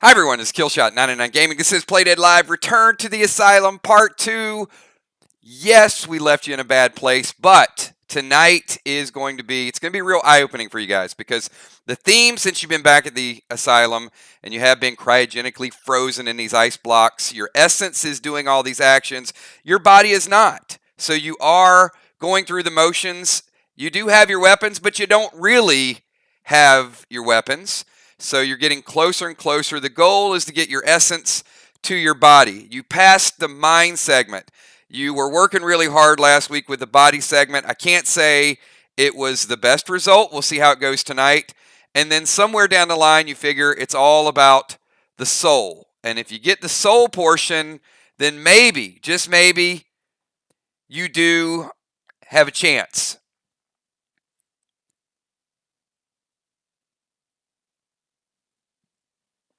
Hi everyone, it's Killshot99 Gaming. This is Playdead Live. Return to the Asylum Part 2. Yes, we left you in a bad place, but tonight is going to be, it's going to be real eye-opening for you guys because the theme, since you've been back at the Asylum and you have been cryogenically frozen in these ice blocks, your essence is doing all these actions. Your body is not. So you are going through the motions. You do have your weapons, but you don't really have your weapons. So you're getting closer and closer. The goal is to get your essence to your body. You passed the mind segment. You were working really hard last week with the body segment. I can't say it was the best result. We'll see how it goes tonight. And then somewhere down the line, you figure it's all about the soul. And if you get the soul portion, then maybe, just maybe, you do have a chance.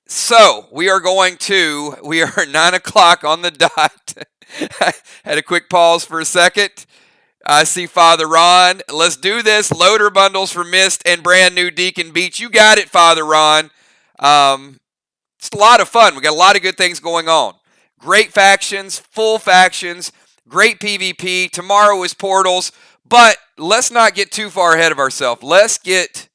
So, we are 9 o'clock on the dot. Had a quick pause for a second. I see Father Ron. Let's do this. Loader bundles for Mist and brand new Deacon Beach. You got it, Father Ron. It's a lot of fun. We got a lot of good things going on. Great factions, full factions, great PvP. Tomorrow is Portals. But let's not get too far ahead of ourselves. Let's get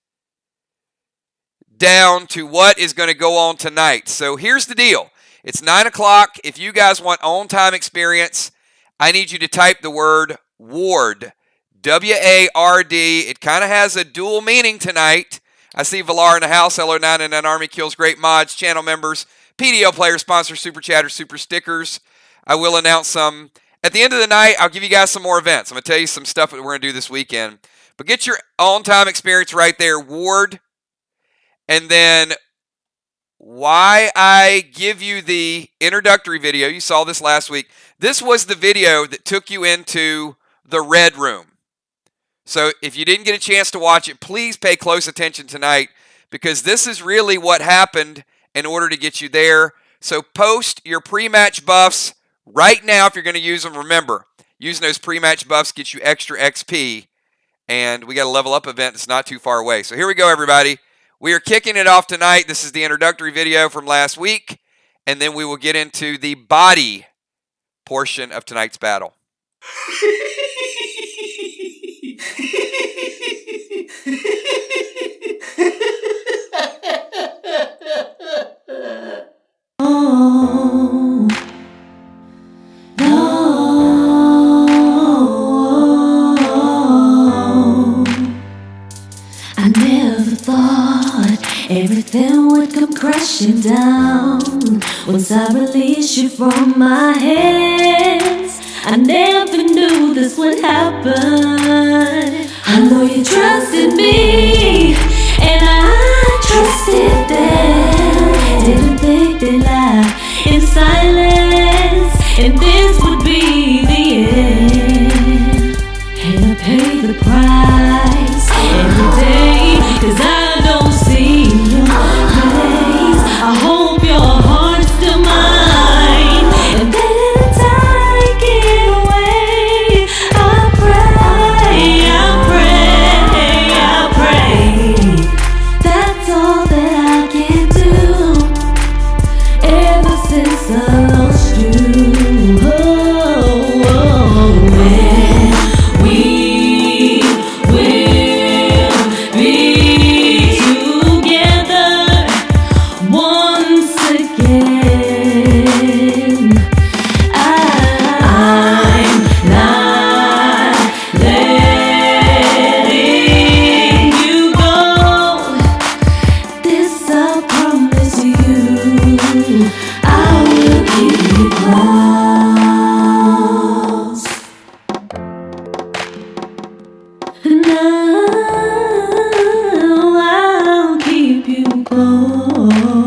down to what is going to go on tonight. So here's the deal. It's 9 o'clock. If you guys want on-time experience, I need you to type the word Ward. W-A-R-D. It kind of has a dual meaning tonight. I see Valar in the house. Hello, 999 Army Kills. Great mods, channel members, PDO player sponsors, super chatters, super stickers. I will announce some. At the end of the night, I'll give you guys some more events. I'm going to tell you some stuff that we're going to do this weekend. But get your on-time experience right there. Ward. And then why I give you the introductory video, you saw this last week. This was the video that took you into the Red Room. So if you didn't get a chance to watch it, please pay close attention tonight because this is really what happened in order to get you there. So post your pre-match buffs right now if you're going to use them. Remember, using those pre-match buffs gets you extra XP. And we got a level up event that's not too far away. So here we go, everybody. We are kicking it off tonight. This is the introductory video from last week, and then we will get into the body portion of tonight's battle. Everything would come crashing down once I release you from my hands. I never knew this would happen. I know you trusted me, and I trusted them. Didn't think they'd lie in silence, and this would be the end. And I pay the price every day, 'cause I don't see your face. I hope your heart's still mine, and then take it away. I pray, I pray. That's all that I can do ever since I lost you. Oh, oh, when we will be together once again. I'm not letting you go. This I promise you. I will keep you close. Now I'll keep you close.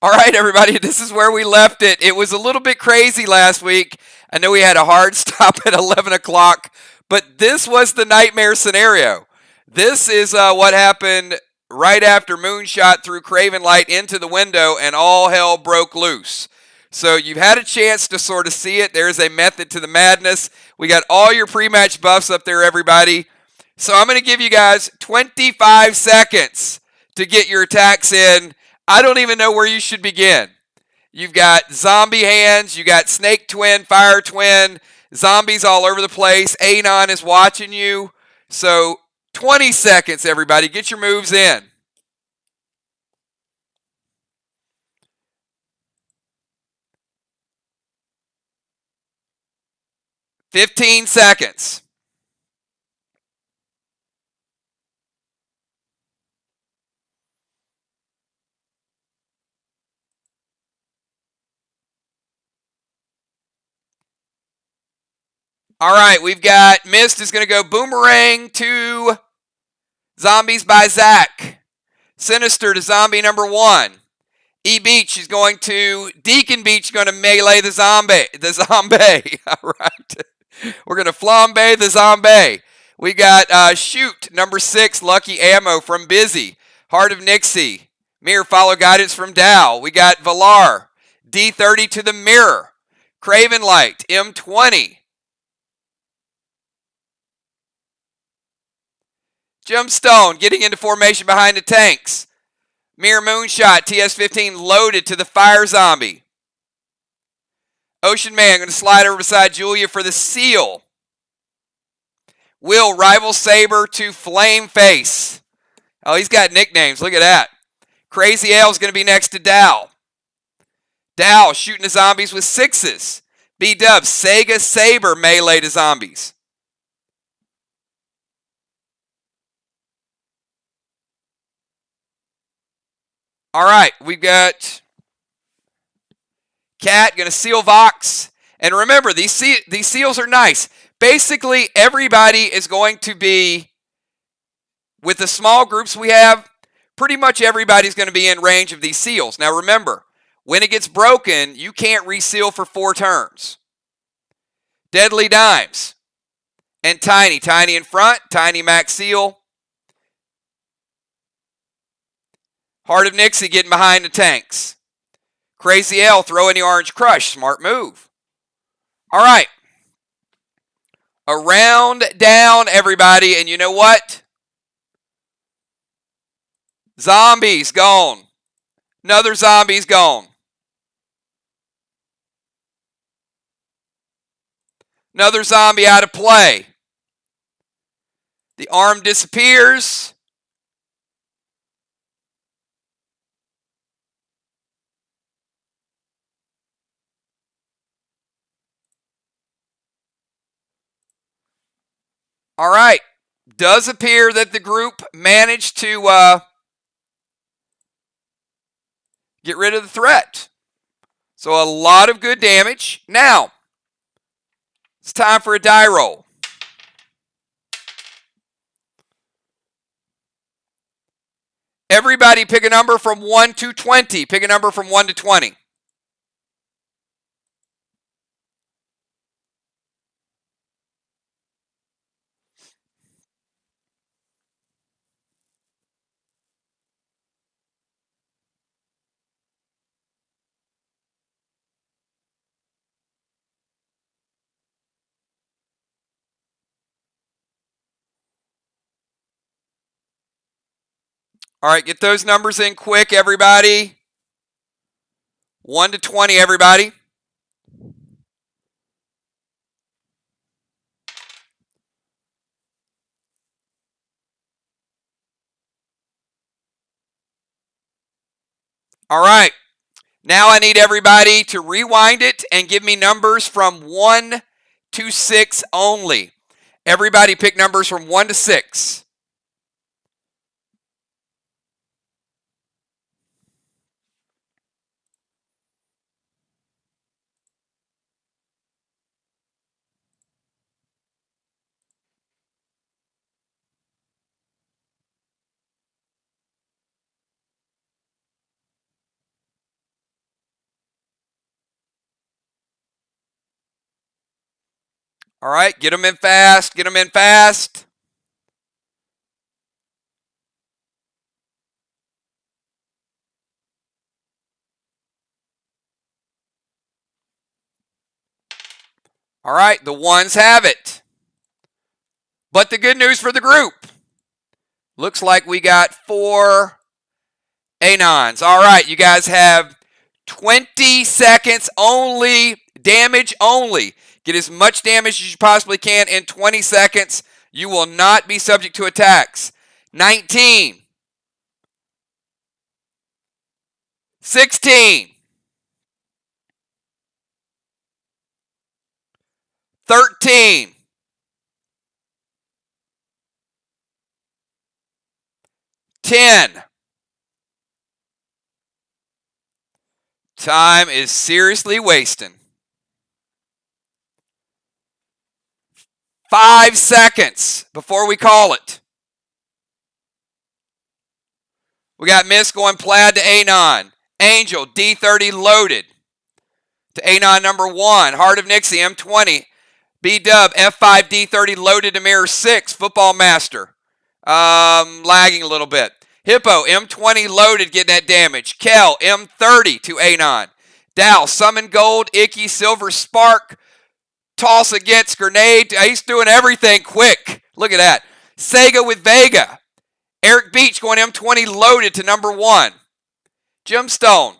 All right, everybody, this is where we left it. It was a little bit crazy last week. I know we had a hard stop at 11 o'clock, but this was the nightmare scenario. This is what happened right after Moonshot threw Craven Light into the window and all hell broke loose. So you've had a chance to sort of see it. There's a method to the madness. We got all your pre-match buffs up there, everybody. So I'm going to give you guys 25 seconds to get your attacks in. I don't even know where you should begin. You've got zombie hands, you got snake twin, fire twin, zombies all over the place. Anon is watching you. So 20 seconds, everybody. Get your moves in. 15 seconds. All right, we've got Mist is going to go boomerang to zombies by Zach. Sinister to zombie number 1. E Beach is going to Deacon Beach, going to melee the zombie. All right, we're going to flambe the zombie. We got Shoot number 6, Lucky Ammo from Busy. Heart of Nixie. Mirror follow guidance from Dow. We got Valar. D30 to the Mirror. Craven Light. M20. Gemstone getting into formation behind the tanks. Mirror Moonshot, TS-15 loaded to the fire zombie. Ocean Man going to slide over beside Julia for the seal. Will Rival Saber to Flame Face. Oh, he's got nicknames. Look at that. Crazy Ale's going to be next to Dow. Dow shooting the zombies with 6s. B-Dub, Sega Saber melee to zombies. All right, we've got Cat going to seal Vox. And remember, these seals are nice. Basically, everybody is going to be, with the small groups we have, pretty much everybody's going to be in range of these seals. Now remember, when it gets broken, you can't reseal for 4 turns. Deadly Dimes. And Tiny. Tiny in front. Tiny max seal. Heart of Nixie getting behind the tanks. Crazy L throwing the Orange Crush. Smart move. All right. A round down, everybody. And you know what? Zombies gone. Another zombie's gone. Another zombie out of play. The arm disappears. All right. Does appear that the group managed to get rid of the threat. So a lot of good damage. Now, it's time for a die roll. Everybody pick a number from 1 to 20. Pick a number from 1 to 20. All right, get those numbers in quick, everybody. 1 to 20, everybody. All right. Now I need everybody to rewind it and give me numbers from 1 to 6 only. Everybody pick numbers from 1 to 6. All right, get them in fast. Get them in fast. All right, the ones have it. But the good news for the group, looks like we got 4 Anons. All right, you guys have 20 seconds only, damage only. Get as much damage as you possibly can in 20 seconds. You will not be subject to attacks. 19. 16. 13. 10. Time is seriously wasting. 5 seconds before we call it. We got Miss going plaid to Anon. Angel, D30 loaded to Anon number 1. Heart of Nixie, M20. B-Dub, F5, D30 loaded to Mirror 6. Football Master. Lagging a little bit. Hippo, M20 loaded, getting that damage. Kel, M30 to Anon. Dow, Summon Gold, Icky, Silver Spark. Toss against Grenade. He's doing everything quick. Look at that. Sega with Vega. Eric Beach going M20 loaded to number 1. Gemstone.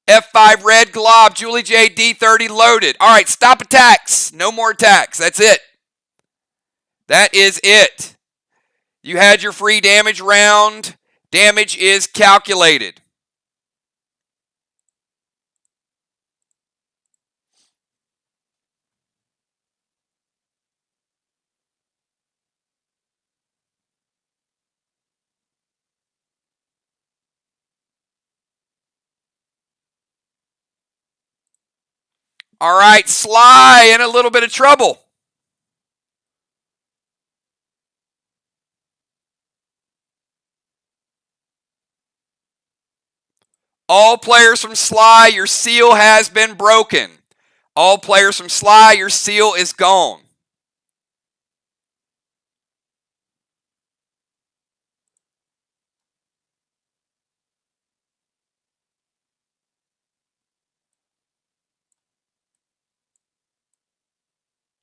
F5 Red Glob. Julie J. D30 loaded. All right, stop attacks. No more attacks. That's it. That is it. You had your free damage round. Damage is calculated. All right, Sly in a little bit of trouble. All players from Sly, your seal has been broken. All players from Sly, your seal is gone.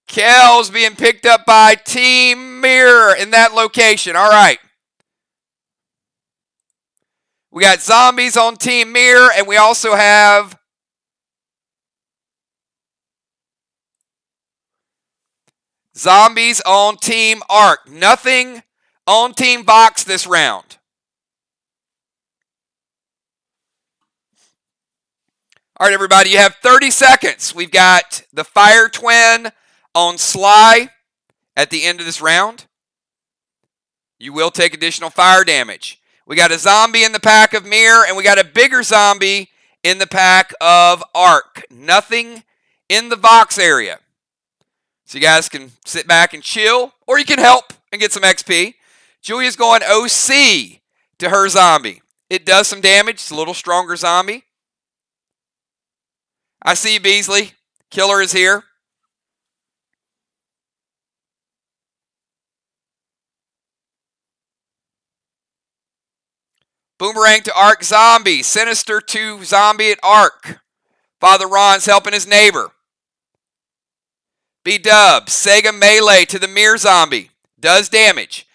Kel's being picked up by Team Mirror in that location. All right. We got zombies on Team Mirror, and we also have zombies on Team Arc. Nothing on Team Vox this round. All right, everybody, you have 30 seconds. We've got the Fire Twin on Sly at the end of this round. You will take additional fire damage. We got a zombie in the pack of Mirror, and we got a bigger zombie in the pack of Arc. Nothing in the Vox area. So you guys can sit back and chill, or you can help and get some XP. Julia's going OC to her zombie. It does some damage. It's a little stronger zombie. I see you, Beasley. Killer is here. Boomerang to Arc Zombie. Sinister to Zombie at Arc. Father Ron's helping his neighbor. B-Dub. Sega Melee to the Mirror Zombie. Does damage.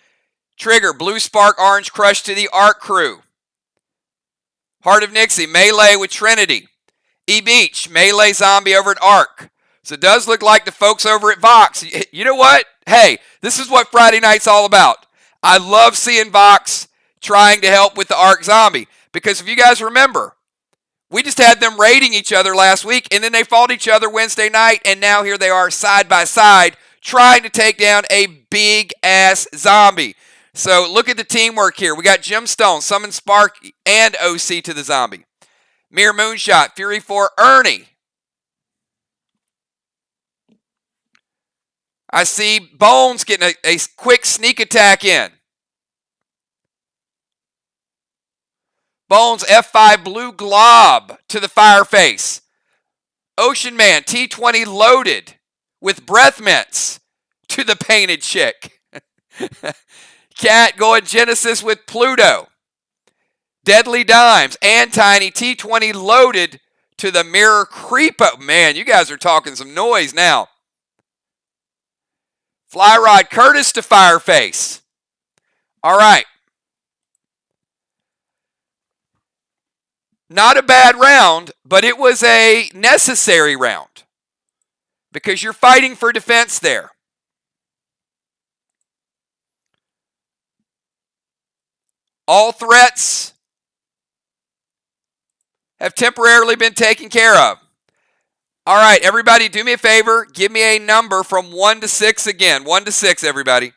Trigger. Blue Spark Orange Crush to the Arc crew. Heart of Nixie. Melee with Trinity. E-Beach. Melee Zombie over at Arc. So it does look like the folks over at Vox. You know what? Hey, this is what Friday night's all about. I love seeing Vox trying to help with the Arc Zombie. Because if you guys remember, we just had them raiding each other last week, and then they fought each other Wednesday night, and now here they are side by side trying to take down a big-ass zombie. So look at the teamwork here. We got Gemstone, Summon Spark, and OC to the zombie. Mirror Moonshot, Fury for Ernie. I see Bones getting a quick sneak attack in. Bones F5 Blue Glob to the Fireface. Ocean Man T20 loaded with breath mints to the painted chick. Cat going Genesis with Pluto. Deadly Dimes and Tiny T20 loaded to the Mirror Creepo. Man, you guys are talking some noise now. Fly Rod Curtis to Fireface. All right. Not a bad round, but it was a necessary round because you're fighting for defense there. All threats have temporarily been taken care of. All right, everybody, do me a favor. Give me a number from 1 to 6 again. 1 to 6, everybody.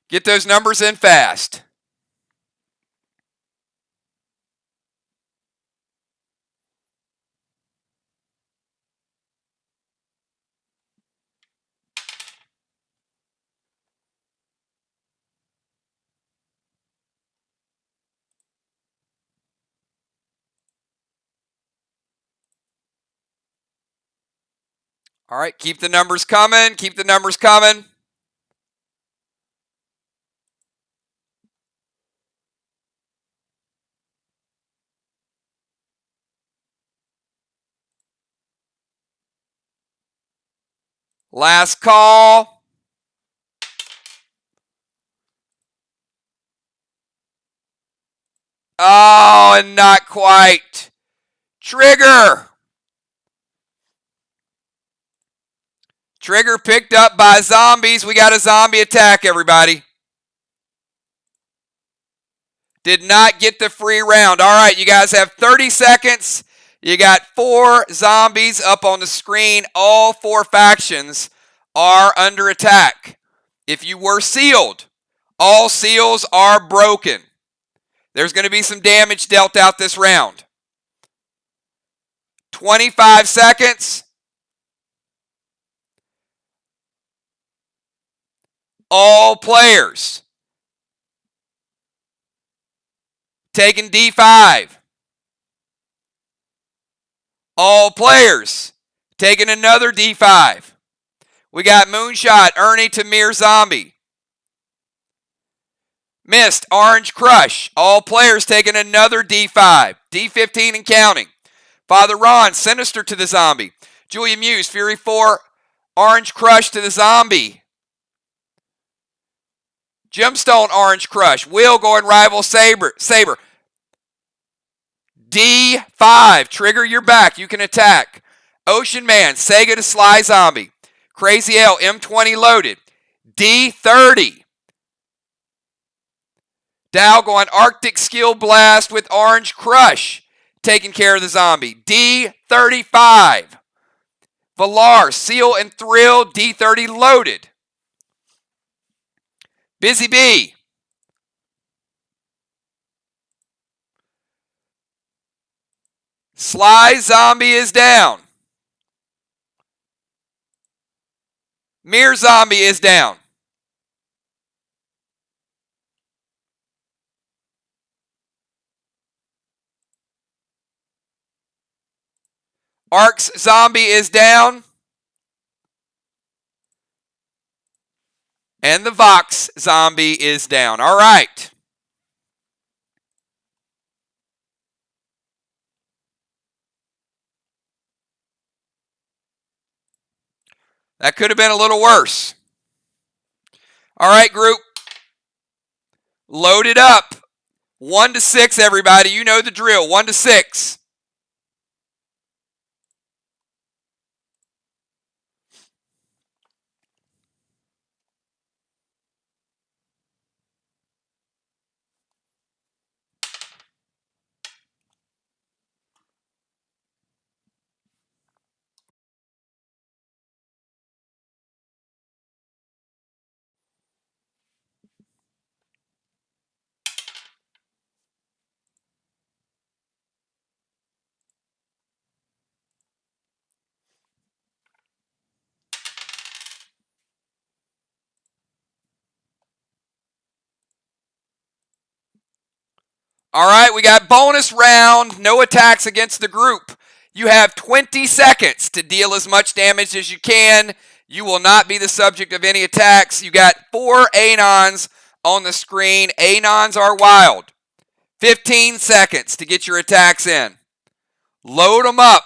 Get those numbers in fast. All right, keep the numbers coming. Keep the numbers coming. Last call. Oh, and not quite. Trigger. Trigger picked up by zombies. We got a zombie attack, everybody. Did not get the free round. All right, you guys have 30 seconds. You got 4 zombies up on the screen. All 4 factions are under attack. If you were sealed, all seals are broken. There's going to be some damage dealt out this round. 25 seconds. All players taking D5. All players taking another D5. We got Moonshot, Ernie, Tamir, Zombie. Missed, Orange Crush. All players taking another D5. D15 and counting. Father Ron, Sinister to the Zombie. Julia Muse, Fury 4, Orange Crush to the Zombie. Gemstone, Orange Crush. Will going Rival Saber. D5. Trigger your back. You can attack. Ocean Man. Sega to Sly Zombie. Crazy L. M20 loaded. D30. Dow going Arctic Skill Blast with Orange Crush. Taking care of the zombie. D35. Valar. Seal and Thrill. D30 loaded. Busy Bee. Sly Zombie is down. Mir Zombie is down. Ark's Zombie is down. And the Vox Zombie is down. All right. That could have been a little worse. All right, group. Load it up. 1 to 6, everybody. You know the drill. 1 to 6. All right, we got bonus round. No attacks against the group. You have 20 seconds to deal as much damage as you can. You will not be the subject of any attacks. You got 4 Anons on the screen. Anons are wild. 15 seconds to get your attacks in. Load them up.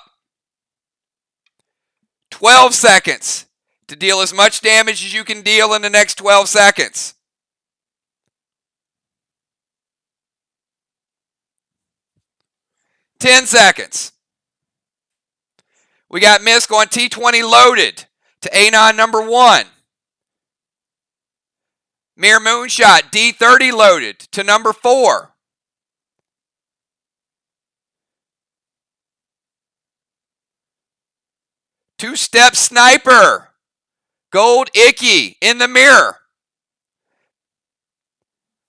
12 seconds to deal as much damage as you can deal in the next 12 seconds. Ten seconds. We got Misk on T20 loaded to Anon number 1. Mere Moonshot D30 loaded to number 4. Two-step Sniper. Gold Icky in the mirror.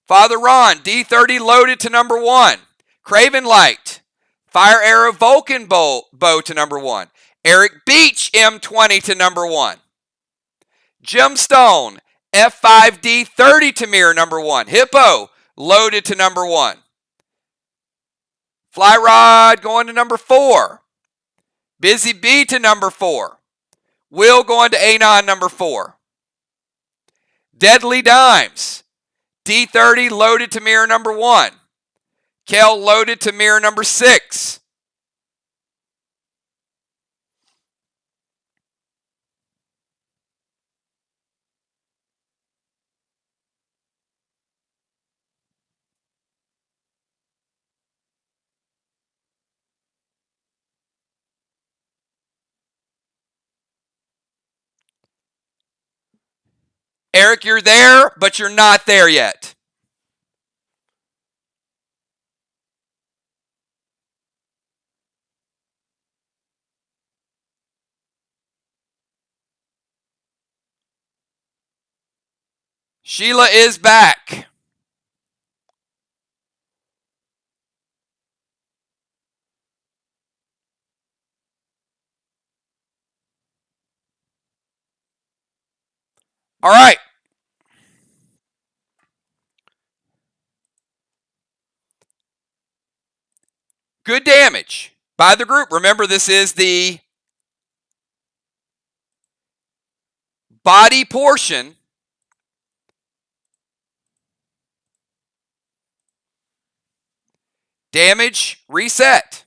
Father Ron D30 loaded to number 1. Craven Light. Fire Arrow Vulcan bow to number 1. Eric Beach M20 to number 1. Gemstone F5D30 to mirror number 1. Hippo loaded to number 1. Fly Rod going to number 4. Busy Bee to number 4. Will going to Anon number 4. Deadly Dimes. D30 loaded to mirror number 1. Kel loaded to mirror number 6. Eric, you're there, but you're not there yet. Sheila is back. All right. Good damage by the group. Remember, this is the body portion. Damage reset.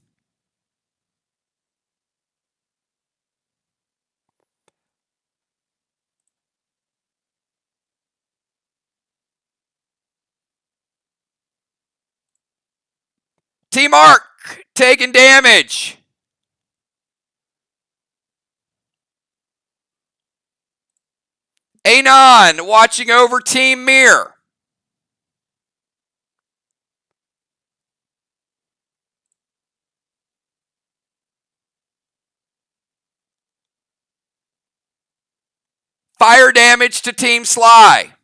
Team Arc taking damage. Anon watching over Team Mir. Fire damage to Team Sly.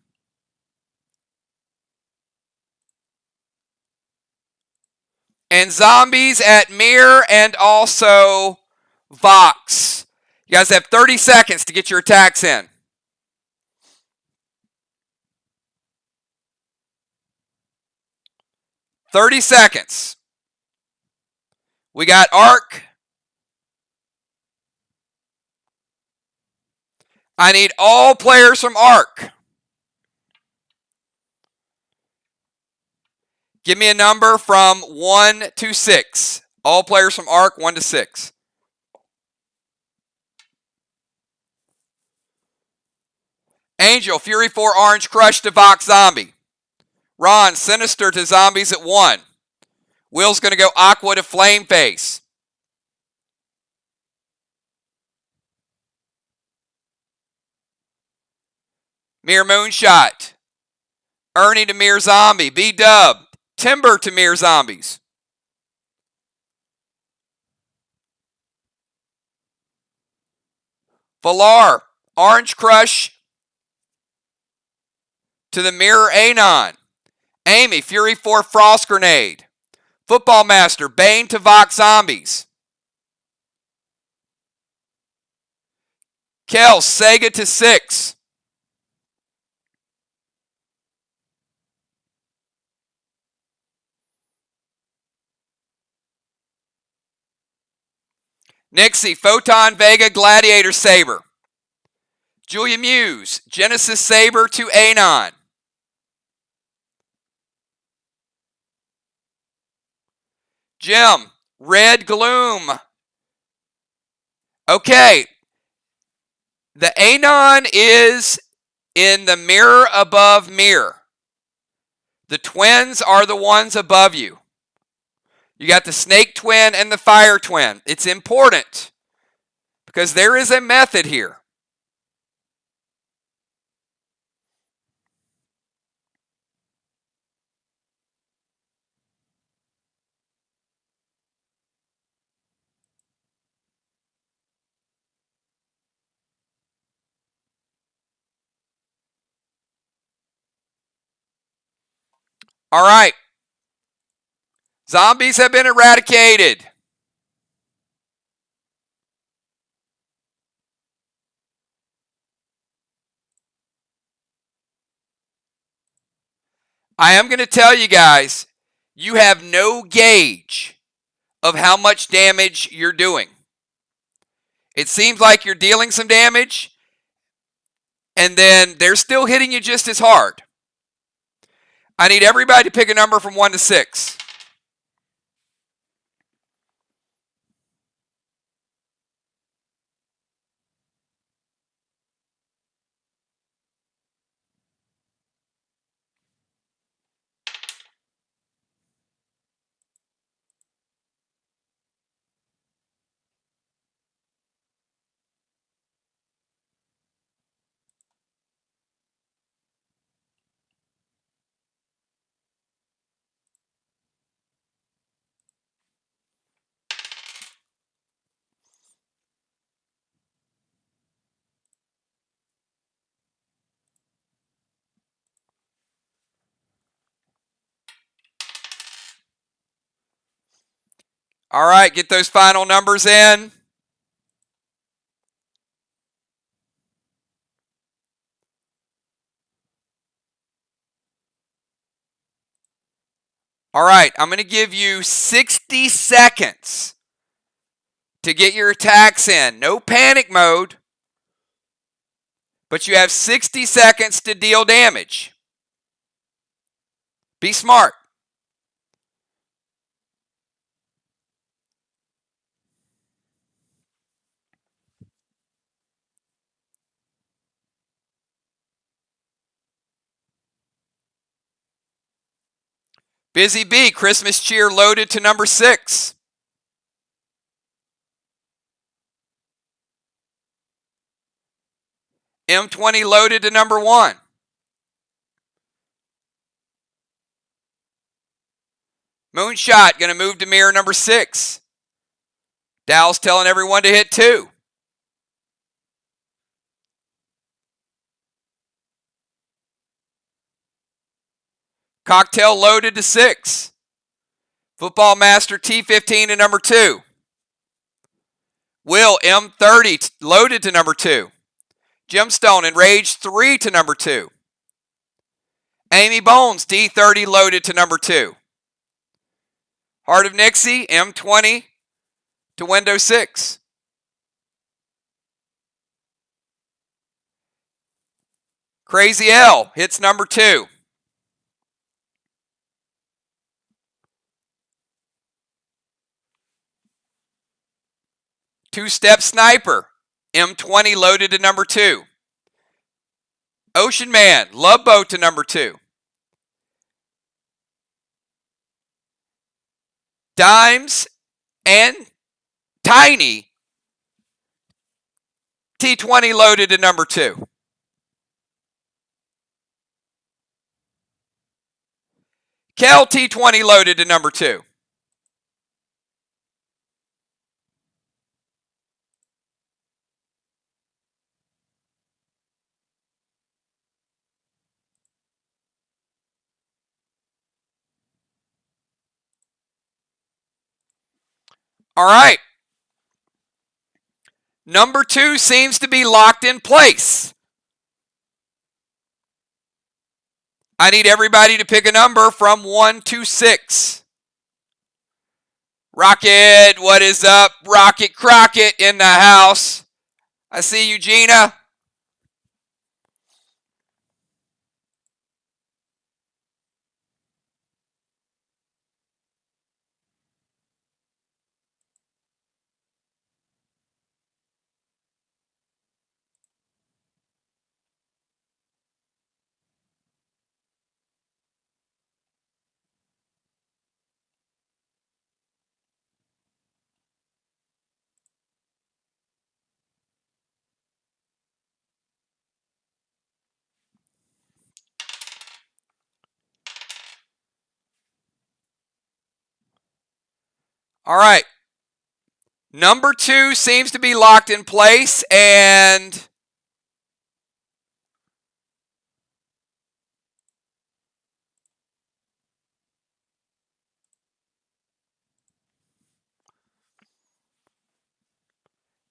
And zombies at Mir and also Vox. You guys have 30 seconds to get your attacks in. "30 seconds. We got Arc. I need all players from Arc. Give me a number from 1 to 6. All players from Arc, 1 to 6. Angel, Fury 4, Orange Crush to Vox Zombie. Ron, Sinister to Zombies at 1. Will's going to go Aqua to Flame Face. Mir Moonshot. Ernie to Mir Zombie. B-Dub. Timber to Mir Zombies. Valar. Orange Crush to the Mirror Anon. Amy, Fury 4, Frost Grenade. Football Master, Bane to Vox Zombies. Kel, Sega to 6. Nixie, Photon Vega, Gladiator Saber. Julia Muse, Genesis Saber to Anon. Jim, red gloom. Okay. The anon is in the mirror above mirror. The twins are the ones above you. You got the snake twin and the fire twin. It's important because there is a method here. All right. Zombies have been eradicated. I am going to tell you guys, you have no gauge of how much damage you're doing. It seems like you're dealing some damage, and then they're still hitting you just as hard. I need everybody to pick a number from 1 to 6. All right, get those final numbers in. All right, I'm going to give you 60 seconds to get your attacks in. No panic mode, but you have 60 seconds to deal damage. Be smart. Busy Bee, Christmas cheer loaded to number 6. M20 loaded to number 1. Moonshot going to move to mirror number 6. Dow's telling everyone to hit 2. Cocktail loaded to 6. Football Master T15 to number 2. Will M30 loaded to number 2. Gemstone Enraged 3 to number 2. Amy Bones D30 loaded to number 2. Heart of Nixie M20 to window 6. Crazy L hits number 2. Two-Step Sniper M20 loaded to number 2. Ocean Man Love Boat to number 2. Dimes and Tiny T20 loaded to number 2. Kel T20 loaded to number 2. All right. Number 2 seems to be locked in place. I need everybody to pick a number from 1 to 6. Rocket, what is up? Rocket Crockett in the house. I see you, Gina. All right. Number 2 seems to be locked in place, and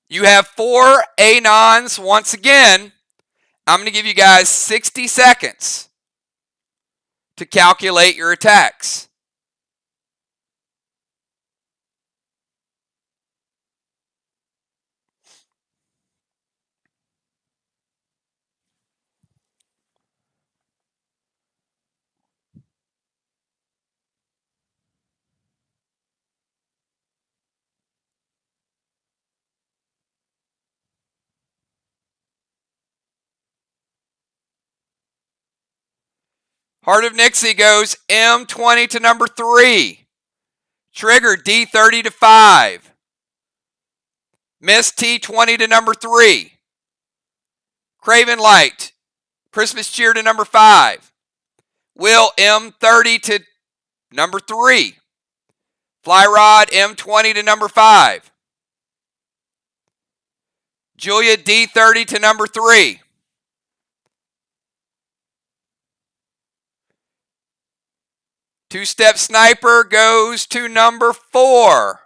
you have 4 Anons once again. I'm going to give you guys 60 seconds to calculate your attacks. Heart of Nixie goes M20 to number 3. Trigger D30 to 5. Miss T20 to number 3. Craven Light, Christmas Cheer to number 5. Will M30 to number 3. Fly Rod M20 to number 5. Julia D30 to number 3. Two-Step Sniper goes to number 4.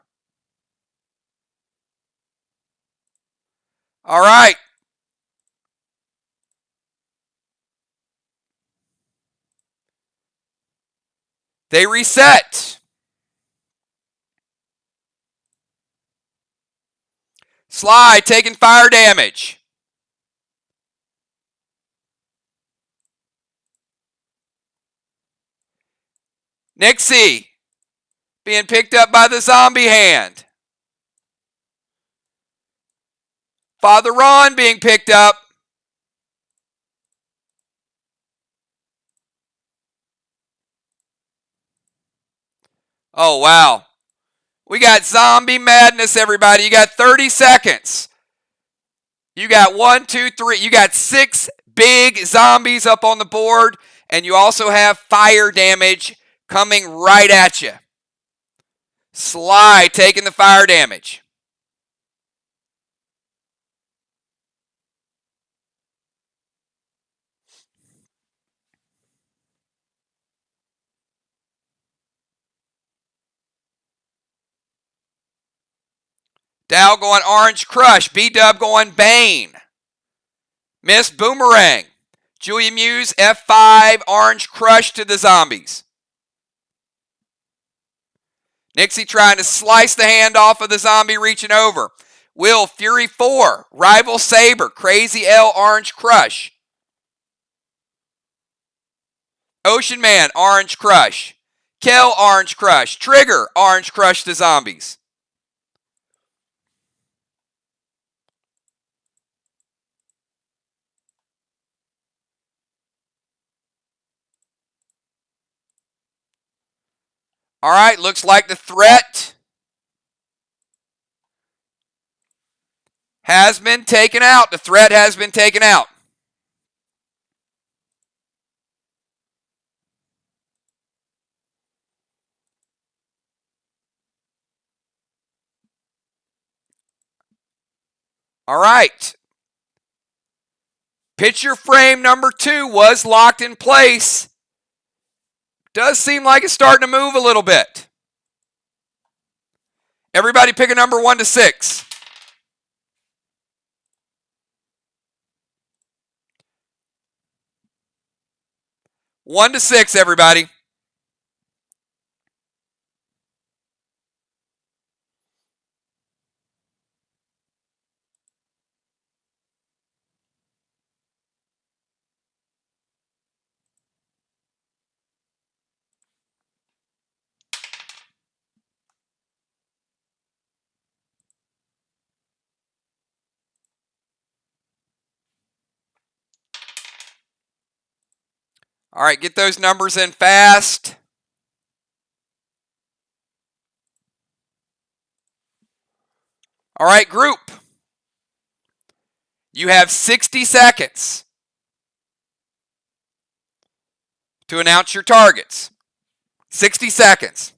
All right. They reset. Sly taking fire damage. Nixie being picked up by the zombie hand. Father Ron being picked up. Oh, wow. We got zombie madness, everybody. You got 30 seconds. You got 1, 2, 3. You got 6 big zombies up on the board, and you also have fire damage coming right at you. Sly taking the fire damage. Dow going Orange Crush. B-Dub going Bane. Miss Boomerang. Julia Muse, F5, Orange Crush to the zombies. Nixie trying to slice the hand off of the zombie reaching over. Will, Fury 4, Rival Saber, Crazy L, Orange Crush. Ocean Man, Orange Crush. Kel, Orange Crush. Trigger, Orange Crush to zombies. All right, looks like the threat has been taken out. The threat has been taken out. All right. Picture frame number 2 was locked in place. Does seem like it's starting to move a little bit. Everybody pick a number 1 to 6. 1 to 6, everybody. All right, get those numbers in fast. All right, group. You have 60 seconds to announce your targets. 60 seconds.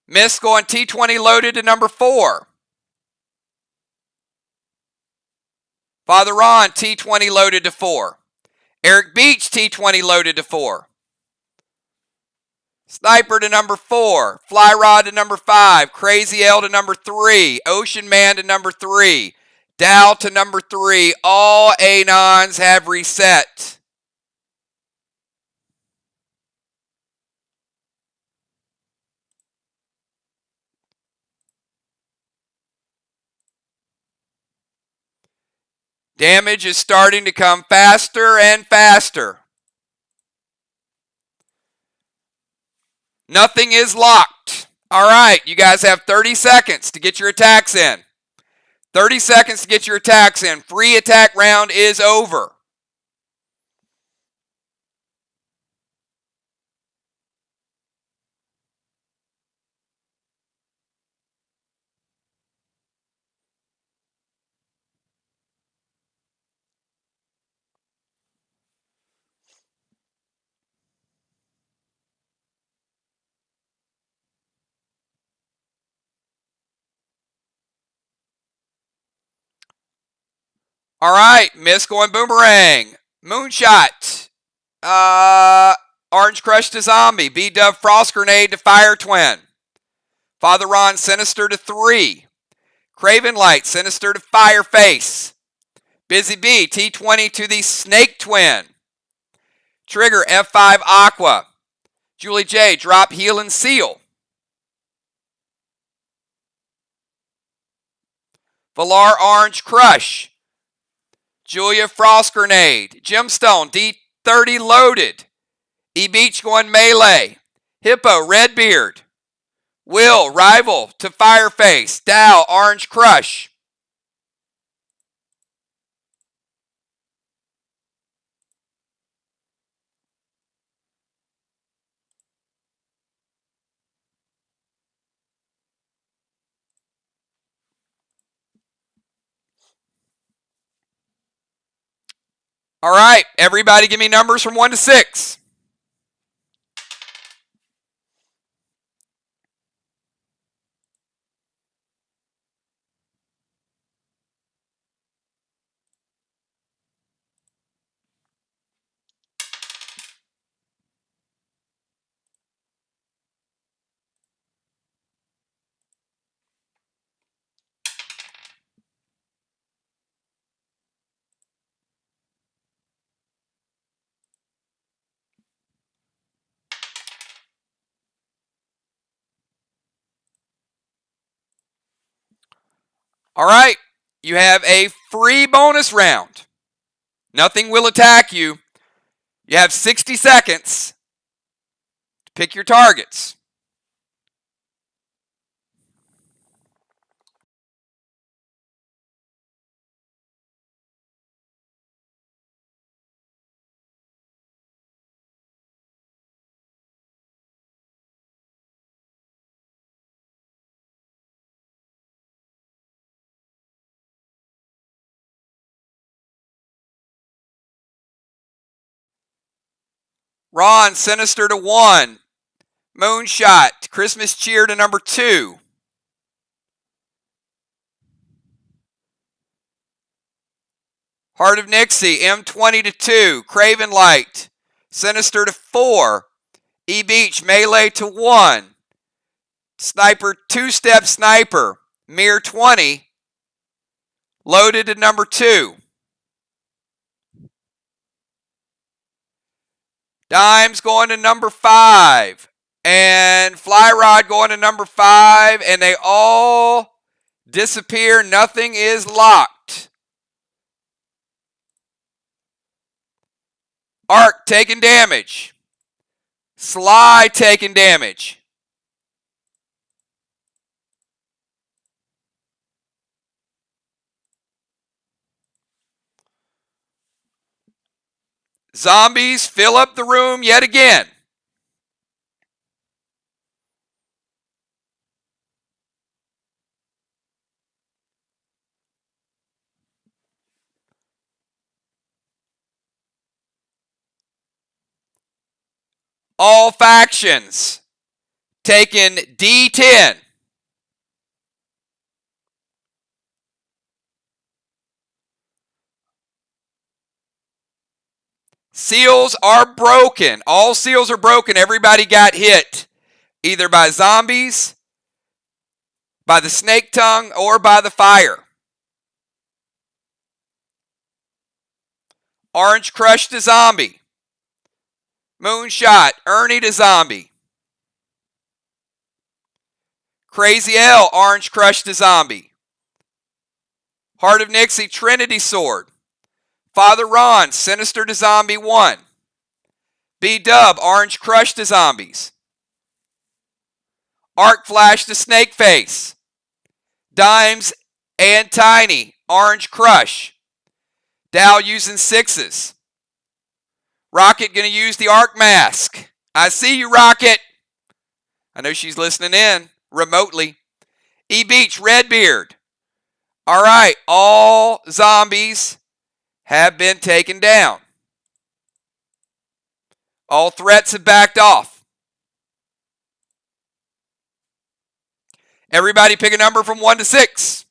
Miss going T20 loaded to number 4. Father Ron, T20 loaded to 4. Eric Beach, T20 loaded to 4. Sniper to number 4. Fly Rod to number 5. Crazy L to number 3. Ocean Man to number 3. Dow to number 3. All Anons have reset. Damage is starting to come faster and faster. Nothing is locked. All right, you guys have 30 seconds to get your attacks in. 30 seconds to get your attacks in. Free attack round is over. All right, Miss going Boomerang. Moonshot. Orange Crush to Zombie. B-Dub Frost Grenade to Fire Twin. Father Ron Sinister to 3. Craven Light Sinister to Fireface. Busy B T20 to the Snake Twin. Trigger F5 Aqua. Julie J drop Heal and Seal. Valar Orange Crush. Julia Frost Grenade. Gemstone D30 loaded. E-Beach going Melee. Hippo Redbeard. Will Rival to Fireface. Dow Orange Crush. All right, everybody give me numbers from 1 to 6. All right, you have a free bonus round. Nothing will attack you. You have 60 seconds to pick your targets. Ron Sinister to 1. Moonshot Christmas Cheer to number 2. Heart of Nixie M20 to 2. Craven Light Sinister to 4. E-Beach Melee to 1. Sniper Two-Step Sniper Mirror 20 loaded to number 2. Dimes going to number 5. And Fly Rod going to number 5. And they all disappear. Nothing is locked. Arc taking damage. Sly taking damage. Zombies fill up the room yet again. All factions taking D10. Seals are broken. All seals are broken. Everybody got hit either by zombies, by the snake tongue, or by the fire. Orange crushed a zombie. Moonshot, Ernie to zombie. Crazy L, orange crushed a zombie. Heart of Nixie, Trinity sword. Father Ron, sinister to zombie 1. B-Dub, orange crushed to zombies. Arc flash to snake face. Dimes and Tiny, orange crush. Dow using 6s. Rocket going to use the arc mask. I see you, Rocket. I know she's listening in remotely. E-Beach, Redbeard. All right, all zombies have been taken down. All threats have backed off. Everybody pick a number from 1 to 6.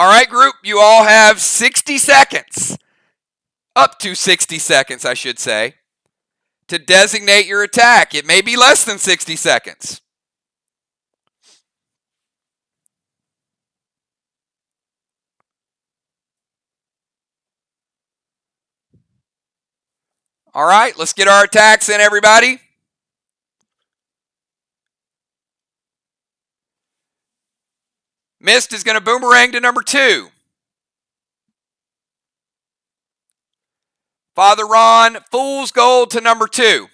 All right, group, you all have 60 seconds, up to 60 seconds, I should say, to designate your attack. It may be less than 60 seconds. All right, let's get our attacks in, everybody. Mist is going to boomerang to number 2. Father Ron, Fool's Gold to number 2.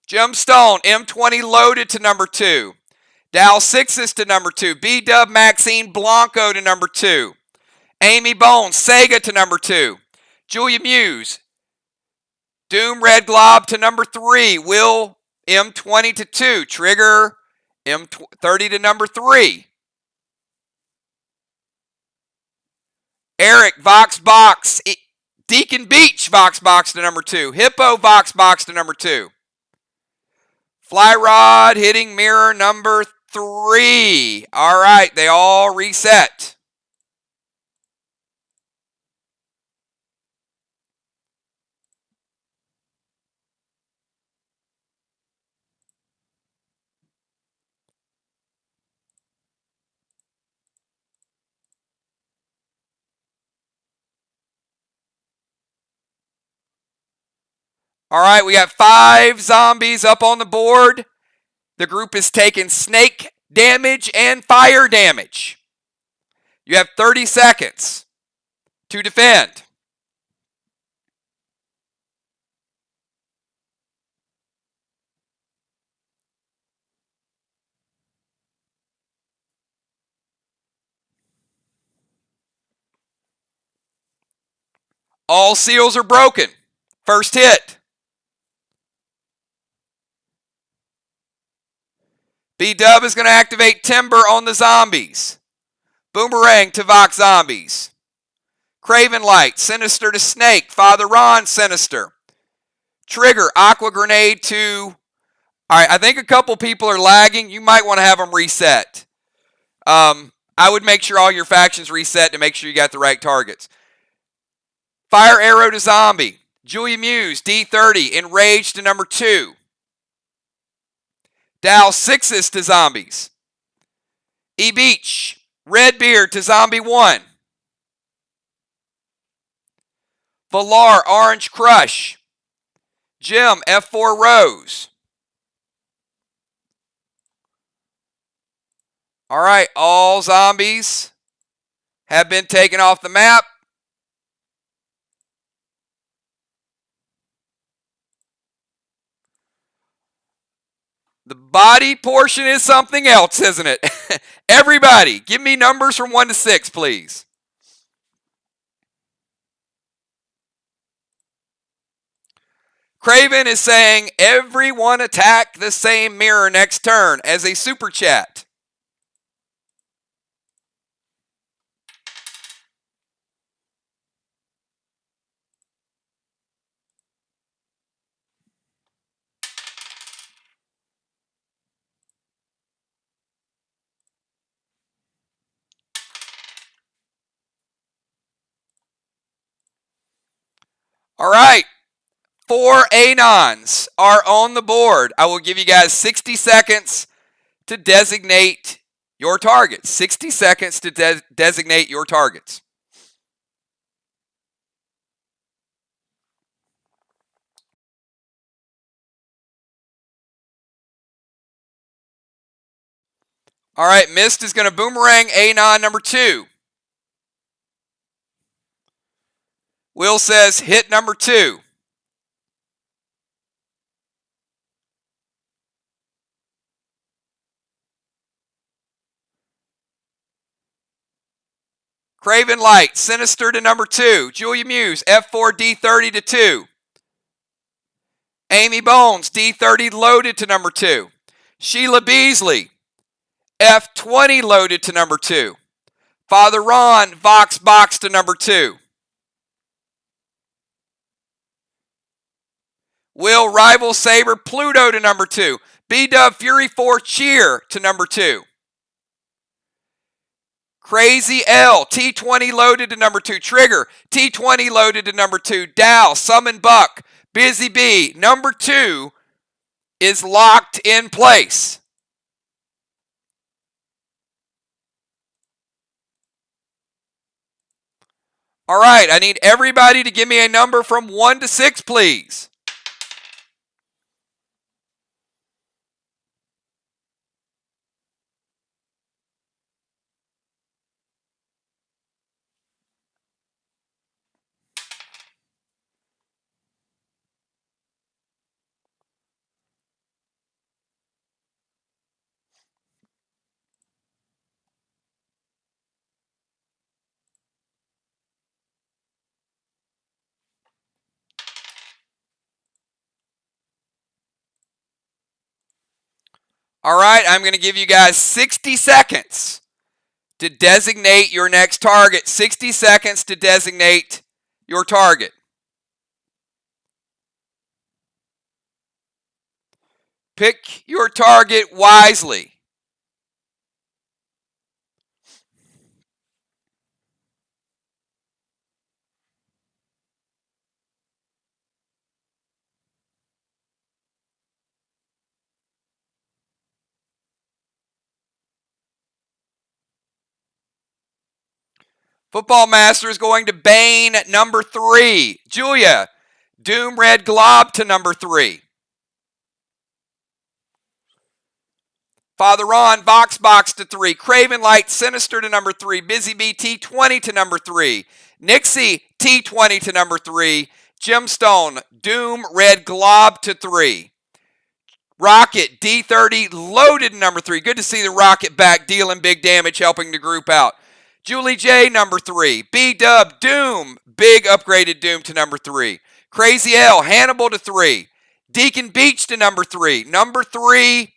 Gemstone, M20 loaded to number 2. Dow 6s to number 2. B-Dub Maxine Blanco to number 2. Amy Bones, Sega to number 2. Julia Muse, Doom Red Glob to number 3. Will M20 to 2. Trigger M30 to number 3. Eric Vox Box. Deacon Beach Vox Box to number 2. Hippo Vox Box to number 2. Fly Rod hitting mirror number 3. All right, they all reset. All right, we got 5 zombies up on the board. The group is taking snake damage and fire damage. You have 30 seconds to defend. All seals are broken. First hit. B-Dub is going to activate Timber on the zombies. Boomerang to Vox zombies. Craven Light, Sinister to Snake. Father Ron, Sinister. Trigger, Aqua Grenade to... All right, I think a couple people are lagging. You might want to have them reset. I would make sure all your factions reset to make sure you got the right targets. Fire Arrow to Zombie. Julia Muse, D30, Enraged to number 2. Dow 6s to zombies. E-Beach, Redbeard to zombie 1. Valar, Orange Crush. Jim, F4 Rose. All right, all zombies have been taken off the map. The body portion is something else, isn't it? Everybody, give me numbers from 1 to 6, please. Craven is saying, everyone attack the same mirror next turn as a super chat. All right. 4 Anons are on the board. I will give you guys 60 seconds to designate your targets. 60 seconds to designate your targets. All right, Mist is going to boomerang Anon number 2. Will says hit number 2. Craven Light, Sinister to number 2. Julia Muse, F4 D30 to 2. Amy Bones, D30 loaded to number 2. Sheila Beasley, F20 loaded to number 2. Father Ron, Vox Box to number 2. Will Rival Saber, Pluto to number 2. B-Dub Fury 4 Cheer to number 2. Crazy L, T20 loaded to number 2. Trigger, T20 loaded to number 2. Dow, Summon Buck, Busy Bee, number 2 is locked in place. All right, I need everybody to give me a number from 1 to 6, please. All right, I'm going to give you guys 60 seconds to designate your next target. 60 seconds to designate your target. Pick your target wisely. Football Master is going to Bane at number 3. Julia, Doom Red Glob to number 3. Father Ron, Vox Box to 3. Craven Light, Sinister to number 3. Busy Bee, T20 to number 3. Nixie, T20 to number 3. Gemstone, Doom Red Glob to 3. Rocket, D30 loaded to number 3. Good to see the Rocket back dealing big damage, helping the group out. Julie J, number 3. B-Dub, Doom, big upgraded Doom to number 3. Crazy L, Hannibal to 3. Deacon Beach to number 3. Number 3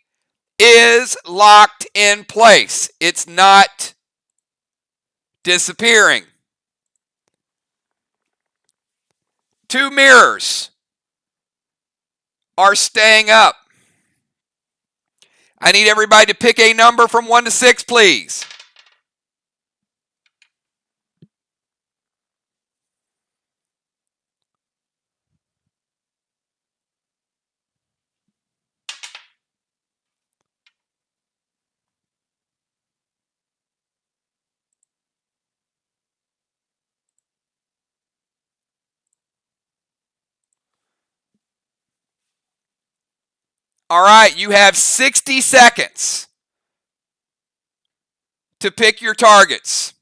is locked in place. It's not disappearing. 2 mirrors are staying up. I need everybody to pick a number from 1 to 6, please. All right, you have 60 seconds to pick your targets.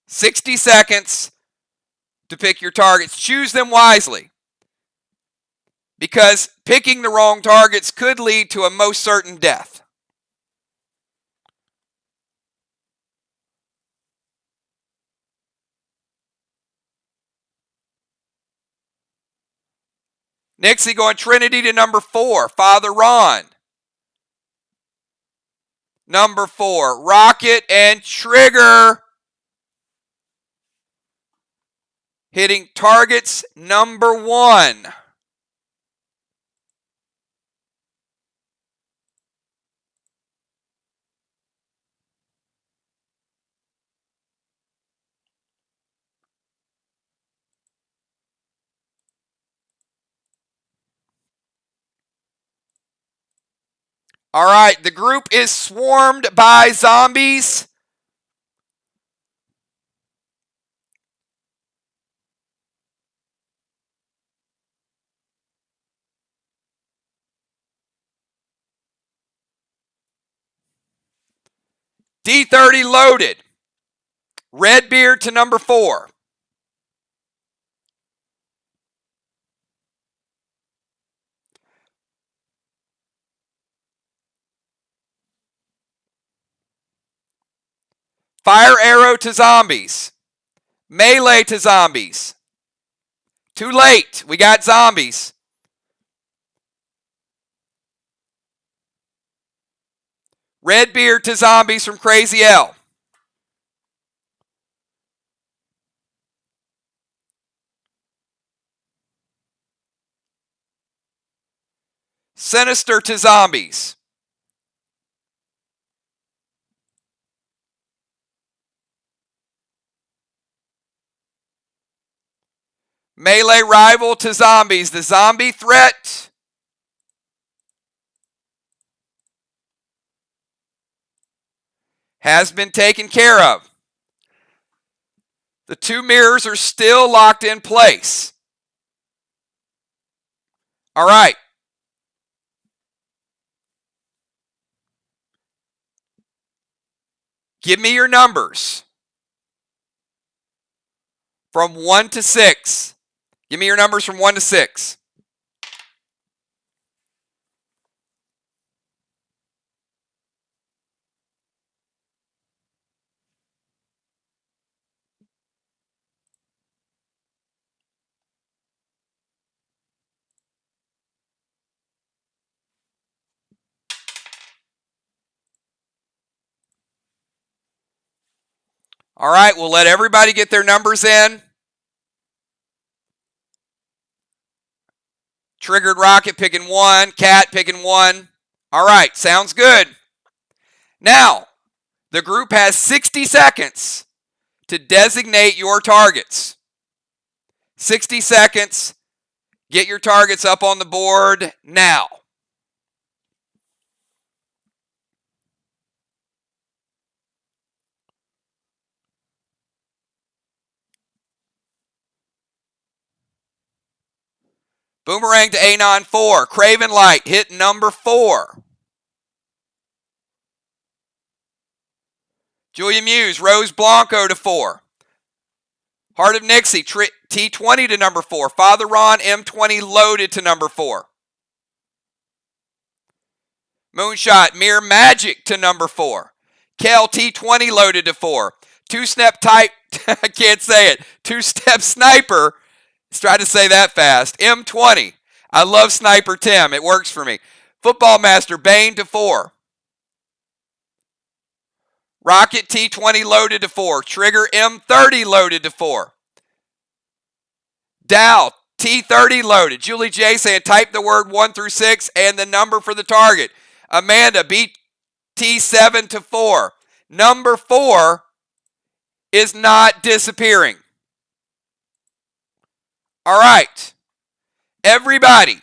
60 seconds to pick your targets. Choose them wisely. because picking the wrong targets could lead to a most certain death. Nixie going Trinity to number 4, Father Ron. Number 4, Rocket and Trigger. Hitting targets number 1. All right, the group is swarmed by zombies. D30 loaded. Redbeard to number 4. Fire arrow to zombies. Melee to zombies. Too late. We got zombies. Redbeard to zombies from Crazy L. Sinister to zombies. Melee rival to zombies. The zombie threat has been taken care of. The 2 mirrors are still locked in place. All right. Give me your numbers from 1 to 6. Give me your numbers from 1 to 6. All right, we'll let everybody get their numbers in. Triggered Rocket picking 1, Cat picking 1. All right, sounds good. Now, the group has 60 seconds to designate your targets. 60 seconds. Get your targets up on the board now. Boomerang to Anon 4. Craven Light hit number 4. Julia Muse, Rose Blanco to 4. Heart of Nixie, T20 to number 4. Father Ron, M20 loaded to number 4. Moonshot, Mere Magic to number 4. Kel, T20 loaded to 4. Two-step type, I can't say it. Two-step sniper, let's try to say that fast. M20. I love Sniper Tim. It works for me. Football Master, Bane to 4. Rocket T20 loaded to 4. Trigger M30 loaded to 4. Dow T30 loaded. Julie J saying type the word 1 through 6 and the number for the target. Amanda BT7 to 4. Number 4 is not disappearing. All right. Everybody,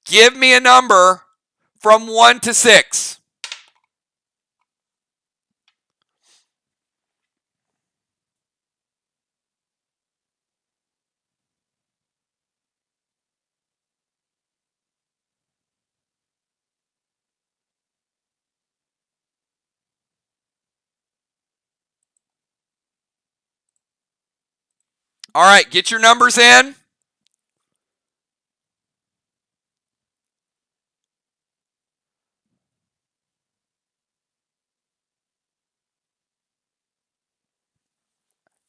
give me a number from 1 to 6. All right, get your numbers in.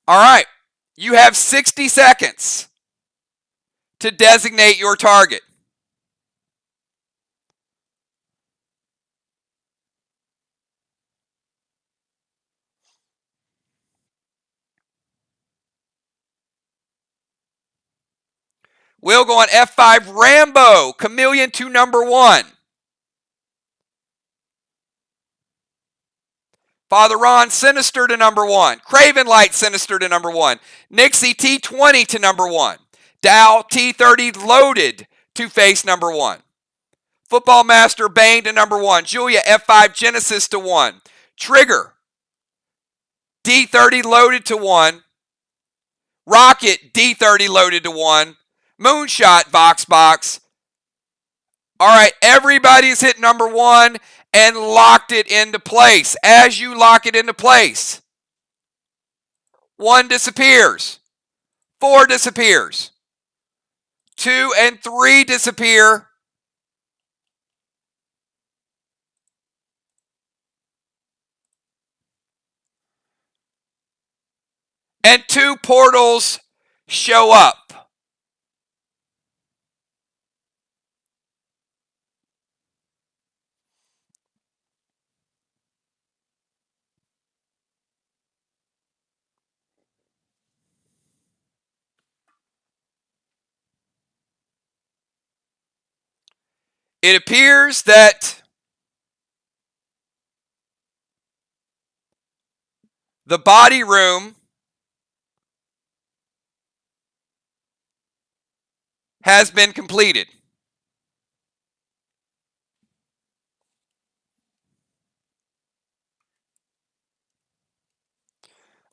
All right. You have 60 seconds to designate your target. We'll go on F5, Rambo, Chameleon to number 1. Father Ron, Sinister to number 1. Craven Light, Sinister to number 1. Nixie, T20 to number 1. Dow, T30, Loaded to face number 1. Football Master, Bane to number 1. Julia, F5, Genesis to 1. Trigger, D30, Loaded to 1. Rocket, D30, Loaded to 1. Moonshot, Box. All right, everybody's hit number 1 and locked it into place. As you lock it into place, 1 disappears, 4 disappears, 2 and 3 disappear, and 2 portals show up. It appears that the body room has been completed.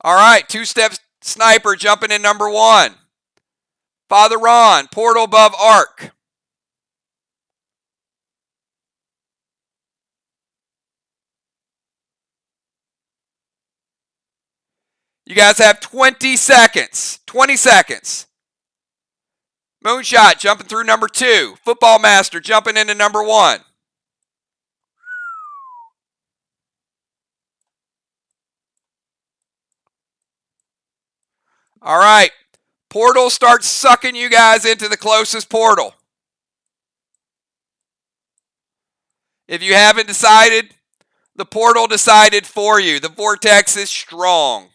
All right, 2-step sniper jumping in number 1. Father Ron, portal above arc. You guys have 20 seconds. 20 seconds. Moonshot jumping through number 2. Football Master jumping into number 1. All right. Portal starts sucking you guys into the closest portal. If you haven't decided, the portal decided for you. The vortex is strong.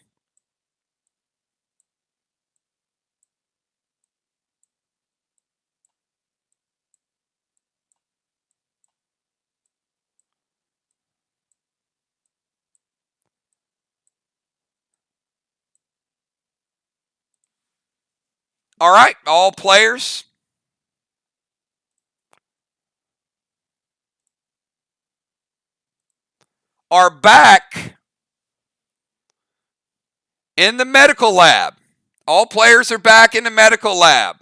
All right, all players are back in the medical lab. All players are back in the medical lab.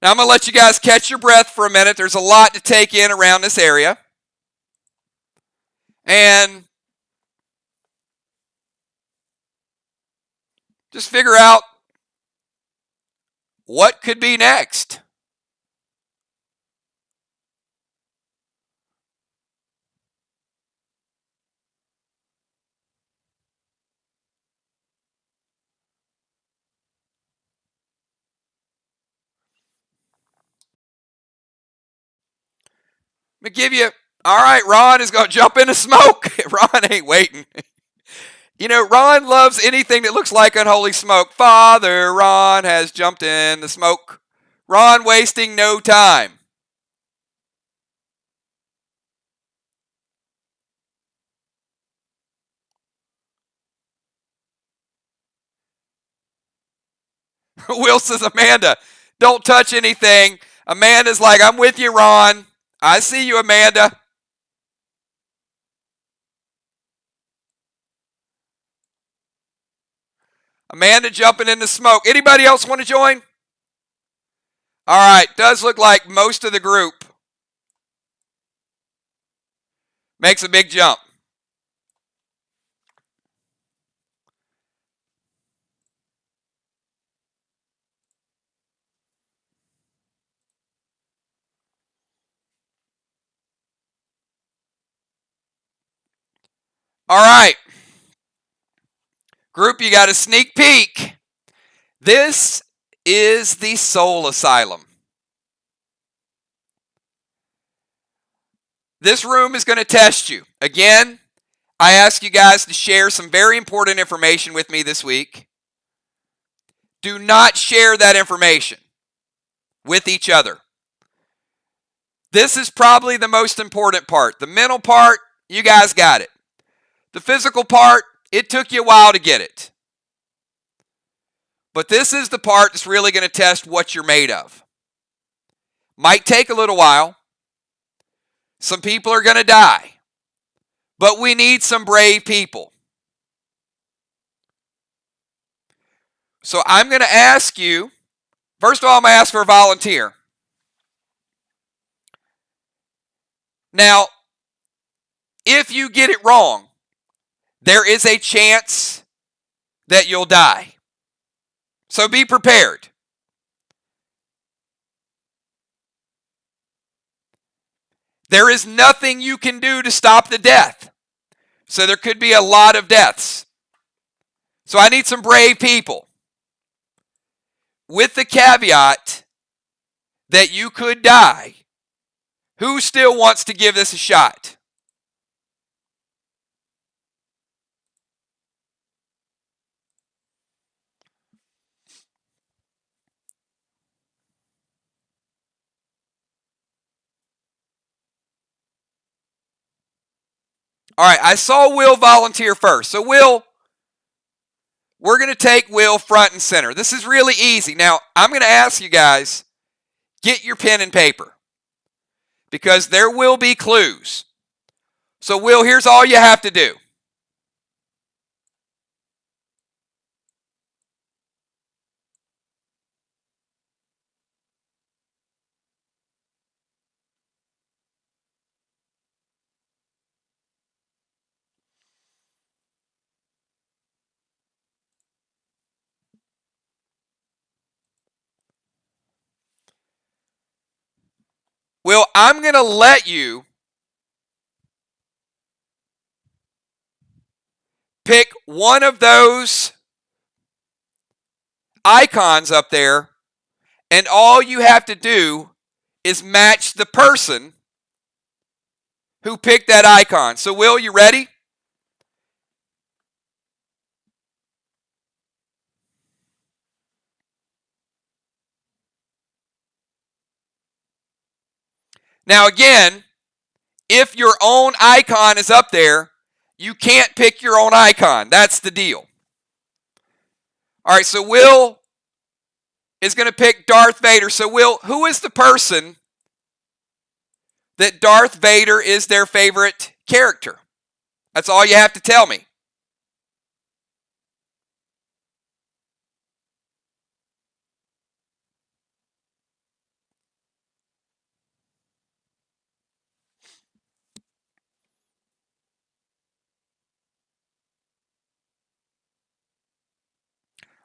Now I'm going to let you guys catch your breath for a minute. There's a lot to take in around this area. And just figure out what could be next. I'm going to give you, all right, Ron is going to jump into smoke. Ron ain't waiting. You know, Ron loves anything that looks like unholy smoke. Father Ron has jumped in the smoke. Ron wasting no time. Will says, Amanda, don't touch anything. Amanda's like, I'm with you, Ron. I see you, Amanda. Amanda jumping in the smoke. Anybody else want to join? All right, does look like most of the group makes a big jump. All right. Group, you got a sneak peek. This is the Soul Asylum. This room is going to test you. Again, I ask you guys to share some very important information with me this week. Do not share that information with each other. This is probably the most important part. The mental part, you guys got it. The physical part, it took you a while to get it. But this is the part that's really going to test what you're made of. Might take a little while. Some people are going to die. But we need some brave people. So I'm going to ask you, first of all, I'm going to ask for a volunteer. Now, if you get it wrong, there is a chance that you'll die. So be prepared. There is nothing you can do to stop the death. So there could be a lot of deaths. So I need some brave people. With the caveat that you could die. Who still wants to give this a shot? All right, I saw Will volunteer first. So Will, we're going to take Will front and center. This is really easy. Now, I'm going to ask you guys, get your pen and paper. Because there will be clues. So Will, here's all you have to do. Will, I'm going to let you pick one of those icons up there, and all you have to do is match the person who picked that icon. So Will, you ready? Now again, if your own icon is up there, you can't pick your own icon. That's the deal. All right, so Will is going to pick Darth Vader. So Will, who is the person that Darth Vader is their favorite character? That's all you have to tell me.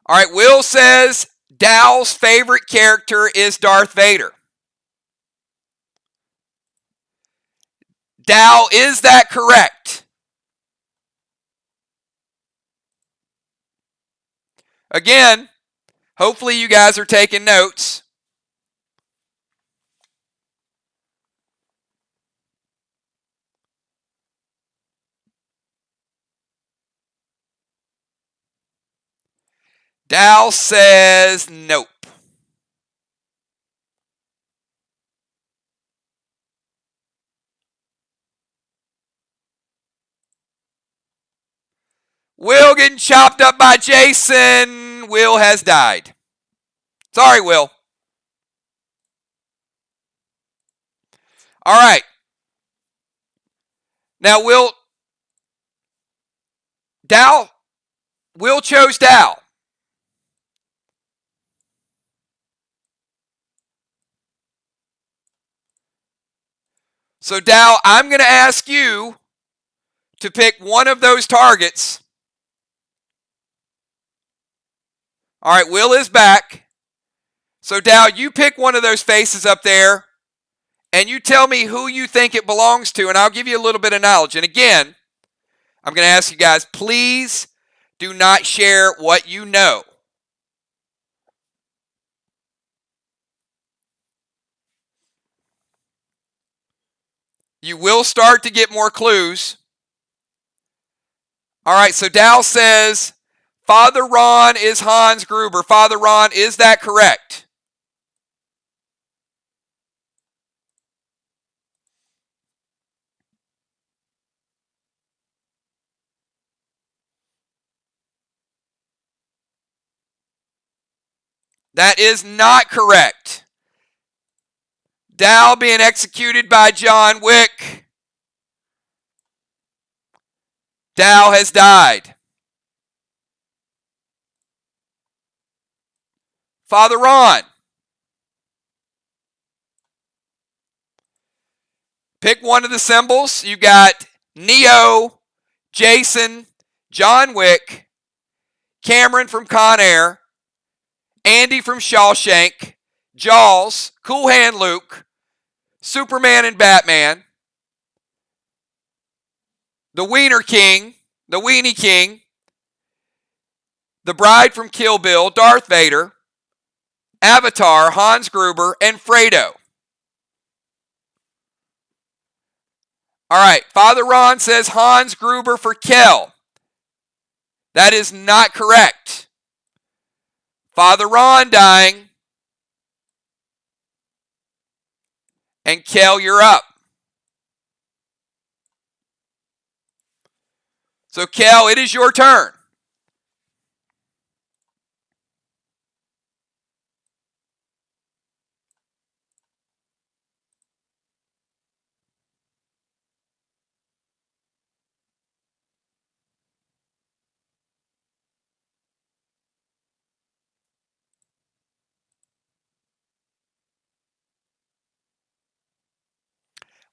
All right, Will says Dow's favorite character is Darth Vader. Dow, is that correct? Again, hopefully you guys are taking notes. Dow says nope. Will getting chopped up by Jason. Will has died. Sorry, Will. All right. Now, Will chose Dow. So, Dow, I'm going to ask you to pick one of those targets. All right, Will is back. So, Dow, you pick one of those faces up there, and you tell me who you think it belongs to, and I'll give you a little bit of knowledge. And again, I'm going to ask you guys, please do not share what you know. You will start to get more clues. All right, so Dal says, Father Ron is Hans Gruber. Father Ron, is that correct? That is not correct. Dal being executed by John Wick. Dal has died. Father Ron. Pick one of the symbols. You got Neo, Jason, John Wick, Cameron from Con Air, Andy from Shawshank, Jaws, Cool Hand Luke, Superman and Batman, the Wiener King, the Weenie King, the Bride from Kill Bill, Darth Vader, Avatar, Hans Gruber, and Fredo. All right, Father Ron says Hans Gruber for Kel. That is not correct. Father Ron dying. And Kel, you're up. So Kel, it is your turn.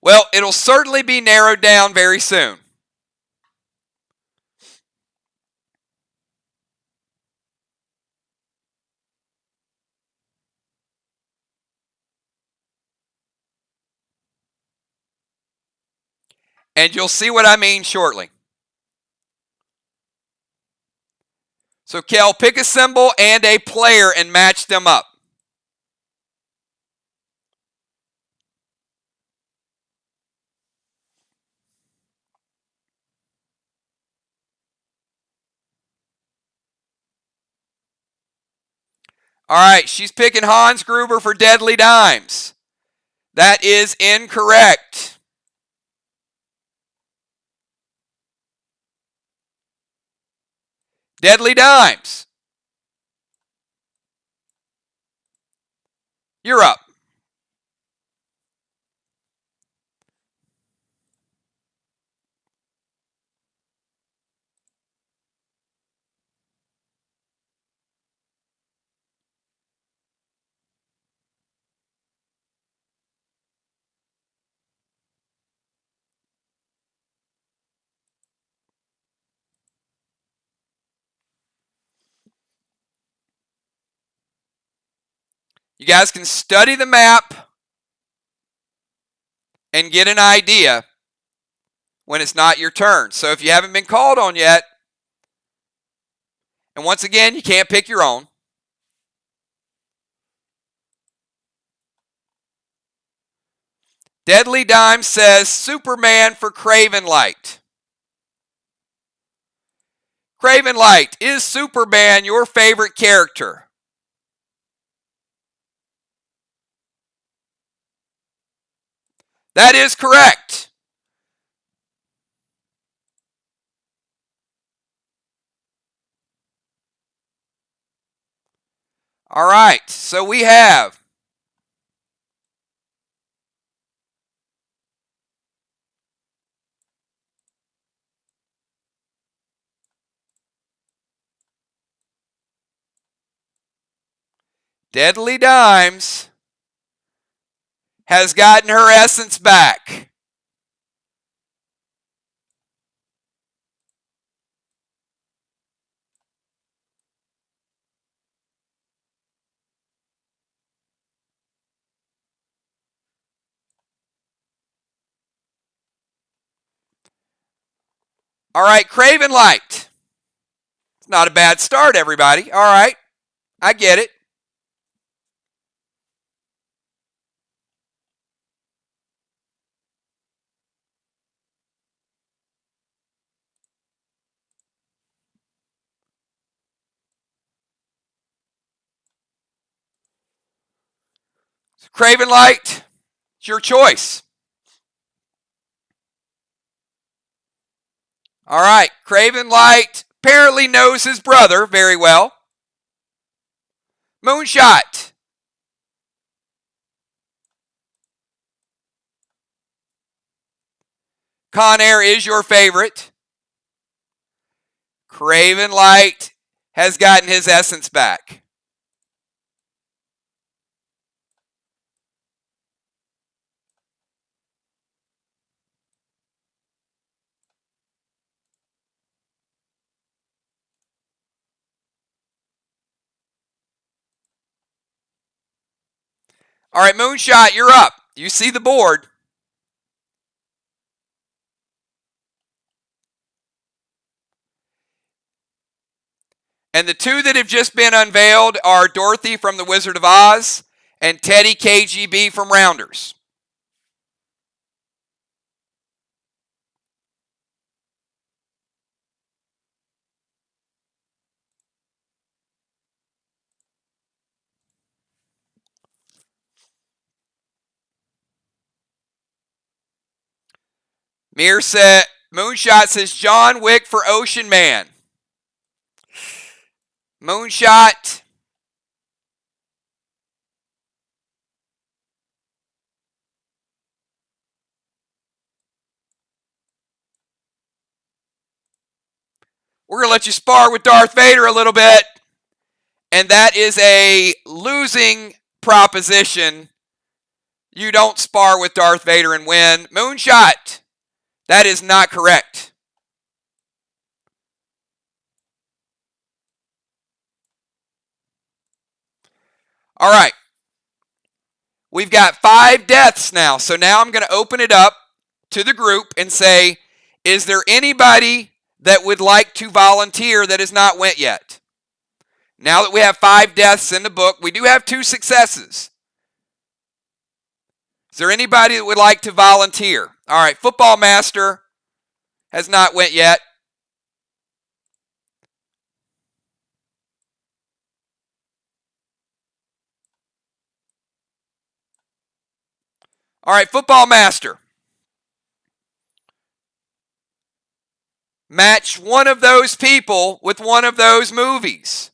Well, it'll certainly be narrowed down very soon. And you'll see what I mean shortly. So Kel, pick a symbol and a player and match them up. All right, she's picking Hans Gruber for Deadly Dimes. That is incorrect. Deadly Dimes. You're up. You guys can study the map and get an idea when it's not your turn. So if you haven't been called on yet, and once again, you can't pick your own. Deadly Dime says Superman for Craven Light. Craven Light, is Superman your favorite character? That is correct. All right, so we have Deadly Dimes has gotten her essence back. All right, Craven Light. It's not a bad start, everybody. All right, I get it. Craven Light, it's your choice. All right, Craven Light apparently knows his brother very well. Moonshot. Con Air is your favorite. Craven Light has gotten his essence back. All right, Moonshot, you're up. You see the board. And the two that have just been unveiled are Dorothy from The Wizard of Oz and Teddy KGB from Rounders. Moonshot says John Wick for Ocean Man. Moonshot. We're going to let you spar with Darth Vader a little bit. And that is a losing proposition. You don't spar with Darth Vader and win. Moonshot. That is not correct. All right. We've got 5 deaths now. So now I'm going to open it up to the group and say, is there anybody that would like to volunteer that has not went yet? Now that we have 5 deaths in the book, we do have 2 successes. Is there anybody that would like to volunteer? All right, Football Master has not went yet. All right, Football Master. Match one of those people with one of those movies.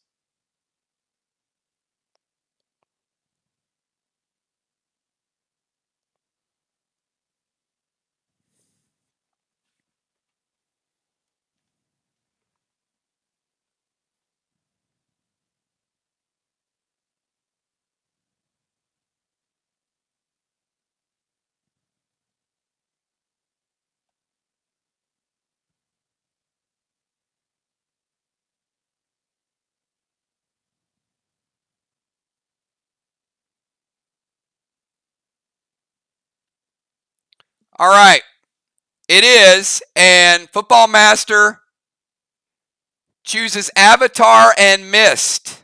All right. It is, and Football Master chooses Avatar and Mist.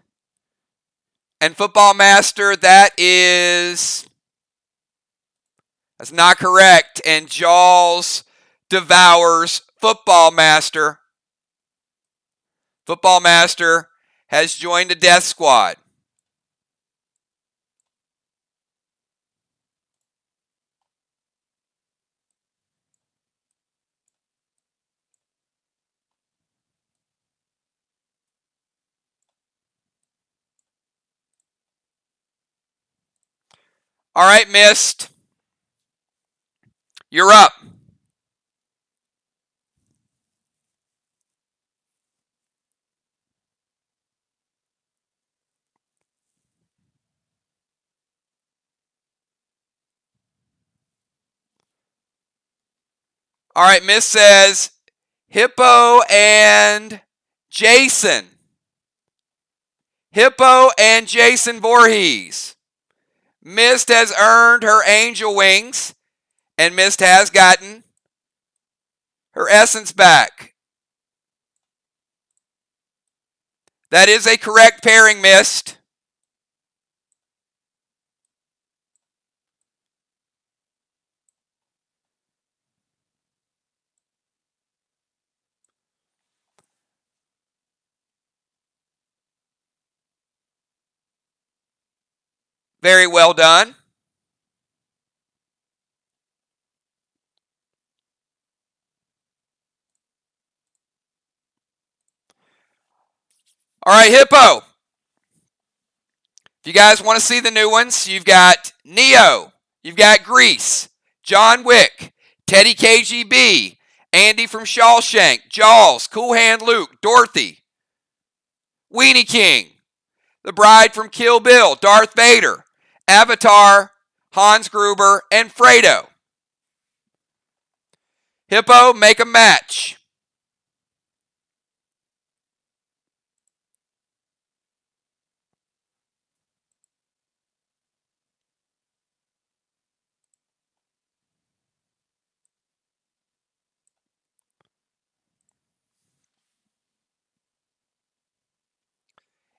And Football Master, that's not correct. And Jaws devours Football Master. Football Master has joined the Death Squad. All right, Mist. You're up. All right, Mist says Hippo and Jason. Hippo and Jason Voorhees. Mist has earned her angel wings, and Mist has gotten her essence back. That is a correct pairing, missed. Very well done. All right, Hippo. If you guys want to see the new ones, you've got Neo, you've got Grease, John Wick, Teddy KGB, Andy from Shawshank, Jaws, Cool Hand Luke, Dorothy, Weenie King, The Bride from Kill Bill, Darth Vader, Avatar, Hans Gruber, and Fredo. Hippo, make a match.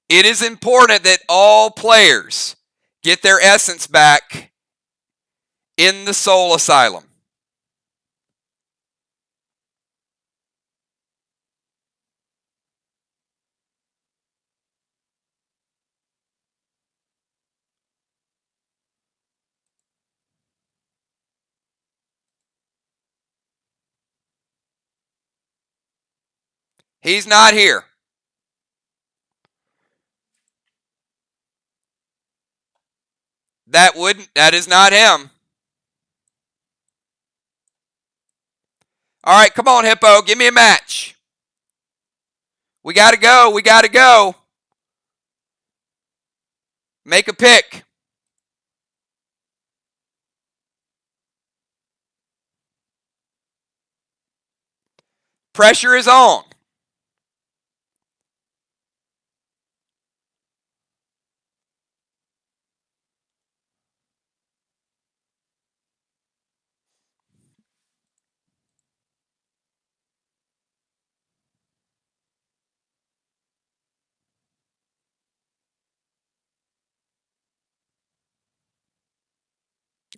It is important that all players get their essence back in the Soul Asylum. He's not here. That is not him. All right, come on, Hippo. Give me a match. We got to go. We got to go. Make a pick. Pressure is on.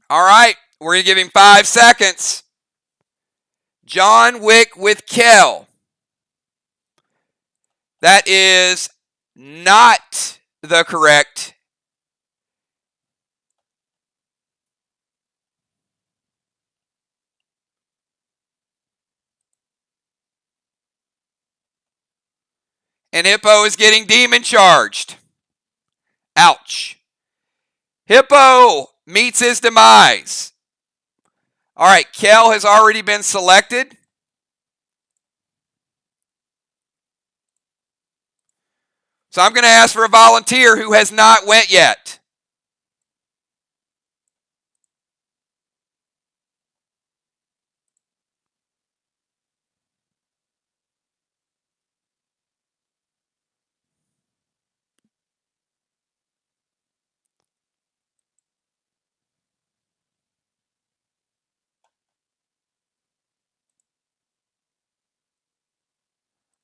All right, we're going to give him 5 seconds. John Wick with Kel. That is not the correct. And Hippo is getting demon charged. Ouch. Hippo meets his demise. All right, Kel has already been selected. So I'm going to ask for a volunteer who has not went yet.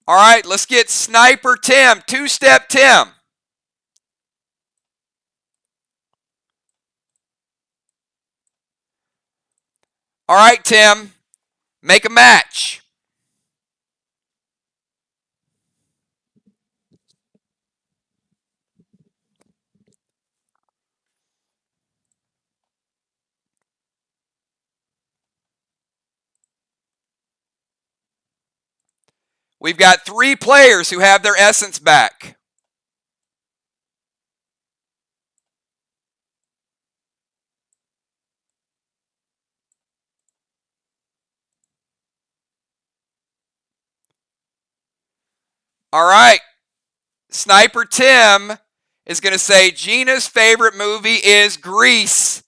All right, let's get Sniper Tim, Two-Step Tim. All right, Tim, make a match. We've got 3 players who have their essence back. All right. Sniper Tim is going to say Gina's favorite movie is Grease.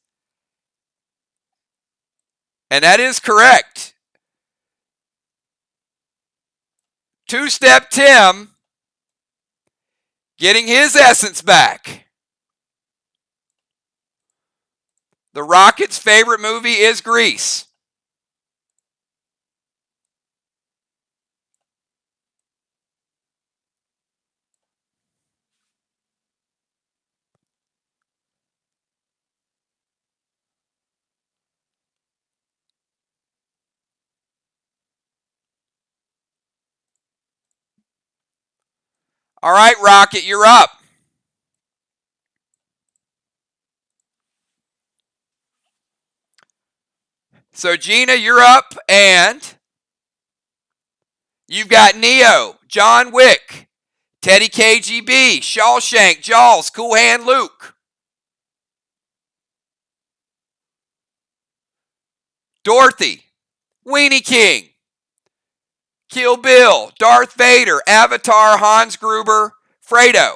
And that is correct. Two-Step Tim getting his essence back. The Rocket's favorite movie is Grease. All right, Rocket, you're up. So, Gina, you're up, and you've got Neo, John Wick, Teddy KGB, Shawshank, Jaws, Cool Hand Luke. Dorothy, Weenie King, Kill Bill, Darth Vader, Avatar, Hans Gruber, Fredo.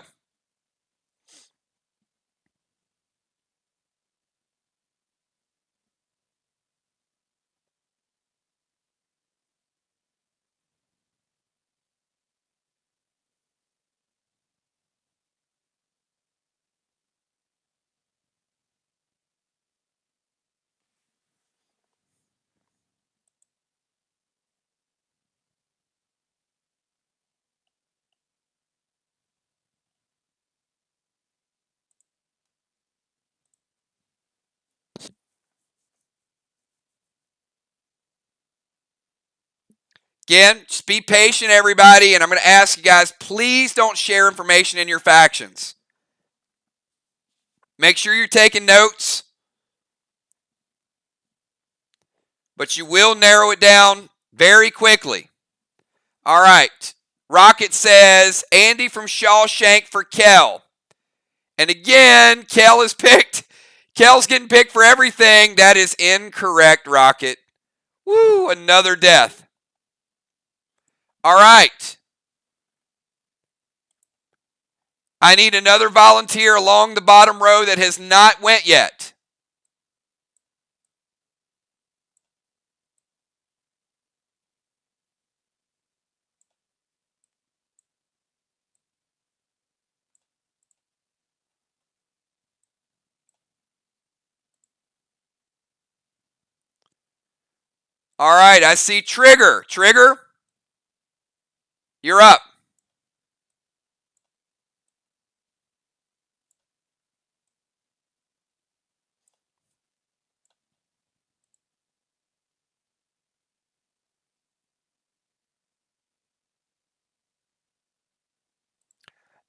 Again, just be patient, everybody, and I'm going to ask you guys, please don't share information in your factions. Make sure you're taking notes, but you will narrow it down very quickly. All right. Rocket says, Andy from Shawshank for Kel. And again, Kel is picked. Kel's getting picked for everything. That is incorrect, Rocket. Woo, another death. All right. I need another volunteer along the bottom row that has not went yet. All right, I see Trigger. Trigger, you're up.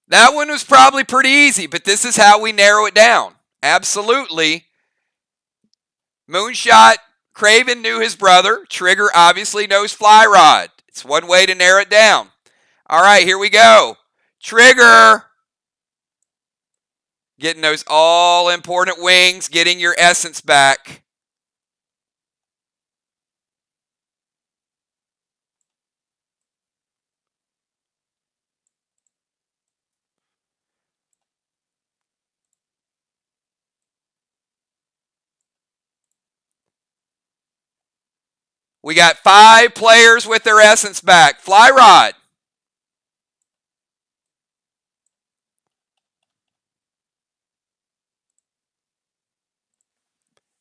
That one was probably pretty easy, but this is how we narrow it down. Absolutely. Moonshot, Craven knew his brother. Trigger obviously knows Fly Rod. It's one way to narrow it down. All right, here we go. Trigger. Getting those all important wings, getting your essence back. We got 5 players with their essence back. Fly Rod.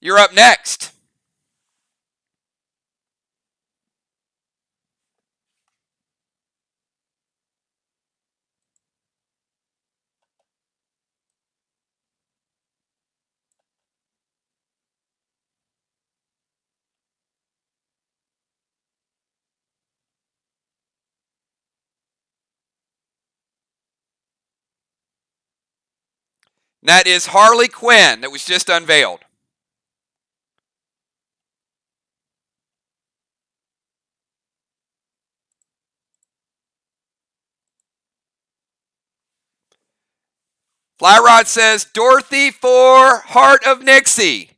You're up next. That is Harley Quinn that was just unveiled. Fly Rod says Dorothy for Heart of Nixie.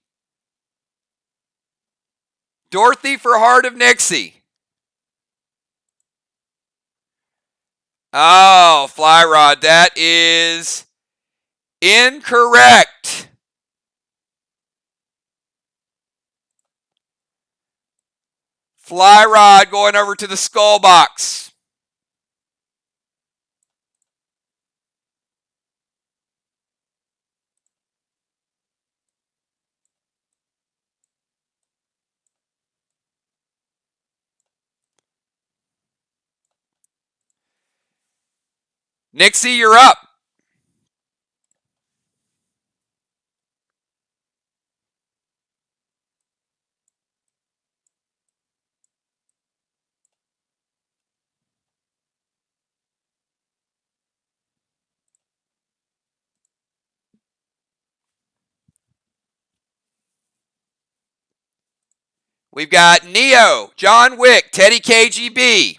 Dorothy for Heart of Nixie. Oh, Fly Rod, that is incorrect. Fly Rod going over to the skull box. Nixie, you're up. We've got Neo, John Wick, Teddy KGB,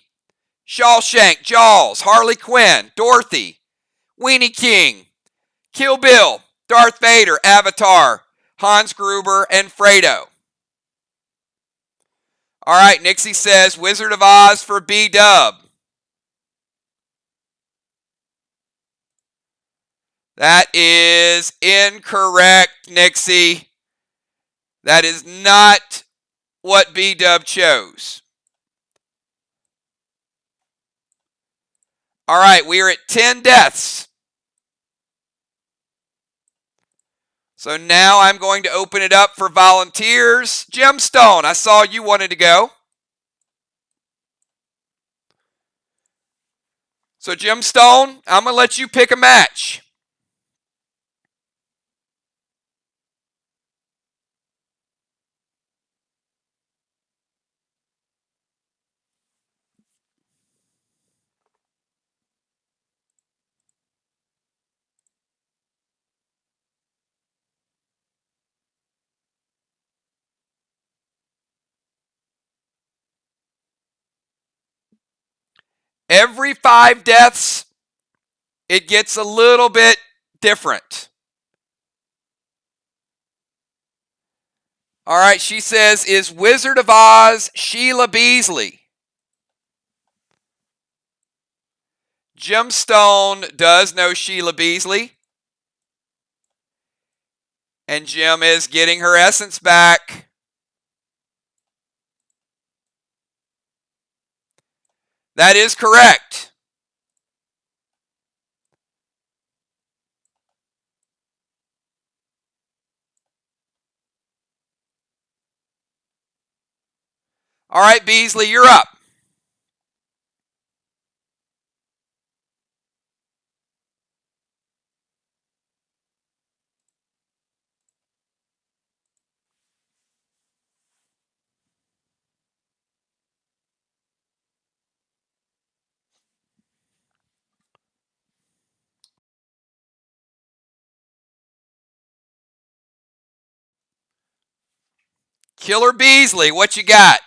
Shawshank, Jaws, Harley Quinn, Dorothy, Weenie King, Kill Bill, Darth Vader, Avatar, Hans Gruber, and Fredo. All right, Nixie says Wizard of Oz for B-Dub. That is incorrect, Nixie. That is not what B-Dub chose. All right, we are at 10 deaths. So now I'm going to open it up for volunteers. Gemstone, I saw you wanted to go. So Gemstone, I'm going to let you pick a match. Every 5 deaths, it gets a little bit different. All right, she says, is Wizard of Oz Sheila Beasley? Gemstone does know Sheila Beasley. And Gem is getting her essence back. That is correct. All right, Beasley, you're up. Killer Beasley, what you got?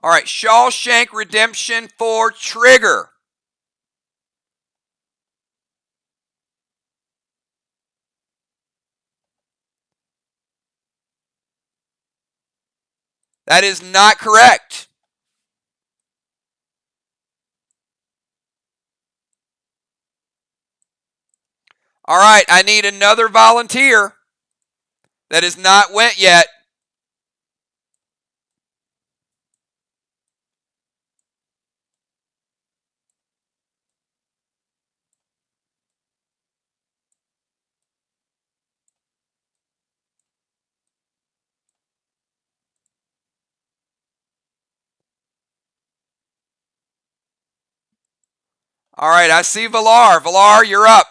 All right, Shawshank Redemption for Trigger. That is not correct. All right, I need another volunteer that has not went yet. All right, I see Valar. Valar, you're up.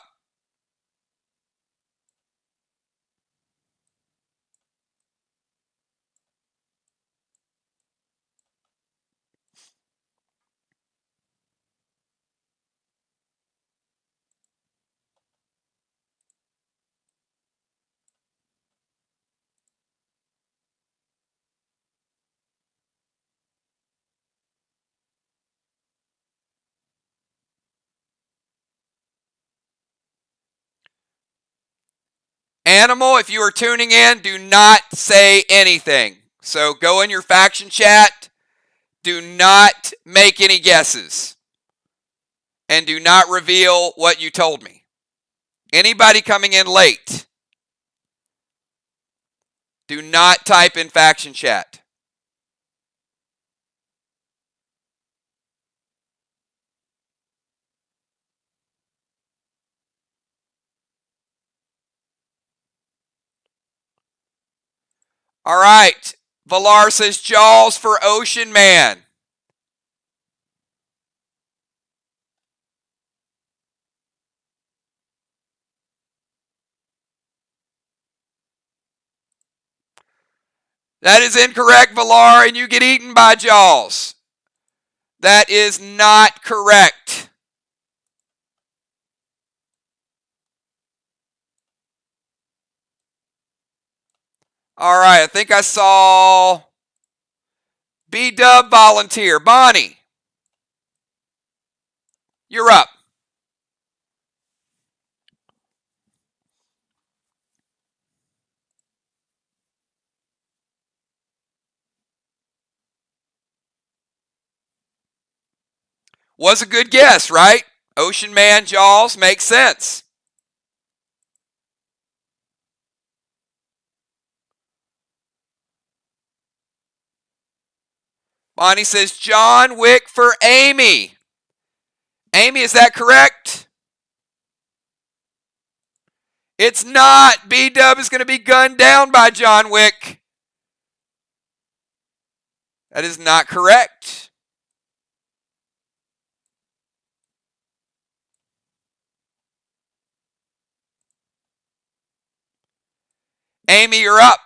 Animal, if you are tuning in, do not say anything. So go in your faction chat. Do not make any guesses. And do not reveal what you told me. Anybody coming in late, do not type in faction chat. All right. Valar says Jaws for Ocean Man. That is incorrect, Valar, and you get eaten by Jaws. That is not correct. All right, I think I saw B-Dub volunteer. Bonnie, you're up. Was a good guess, right? Ocean Man, Jaws, makes sense. Bonnie says John Wick for Amy. Amy, is that correct? It's not. B-Dub is going to be gunned down by John Wick. That is not correct. Amy, you're up.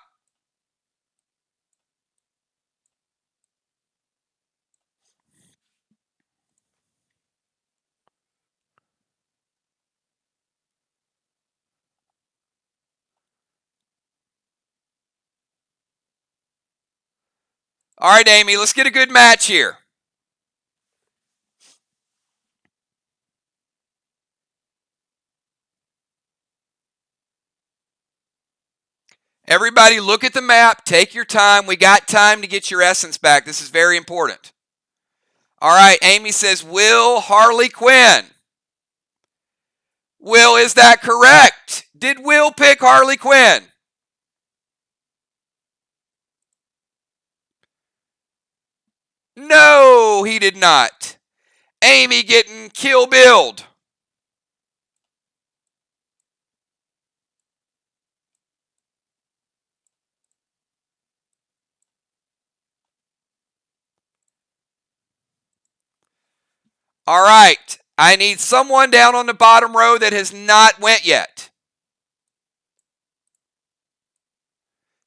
All right, Amy, let's get a good match here. Everybody look at the map. Take your time. We got time to get your essence back. This is very important. All right, Amy says Will Harley Quinn. Will, is that correct? Did Will pick Harley Quinn? No, he did not. Amy getting Kill Billed. All right, I need someone down on the bottom row that has not went yet.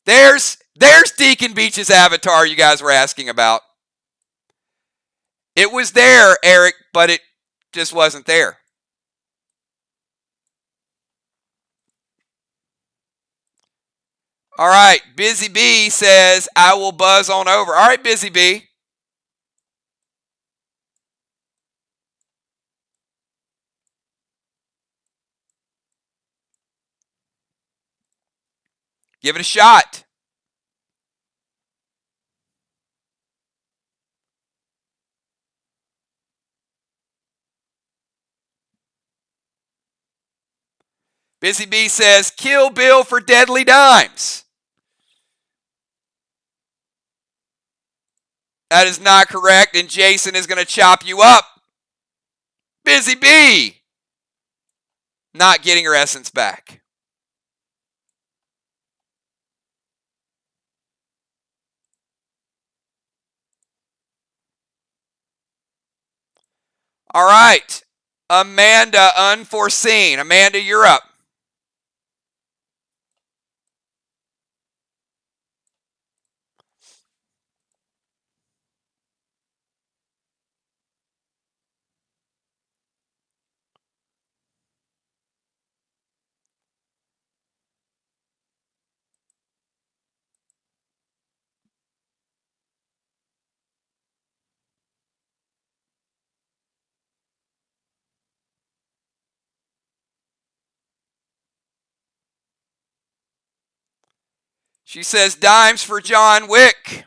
There's Deacon Beach's avatar you guys were asking about. It was there, Eric, but it just wasn't there. All right, Busy Bee says, I will buzz on over. All right, Busy Bee. Give it a shot. Busy Bee says, Kill Bill for Deadly Dimes. That is not correct, and Jason is going to chop you up. Busy Bee. Not getting her essence back. All right. Amanda, Unforeseen. Amanda, you're up. She says dimes for John Wick.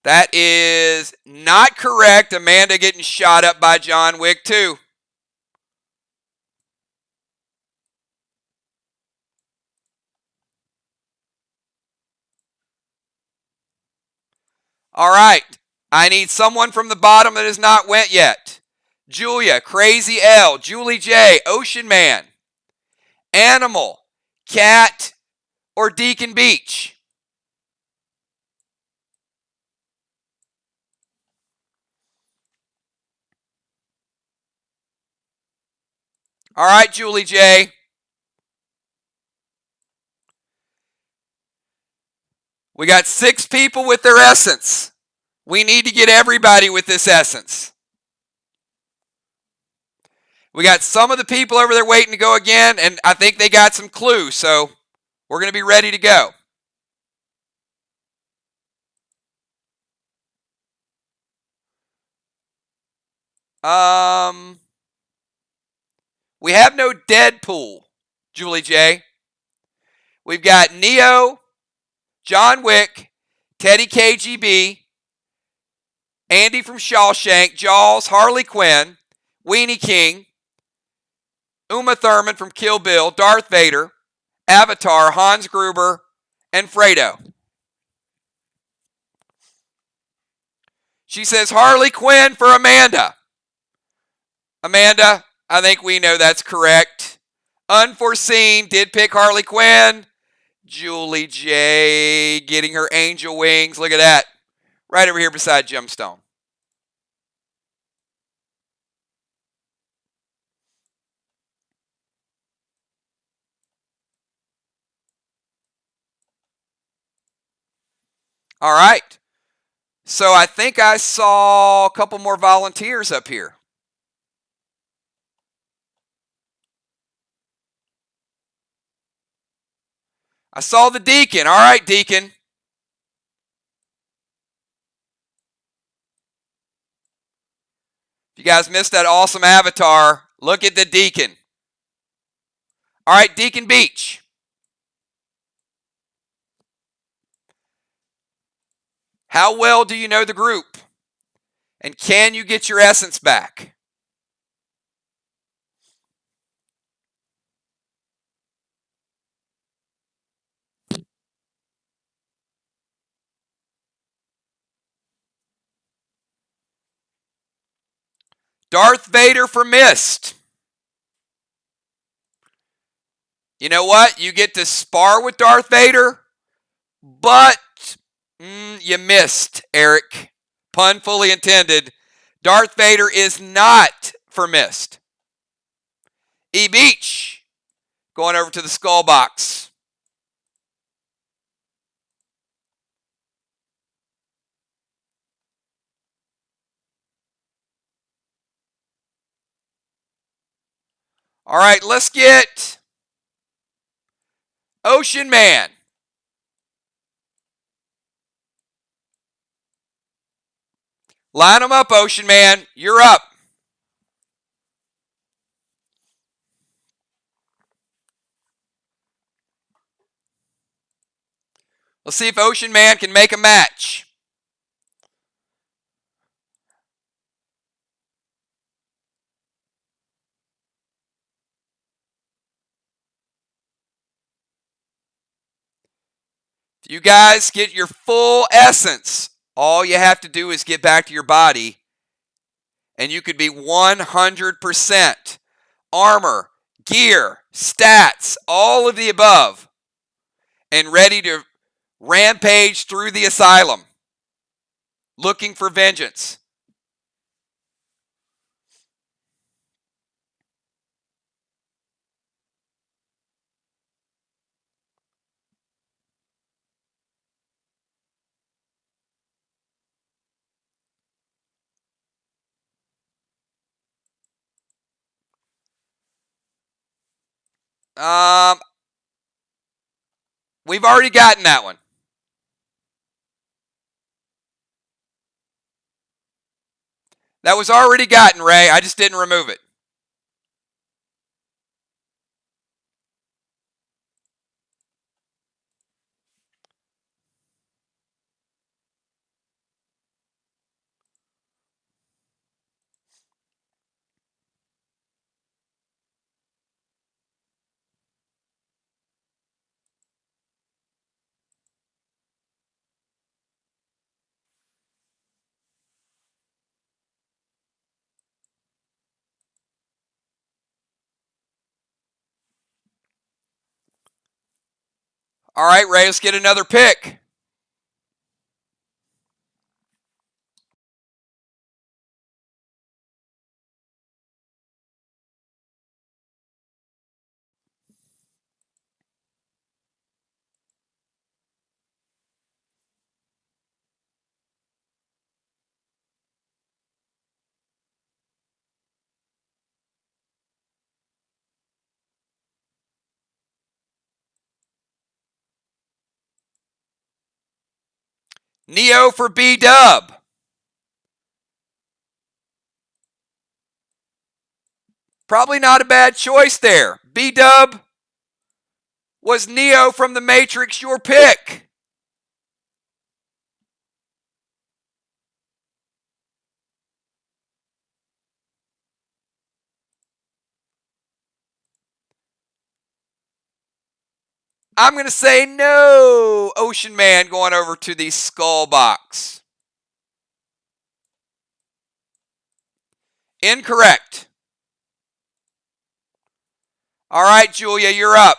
That is not correct. Amanda getting shot up by John Wick too. All right. I need someone from the bottom that has not went yet. Julia, Crazy L, Julie J, Ocean Man, Animal, Cat, or Deacon Beach. All right, Julie J. We got 6 people with their essence. We need to get everybody with this essence. We got some of the people over there waiting to go again, and I think they got some clues, so we're going to be ready to go. We have no Deadpool, Julie J. We've got Neo, John Wick, Teddy KGB, Andy from Shawshank, Jaws, Harley Quinn, Weenie King, Uma Thurman from Kill Bill, Darth Vader, Avatar, Hans Gruber, and Fredo. She says Harley Quinn for Amanda. Amanda, I think we know that's correct. Unforeseen did pick Harley Quinn. Julie J getting her angel wings. Look at that. Right over here beside Gemstone. All right. So I think I saw a couple more volunteers up here. I saw the Deacon. All right, Deacon. If you guys missed that awesome avatar, look at the Deacon. All right, Deacon Beach. How well do you know the group? And can you get your essence back? Darth Vader for Mist. You know what? You get to spar with Darth Vader, but you missed, Eric. Pun fully intended. Darth Vader is not for Mist. E Beach, going over to the skull box. All right, let's get Ocean Man. Line them up, Ocean Man. You're up. Let's see if Ocean Man can make a match. If you guys get your full essence, all you have to do is get back to your body, and you could be 100% armor, gear, stats, all of the above, and ready to rampage through the asylum, looking for vengeance. We've already gotten that one. That was already gotten, Ray. I just didn't remove it. All right, Ray, let's get another pick. Neo for B-Dub. Probably not a bad choice there. B-Dub was Neo from The Matrix, your pick. I'm going to say no. Ocean Man going over to the skull box. Incorrect. All right, Julia, you're up.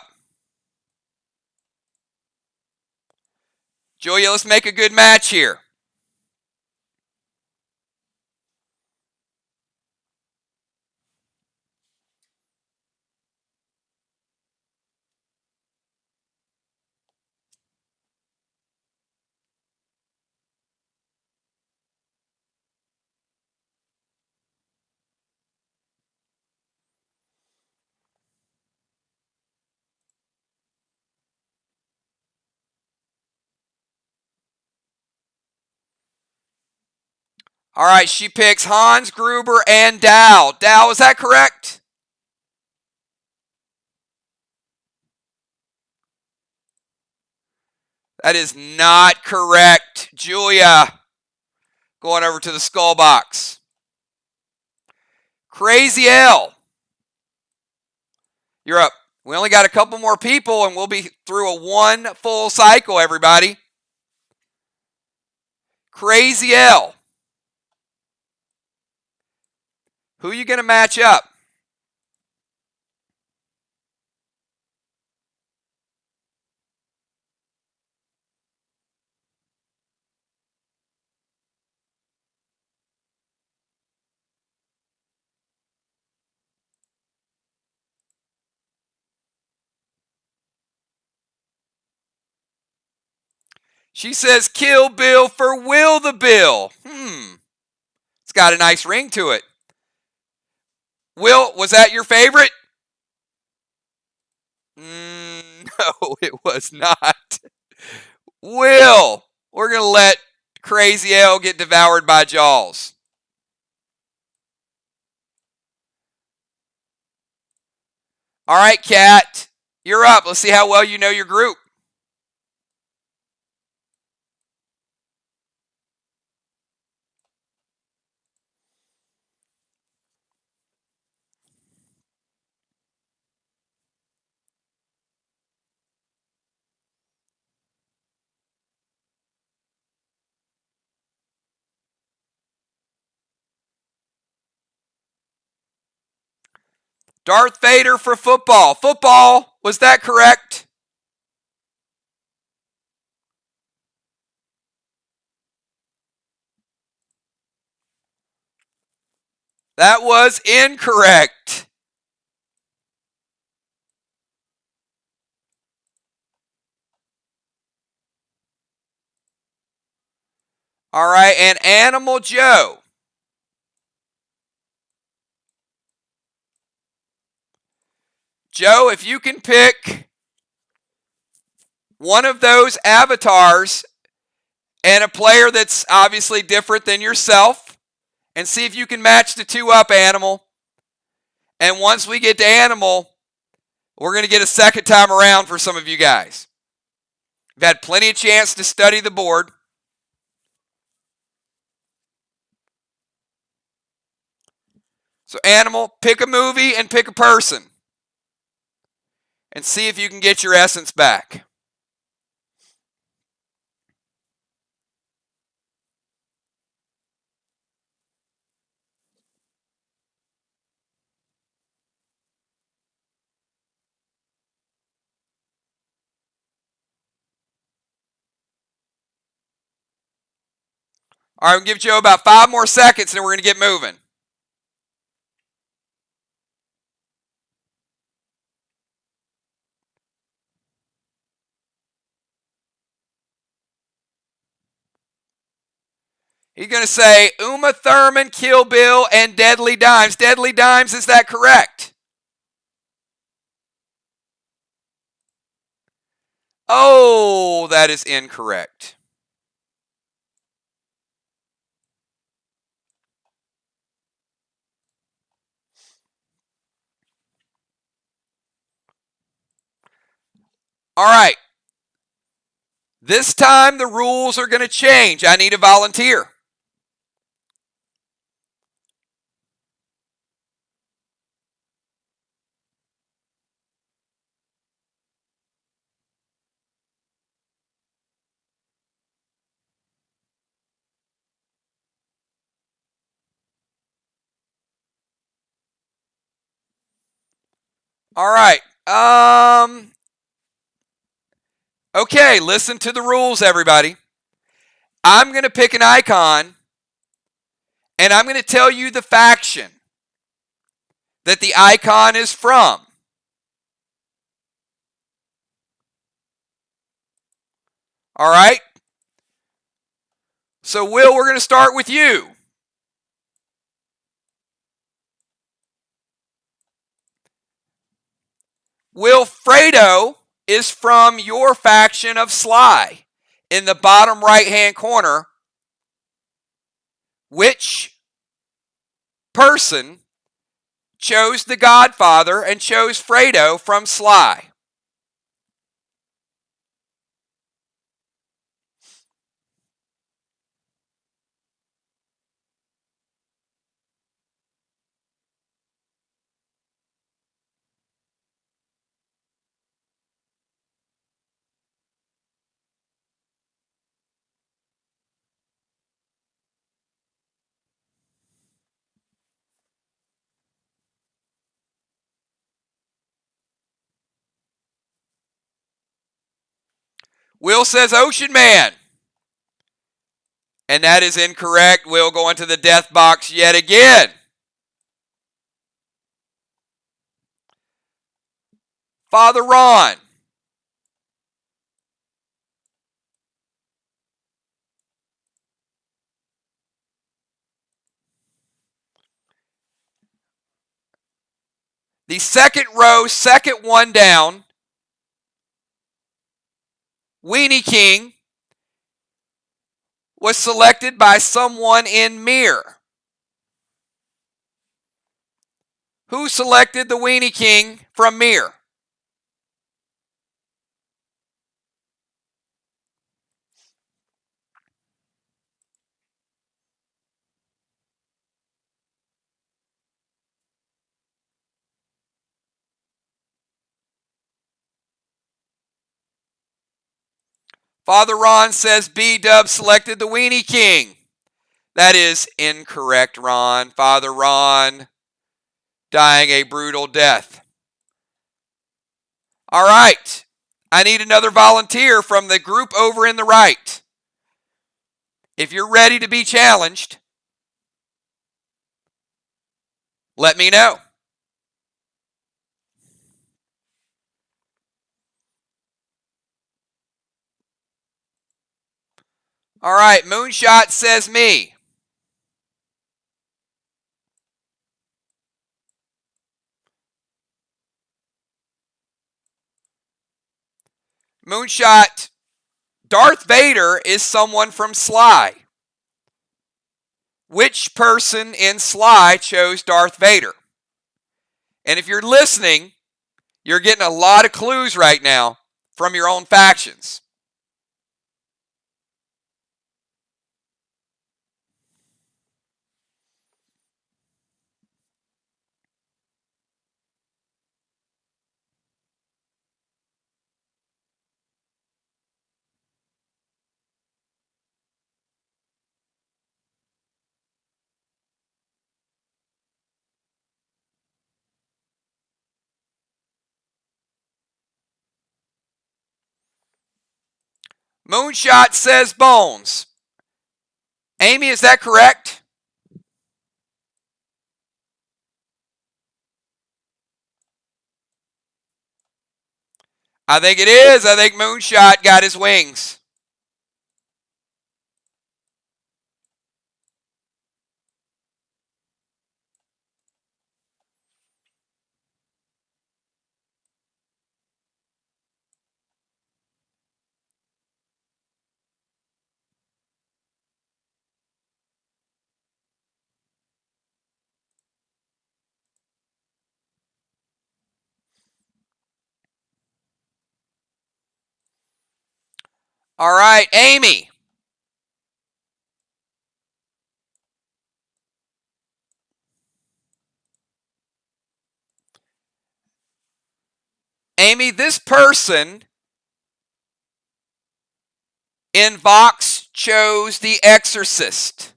Julia, let's make a good match here. All right, she picks Hans Gruber and Dow. Dow, is that correct? That is not correct. Julia, going over to the skull box. Crazy L. You're up. We only got a couple more people, and we'll be through a one full cycle, everybody. Crazy L. Who are you going to match up? She says Kill Bill for Will the Bill. It's got a nice ring to it. Will, was that your favorite? No, it was not. Will, we're going to let Crazy L get devoured by Jaws. All right, Kat, you're up. Let's see how well you know your group. Darth Vader for football. Football, was that correct? That was incorrect. All right, and Animal Joe. Joe, if you can pick one of those avatars and a player that's obviously different than yourself, and see if you can match the two up, Animal. And once we get to Animal, we're going to get a second time around for some of you guys. You've had plenty of chance to study the board. So, Animal, pick a movie and pick a person. And see if you can get your essence back. All right, we'll give Joe about 5 more seconds and then we're going to get moving. He's going to say Uma Thurman, Kill Bill, and Deadly Dimes. Deadly Dimes, is that correct? Oh, that is incorrect. All right. This time the rules are going to change. I need a volunteer. All right. Okay, listen to the rules, everybody. I'm going to pick an icon, and I'm going to tell you the faction that the icon is from. All right? So, Will, we're going to start with you. Wilfredo is from your faction of Sly. In the bottom right-hand corner, which person chose the Godfather and chose Fredo from Sly? Will says Ocean Man. And that is incorrect. Will go into the death box yet again. Father Ron. The second row, second one down, Weenie King was selected by someone in Mir. Who selected the Weenie King from Mir? Father Ron says B-Dub selected the Weenie King. That is incorrect, Ron. Father Ron dying a brutal death. All right. I need another volunteer from the group over in the right. If you're ready to be challenged, let me know. All right. Moonshot says me. Moonshot, Darth Vader is someone from Sly. Which person in Sly chose Darth Vader? And if you're listening, you're getting a lot of clues right now from your own factions. Moonshot says Bones. Amy, is that correct? I think it is. I think Moonshot got his wings. All right, Amy. Amy, this person in Vox chose The Exorcist.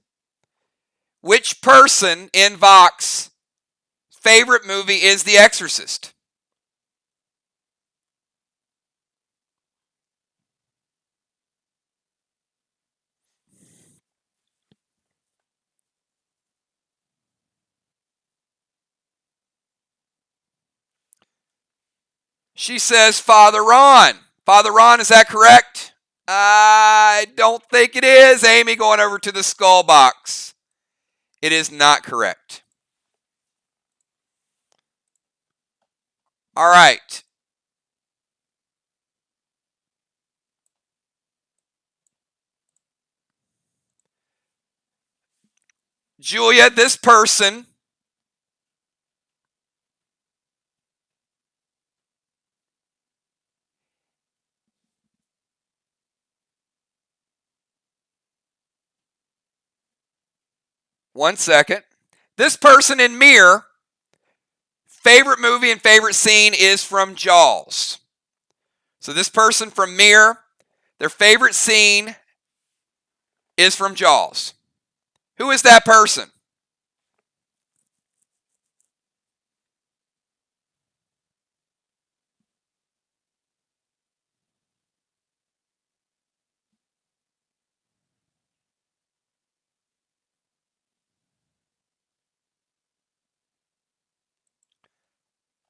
Which person in Vox favorite movie is The Exorcist? She says Father Ron. Father Ron, is that correct? I don't think it is. Amy, going over to the skull box. It is not correct. All right. Julia, this person one second. This person in Mirror, favorite movie and favorite scene is from Jaws. So this person from Mirror, their favorite scene is from Jaws. Who is that person?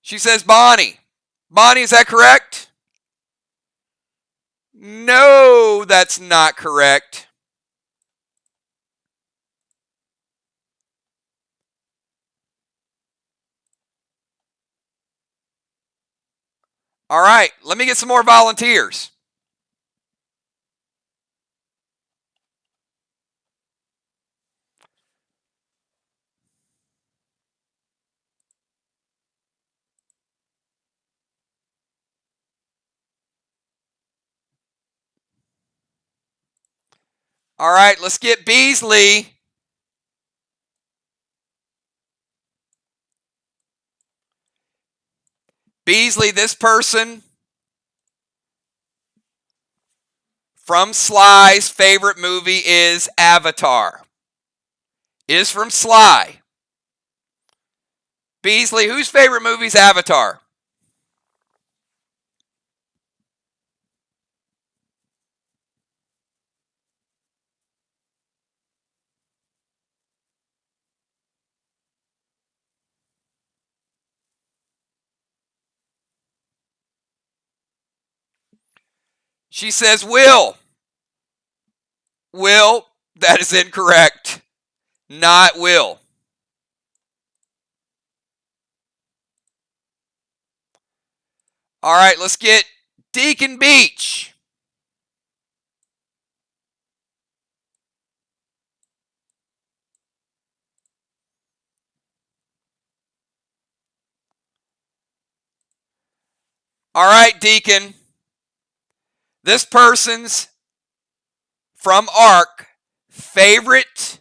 She says Bonnie. Bonnie, is that correct? No, that's not correct. All right, let me get some more volunteers. All right, let's get Beasley. Beasley, this person from Sly's favorite movie is Avatar. Is from Sly. Beasley, whose favorite movie is Avatar? She says Will. Will, that is incorrect. Not Will. All right, let's get Deacon Beach. All right, Deacon. This person's from Ark favorite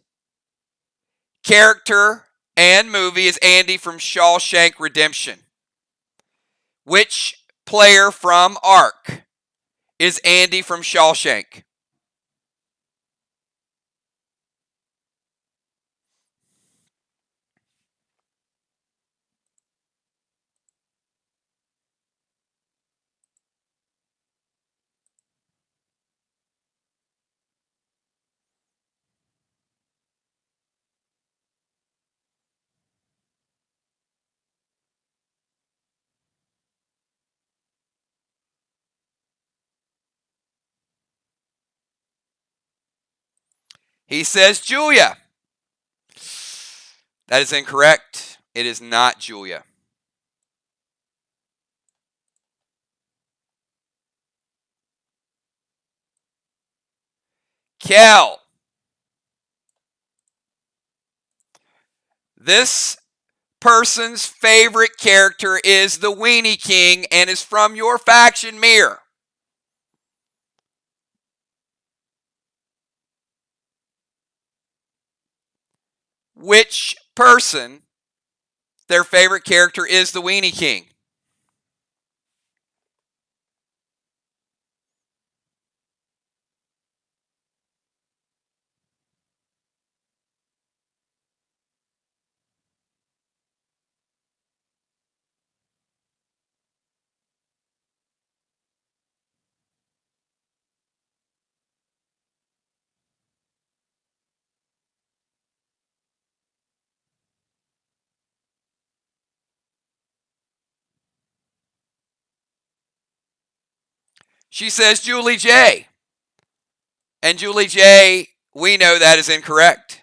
character and movie is Andy from Shawshank Redemption. Which player from Ark is Andy from Shawshank? He says Julia. That is incorrect. It is not Julia. Kel. This person's favorite character is the Weenie King and is from your faction, Mirror. Which person, their favorite character is the Weenie King? She says Julie J. And Julie J., we know that is incorrect.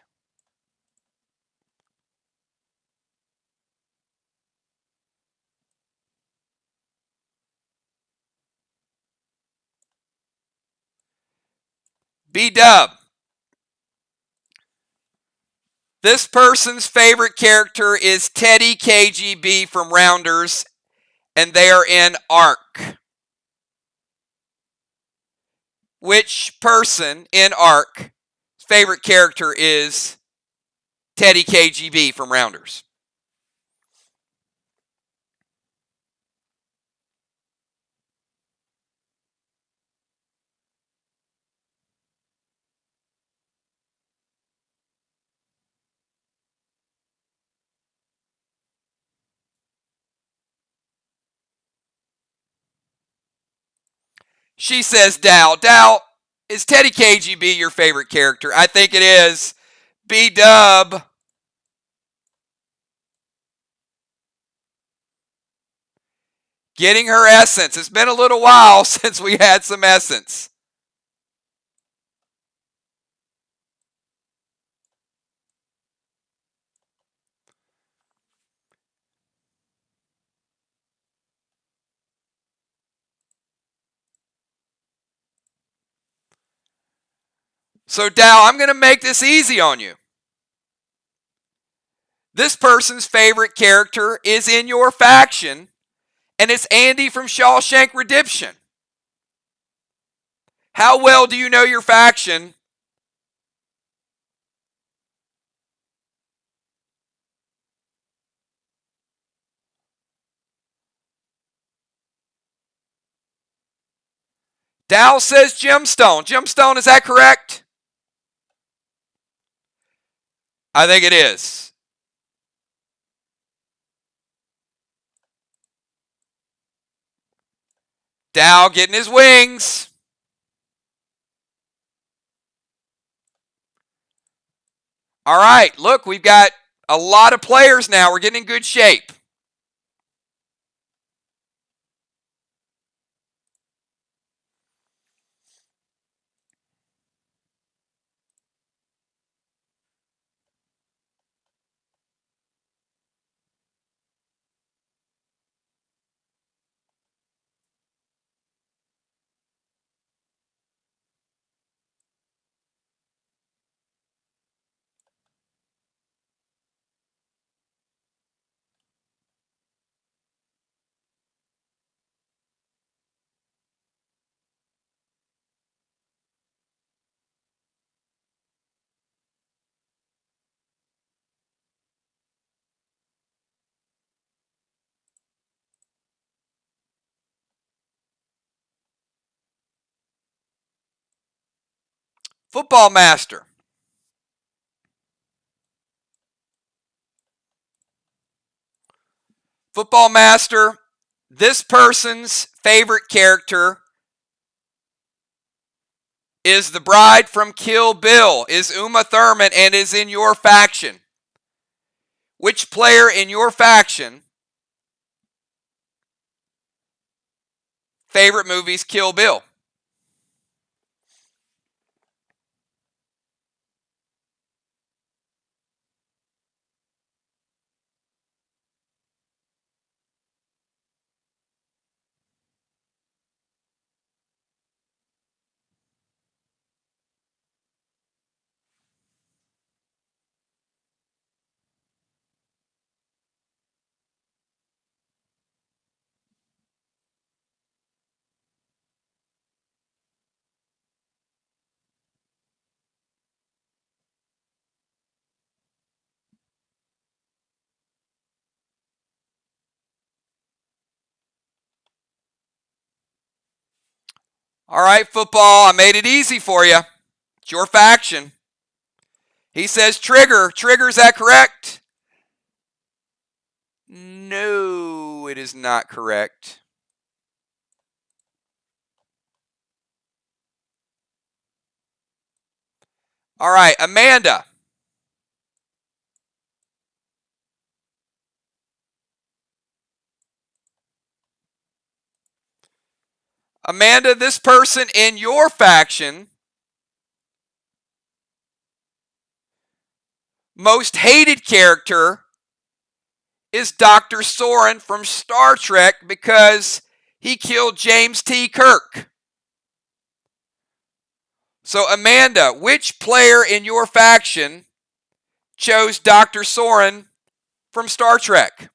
B-Dub. This person's favorite character is Teddy KGB from Rounders, and they are in ARC. Which person in ARC favorite character is Teddy KGB from Rounders? She says Dow. Dow, is Teddy KGB your favorite character? I think it is. B-Dub. Getting her essence. It's been a little while since we had some essence. So, Dow, I'm going to make this easy on you. This person's favorite character is in your faction, and it's Andy from Shawshank Redemption. How well do you know your faction? Dow says Gemstone. Gemstone, is that correct? I think it is. Dow getting his wings. All right, look, we've got a lot of players now. We're getting in good shape. Football Master. Football Master, this person's favorite character is the bride from Kill Bill, is Uma Thurman, and is in your faction. Which player in your faction favorite movie's Kill Bill? All right, football, I made it easy for you. It's your faction. He says trigger. Trigger, is that correct? No, it is not correct. All right, Amanda. Amanda, this person in your faction most hated character is Dr. Soren from Star Trek because he killed James T. Kirk. So, Amanda, which player in your faction chose Dr. Soren from Star Trek?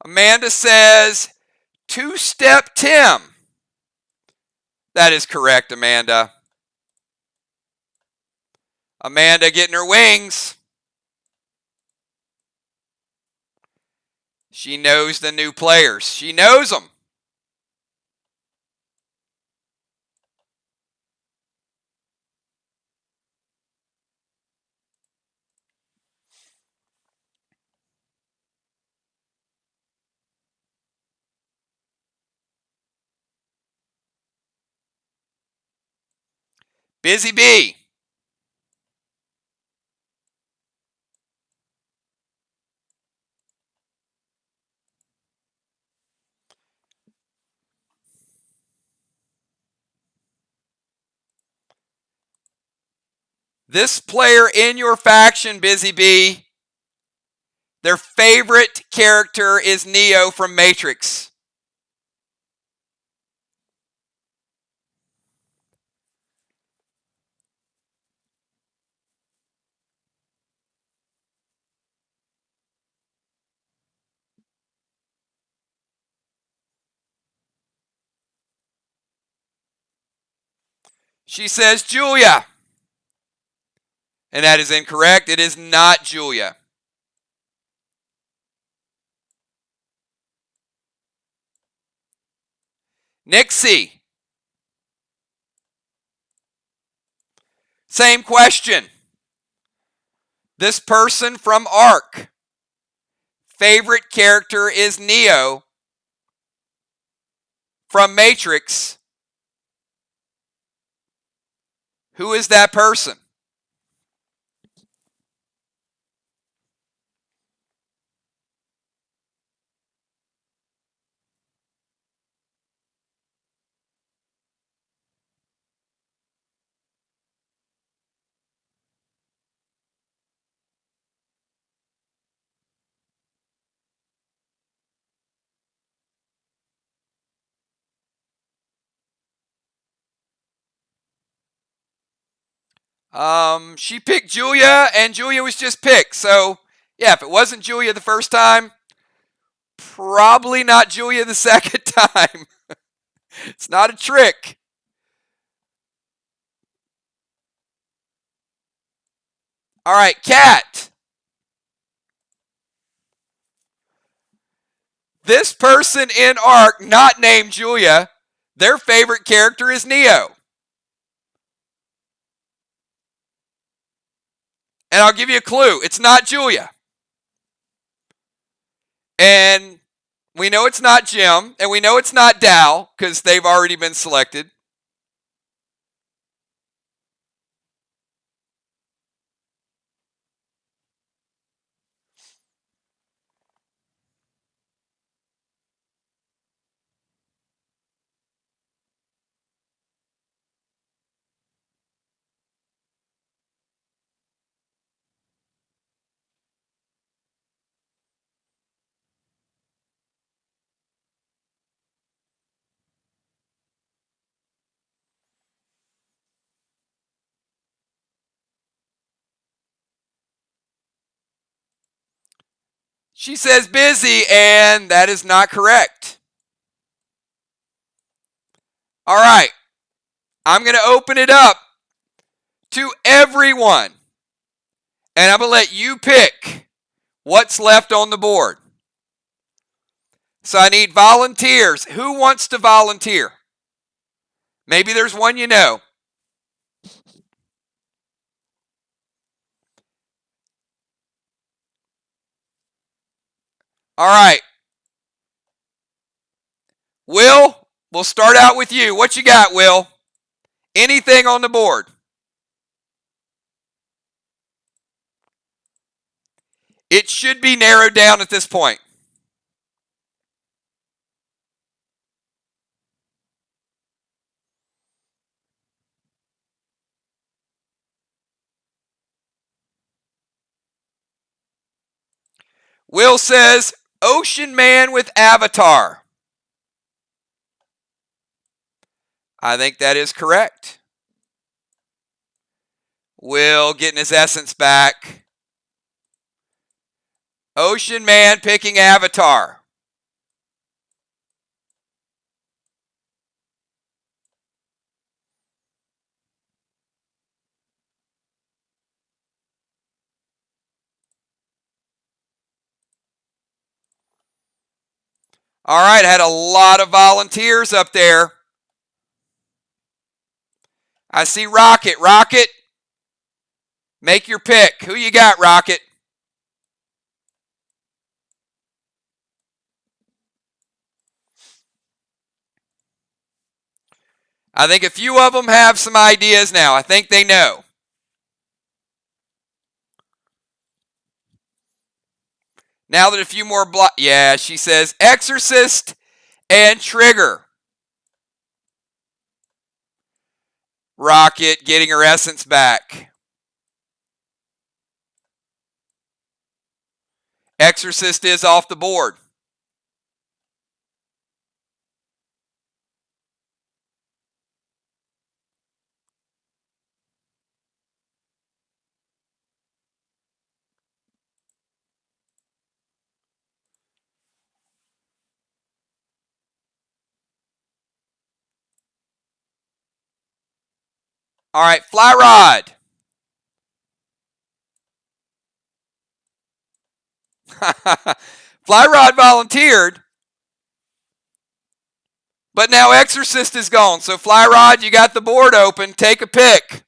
Amanda says Two-Step Tim. That is correct, Amanda. Amanda getting her wings. She knows the new players. She knows them. Busy Bee. This player in your faction, Busy Bee, their favorite character is Neo from Matrix. She says Julia. And that is incorrect. It is not Julia. Nixie. Same question. This person from Ark. Favorite character is Neo from Matrix. Who is that person? She picked Julia, and Julia was just picked. So, yeah, if it wasn't Julia the first time, probably not Julia the second time. It's not a trick. All right, Cat. This person in Ark, not named Julia, their favorite character is Neo. And I'll give you a clue. It's not Julia. And we know it's not Jim. And we know it's not Dal because they've already been selected. She says busy, and that is not correct. All right. I'm going to open it up to everyone, and I'm going to let you pick what's left on the board. So I need volunteers. Who wants to volunteer? Maybe there's one you know. All right. Will, we'll start out with you. What you got, Will? Anything on the board? It should be narrowed down at this point. Will says, Ocean Man with Avatar. I think that is correct. Will getting his essence back. Ocean Man picking Avatar. All right, I had a lot of volunteers up there. I see Rocket. Rocket, make your pick. Who you got, Rocket? I think a few of them have some ideas now. I think they know. Now that a few more yeah, she says Exorcist and Trigger. Rocket getting her essence back. Exorcist is off the board. All right, Fly Rod. Fly Rod volunteered, but now Exorcist is gone. So Fly Rod, you got the board open. Take a pick.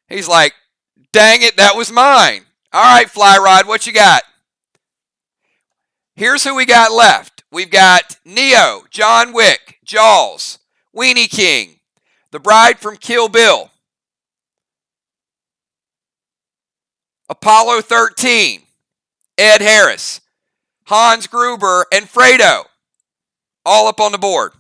He's like, dang it, that was mine. All right, Fly Rod, what you got? Here's who we got left. We've got Neo, John Wick, Jaws, Weenie King, The Bride from Kill Bill, Apollo 13, Ed Harris, Hans Gruber, and Fredo. All up on the board.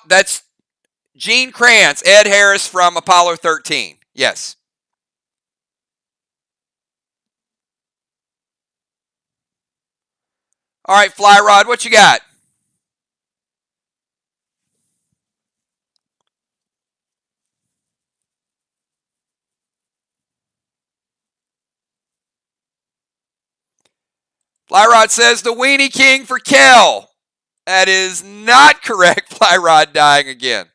That's Gene Kranz, Ed Harris from Apollo 13. Yes. All right, Fly Rod, what you got? Fly Rod says the Weenie King for Kel. That is not correct. Fly Rod dying again.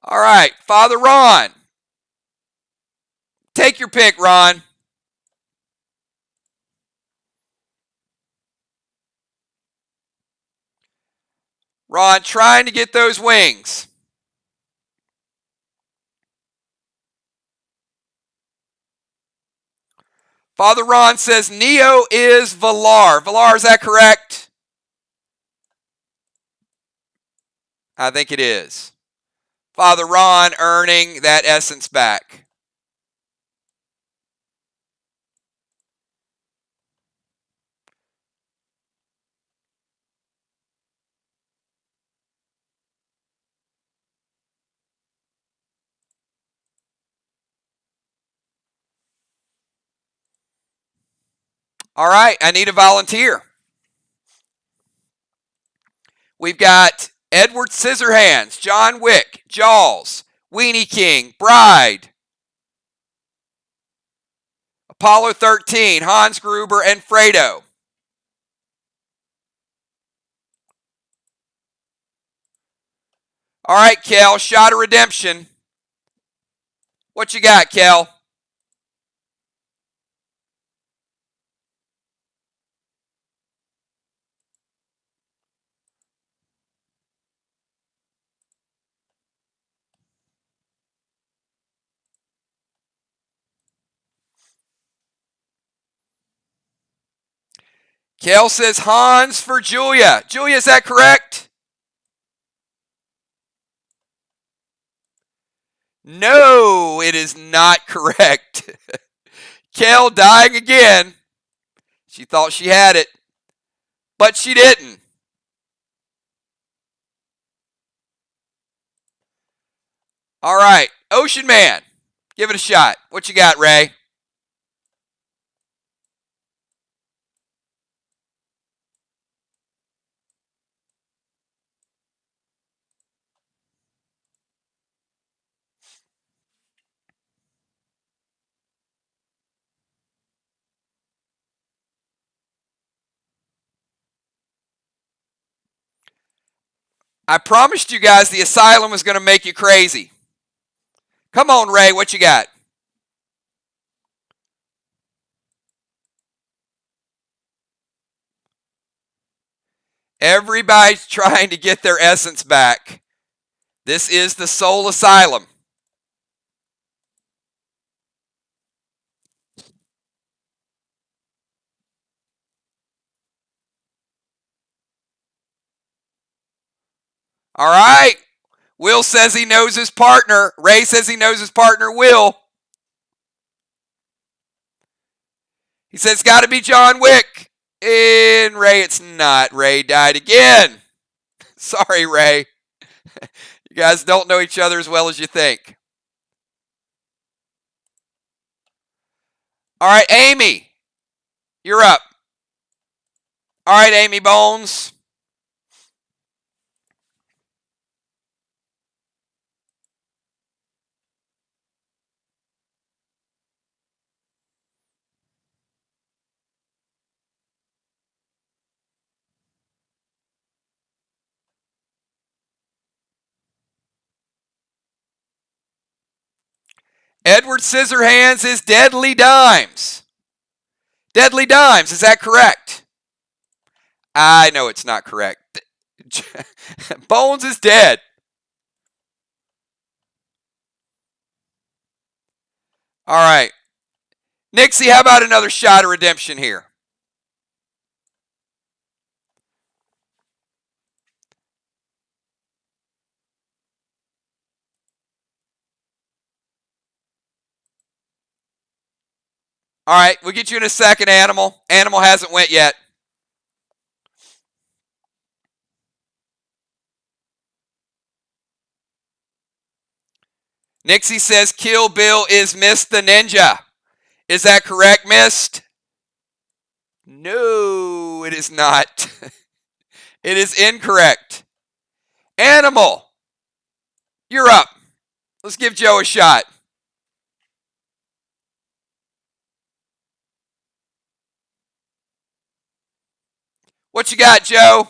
All right, Father Ron. Take your pick, Ron. Ron trying to get those wings. Father Ron says Neo is Valar. Valar, is that correct? I think it is. Father Ron earning that essence back. All right, I need a volunteer. We've got Edward Scissorhands, John Wick, Jaws, Weenie King, Bride, Apollo 13, Hans Gruber, and Fredo. All right, Kel, Shot of Redemption. What you got, Kel? Kel says Hans for Julia. Julia, is that correct? No, it is not correct. Kel dying again. She thought she had it, but she didn't. All right, Ocean Man. Give it a shot. What you got, Ray? I promised you guys the Asylum was going to make you crazy. Come on, Ray, what you got? Everybody's trying to get their essence back. This is the Soul Asylum. All right. Will says he knows his partner. Ray says he knows his partner, Will. He says it's got to be John Wick. And Ray, it's not. Ray died again. Sorry, Ray. You guys don't know each other as well as you think. All right, Amy, you're up. All right, Amy Bones. Edward Scissorhands is Deadly Dimes. Deadly Dimes, is that correct? I know it's not correct. Bones is dead. All right. Nixie, how about another shot of redemption here? All right, we'll get you in a second, Animal. Animal hasn't went yet. Nixie says Kill Bill is Mist the Ninja. Is that correct, Mist? No, it is not. It is incorrect. Animal, you're up. Let's give Joe a shot. What you got, Joe?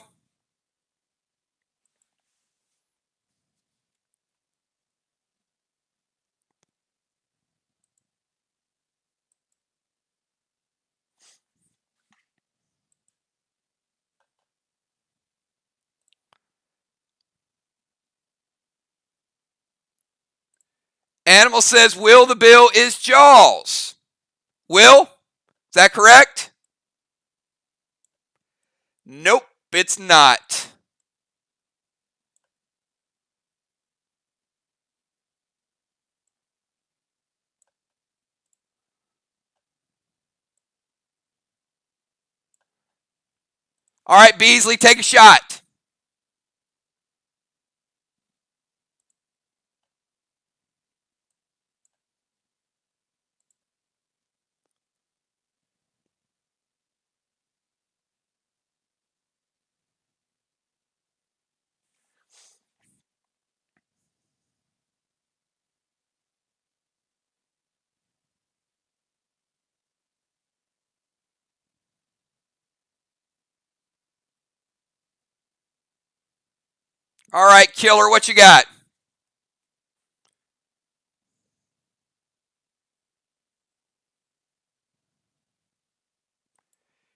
Animal says Will the Bill is Jaws. Will, is that correct? Nope, it's not. All right, Beasley, take a shot. All right, Killer, what you got?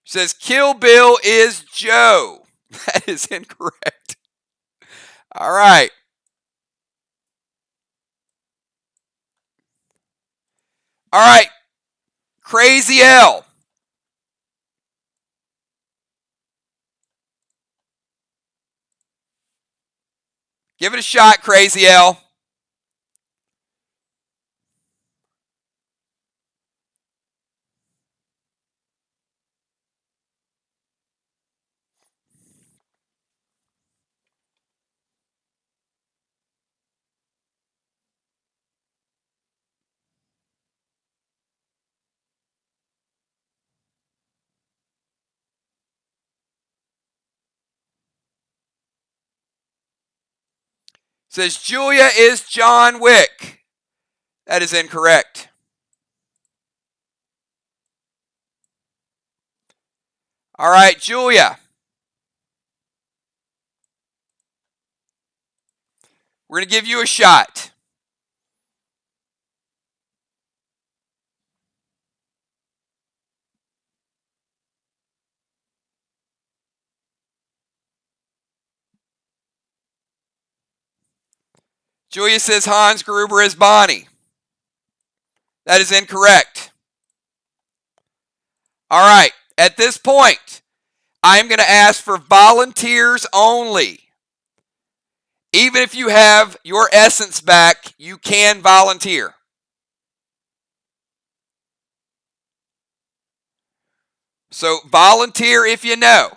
Says Kill Bill is Joe. That is incorrect. All right. All right. Crazy L. Give it a shot, Crazy L. Says Julia is John Wick. That is incorrect. All right, Julia. We're going to give you a shot. Julia says Hans Gruber is Bonnie. That is incorrect. All right, at this point, I'm going to ask for volunteers only. Even if you have your essence back, you can volunteer. So volunteer if you know,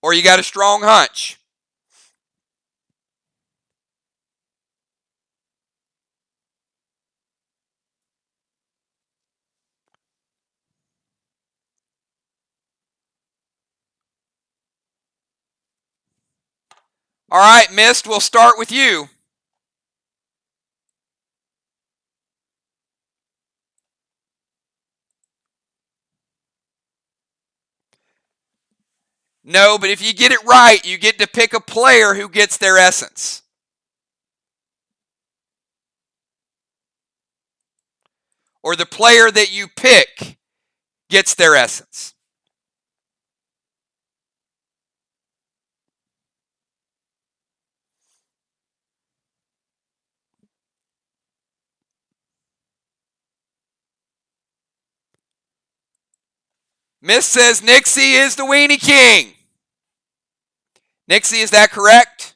or you got a strong hunch. All right, Mist, we'll start with you. No, but if you get it right, you get to pick a player who gets their essence. Or the player that you pick gets their essence. Miss says Nixie is the Weenie King. Nixie, is that correct?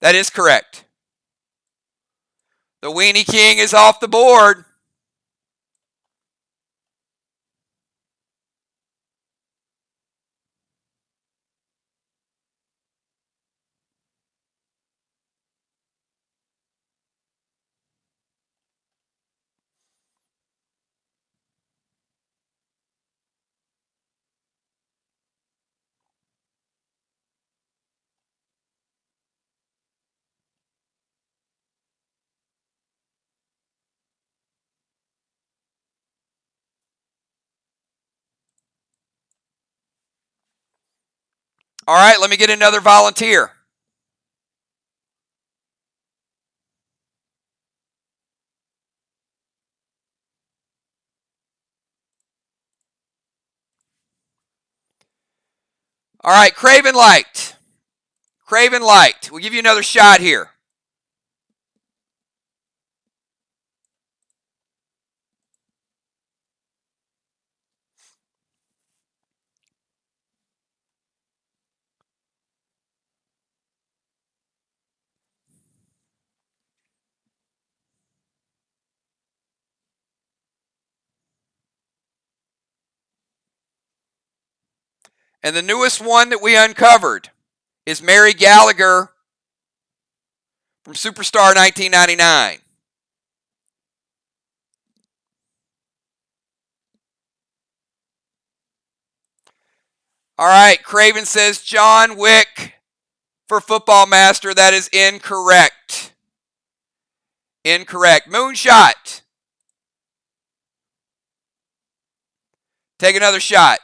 That is correct. The Weenie King is off the board. All right, let me get another volunteer. All right, Craven Light. Craven Light. We'll give you another shot here. And the newest one that we uncovered is Mary Gallagher from Superstar 1999. All right, Craven says John Wick for Football Master. That is incorrect. Incorrect. Moonshot. Take another shot.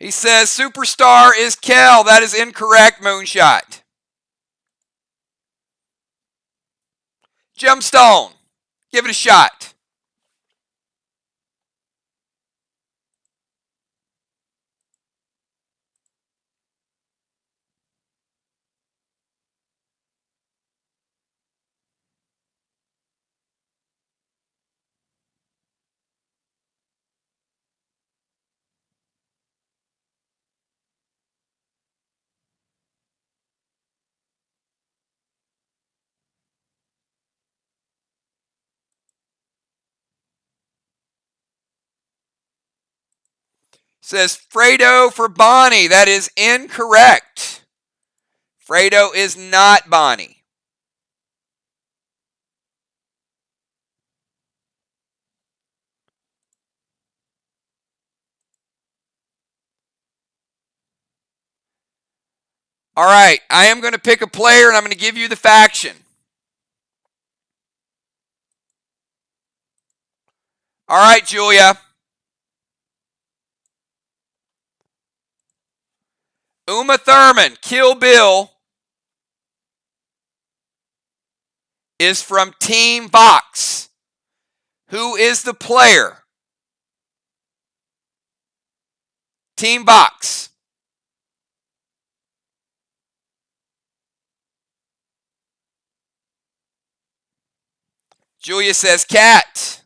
He says Superstar is Kel. That is incorrect, Moonshot. Gemstone. Give it a shot. Says Fredo for Bonnie. That is incorrect. Fredo is not Bonnie. All right, I am going to pick a player and I'm going to give you the faction. All right, Julia. Uma Thurman, Kill Bill, is from Team Vox. Who is the player? Team Vox. Julia says Cat.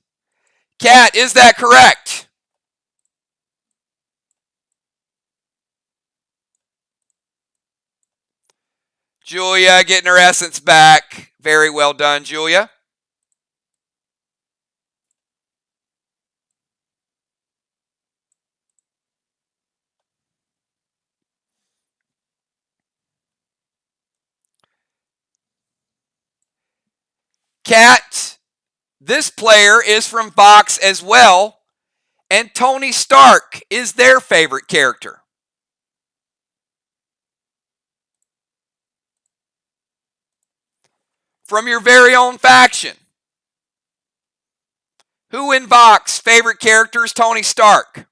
Cat, is that correct? Julia getting her essence back. Very well done, Julia. Cat, this player is from Vox as well, and Tony Stark is their favorite character. From your very own faction. Who in Vox favorite character is Tony Stark?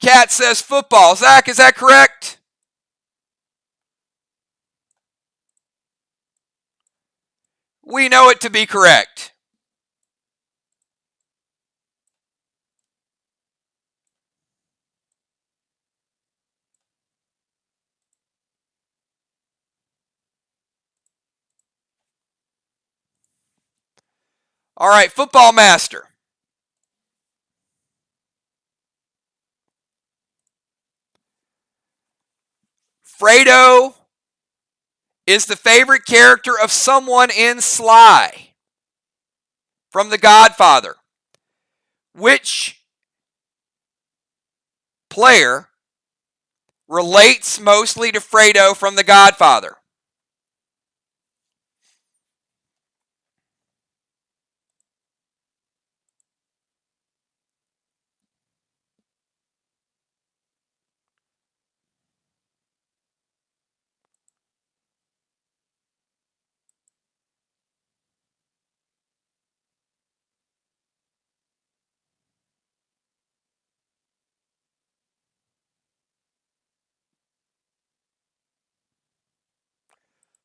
Cat says football. Zach, is that correct? We know it to be correct. All right, Football Master. Fredo is the favorite character of someone in Sly from The Godfather. Which player relates mostly to Fredo from The Godfather?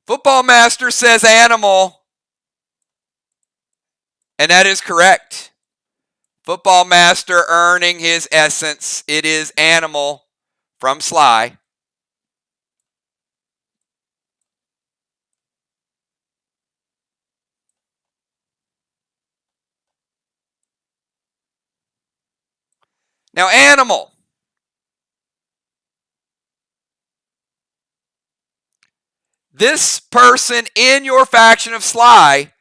Football Master says animal, and that is correct. Football Master earning his essence. It is animal from Sly. Now, animal. This person in your faction of Sly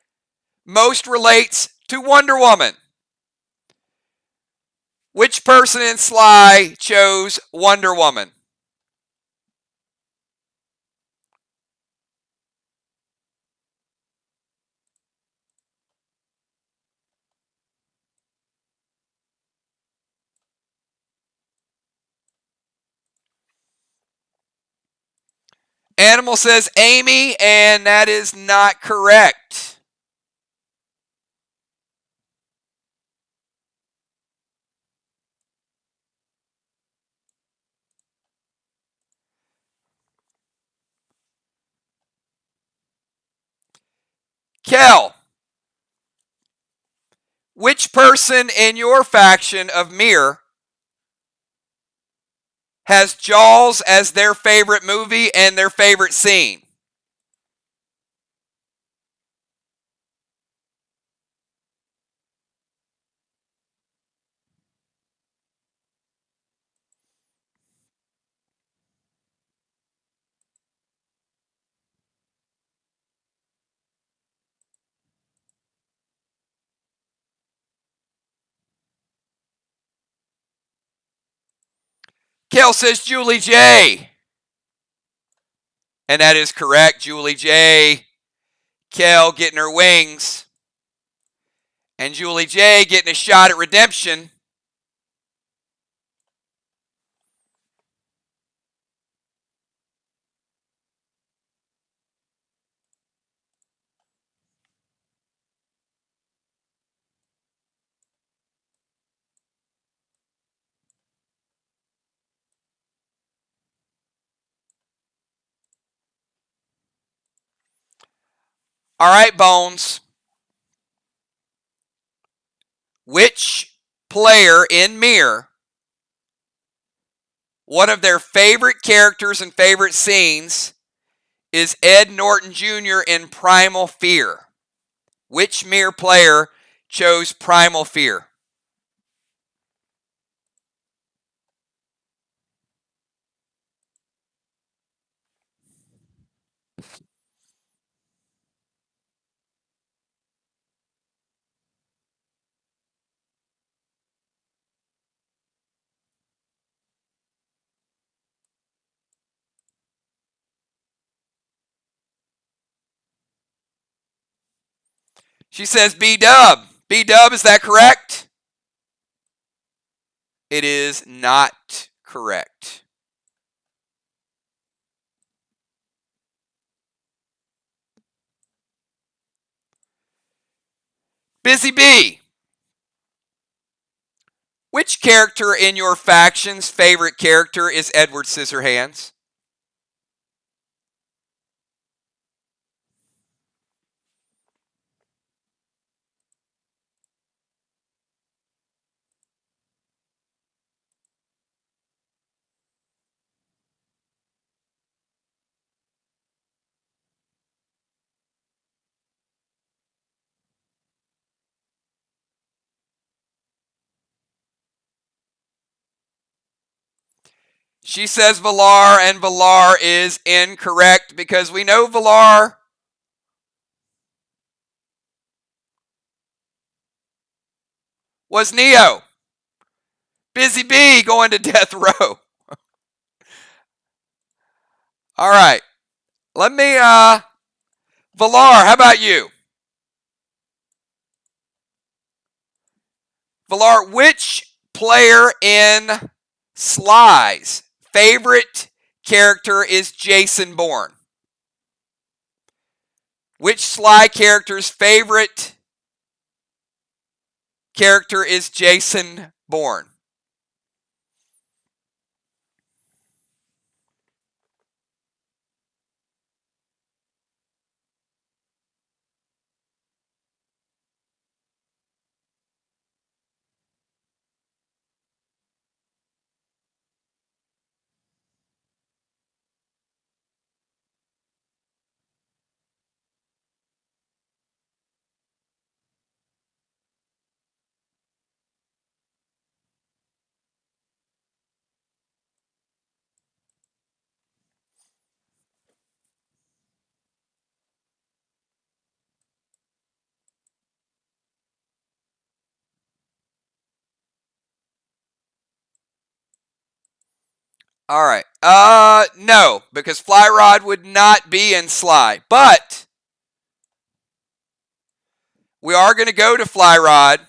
most relates to Wonder Woman. Which person in Sly chose Wonder Woman? Animal says Amy, and that is not correct. Kel, which person in your faction of Mir has Jaws as their favorite movie and their favorite scene? Kel says Julie J. And that is correct. Julie J. Kel getting her wings. And Julie J. getting a shot at redemption. All right, Bones. Which player in Mir, one of their favorite characters and favorite scenes is Ed Norton Jr. in Primal Fear? Which Mir player chose Primal Fear? She says B-Dub. B-Dub, is that correct? It is not correct. Busy Bee. Which character in your faction's favorite character is Edward Scissorhands? She says Valar, and Valar is incorrect because we know Valar was Neo. Busy Bee going to death row. All right. Let me, Valar, how about you? Valar, which player in Sly's favorite character is Jason Bourne? Which Sly character's favorite character is Jason Bourne? All right. No, because Fly Rod would not be in Sly. But we are going to go to Fly Rod.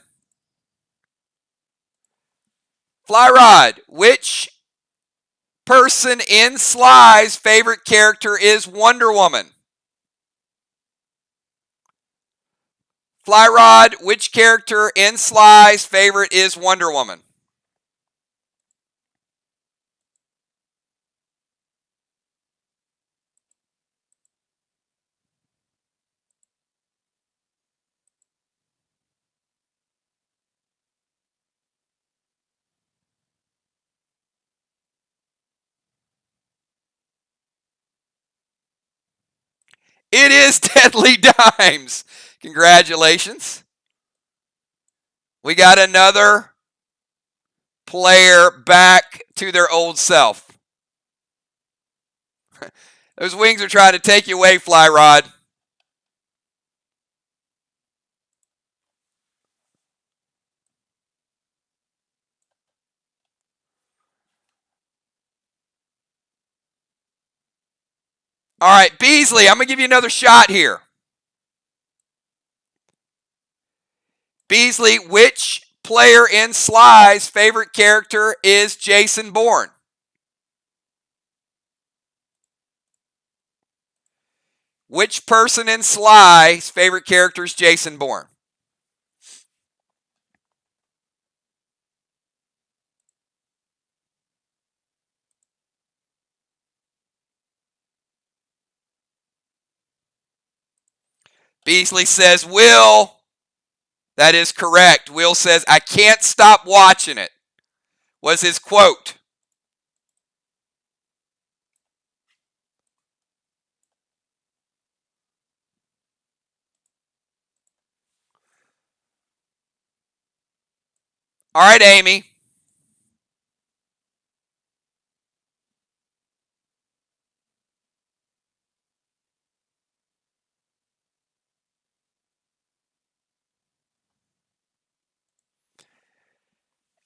Fly Rod, which person in Sly's favorite character is Wonder Woman? Fly Rod, which character in Sly's favorite is Wonder Woman? It is Deadly Dimes. Congratulations. We got another player back to their old self. Those wings are trying to take you away, Fly Rod. All right, Beasley, I'm going to give you another shot here. Beasley, which player in Sly's favorite character is Jason Bourne? Which person in Sly's favorite character is Jason Bourne? Beasley says Will. That is correct. Will says, I can't stop watching it, was his quote. All right, Amy.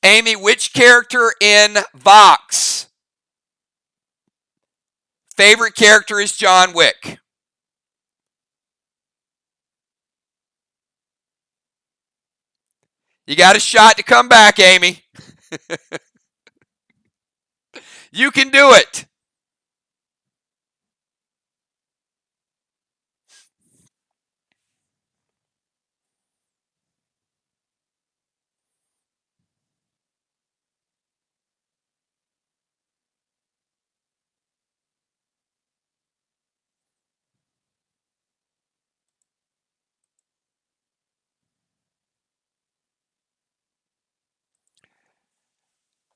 Amy, which character in Vox favorite character is John Wick? You got a shot to come back, Amy. You can do it.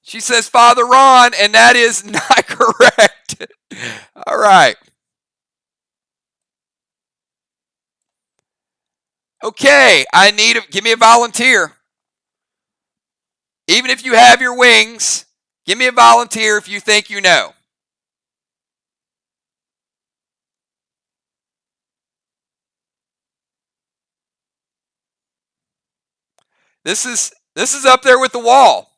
She says Father Ron, and that is not correct. All right. Okay, give me a volunteer. Even if you have your wings, give me a volunteer if you think you know. This is up there with the wall.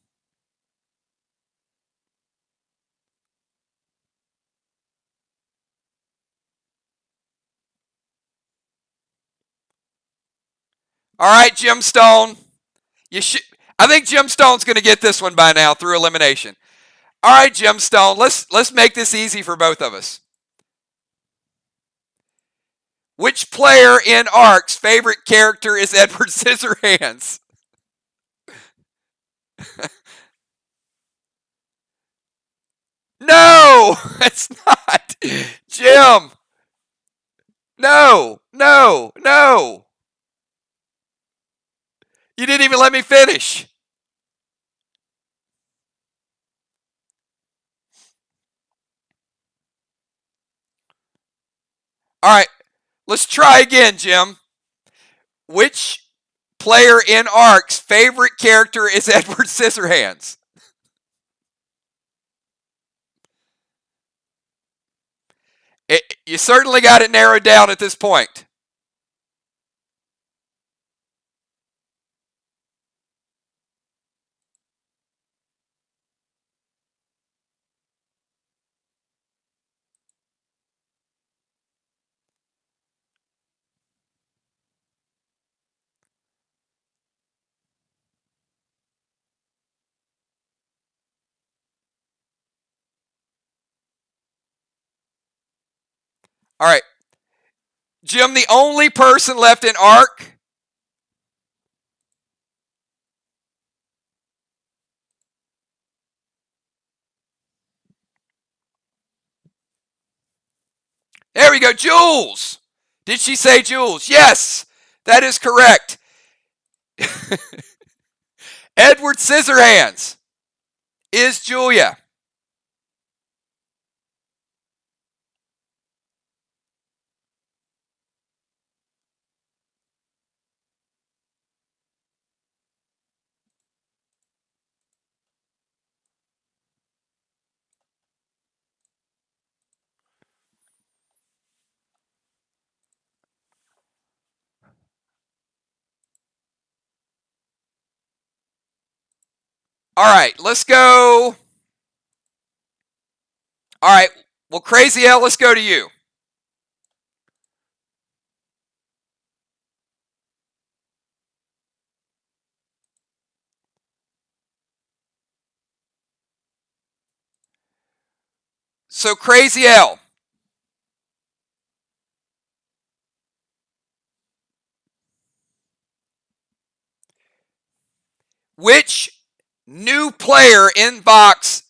All right, Jim Stone. I think Jim Stone's going to get this one by now through elimination. All right, Jim Stone, let's make this easy for both of us. Which player in Ark's favorite character is Edward Scissorhands? No, it's not. Jim. No, no, no. You didn't even let me finish. All right, let's try again, Jim. Which player in Ark's favorite character is Edward Scissorhands? You certainly got it narrowed down at this point. All right. Jim, the only person left in ARC. There we go. Jules. Did she say Jules? Yes, that is correct. Edward Scissorhands is Julia. All right, let's go. All right, well, Crazy L, let's go to you. So, Crazy L, which new player in box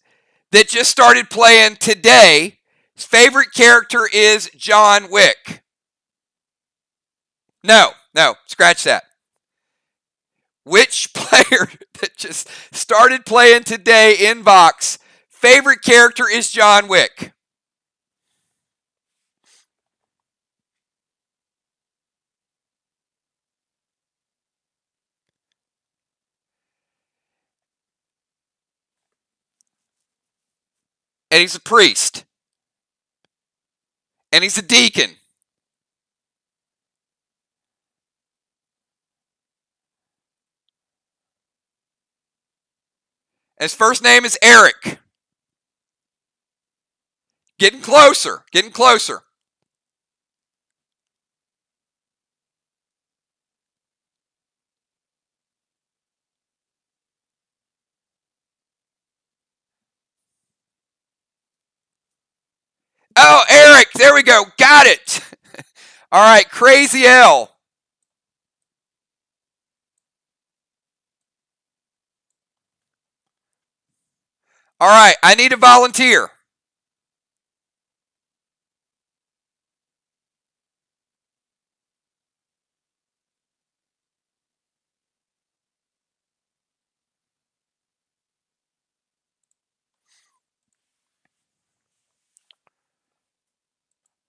that just started playing today, favorite character is John Wick? No, scratch that. Which player that just started playing today in box, favorite character is John Wick? And he's a priest. And he's a deacon. His first name is Eric. Getting closer. Oh, Eric, there we go. Got it. All right, Crazy L. All right, I need a volunteer.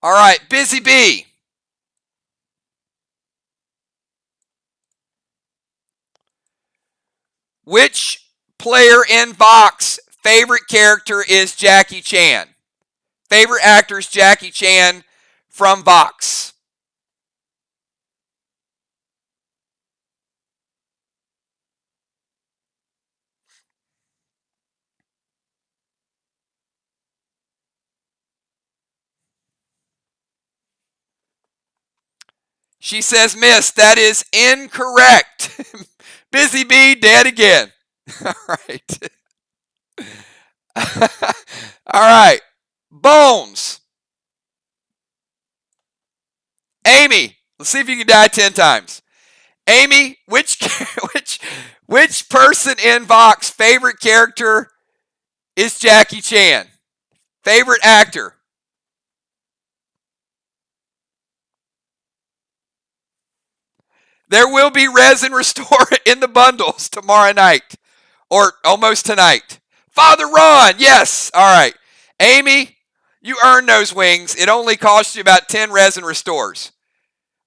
All right, Busy Bee. Which player in box favorite character is Jackie Chan? Favorite actor is Jackie Chan from box. She says, Miss, that is incorrect. Busy Bee, dead again. All right. All right. Bones. Amy, let's see if you can die 10 times. Amy, which person in box favorite character is Jackie Chan? Favorite actor? There will be resin restore in the bundles tomorrow night, or almost tonight. Father Ron, yes. All right. Amy, you earned those wings. It only cost you about 10 resin restores.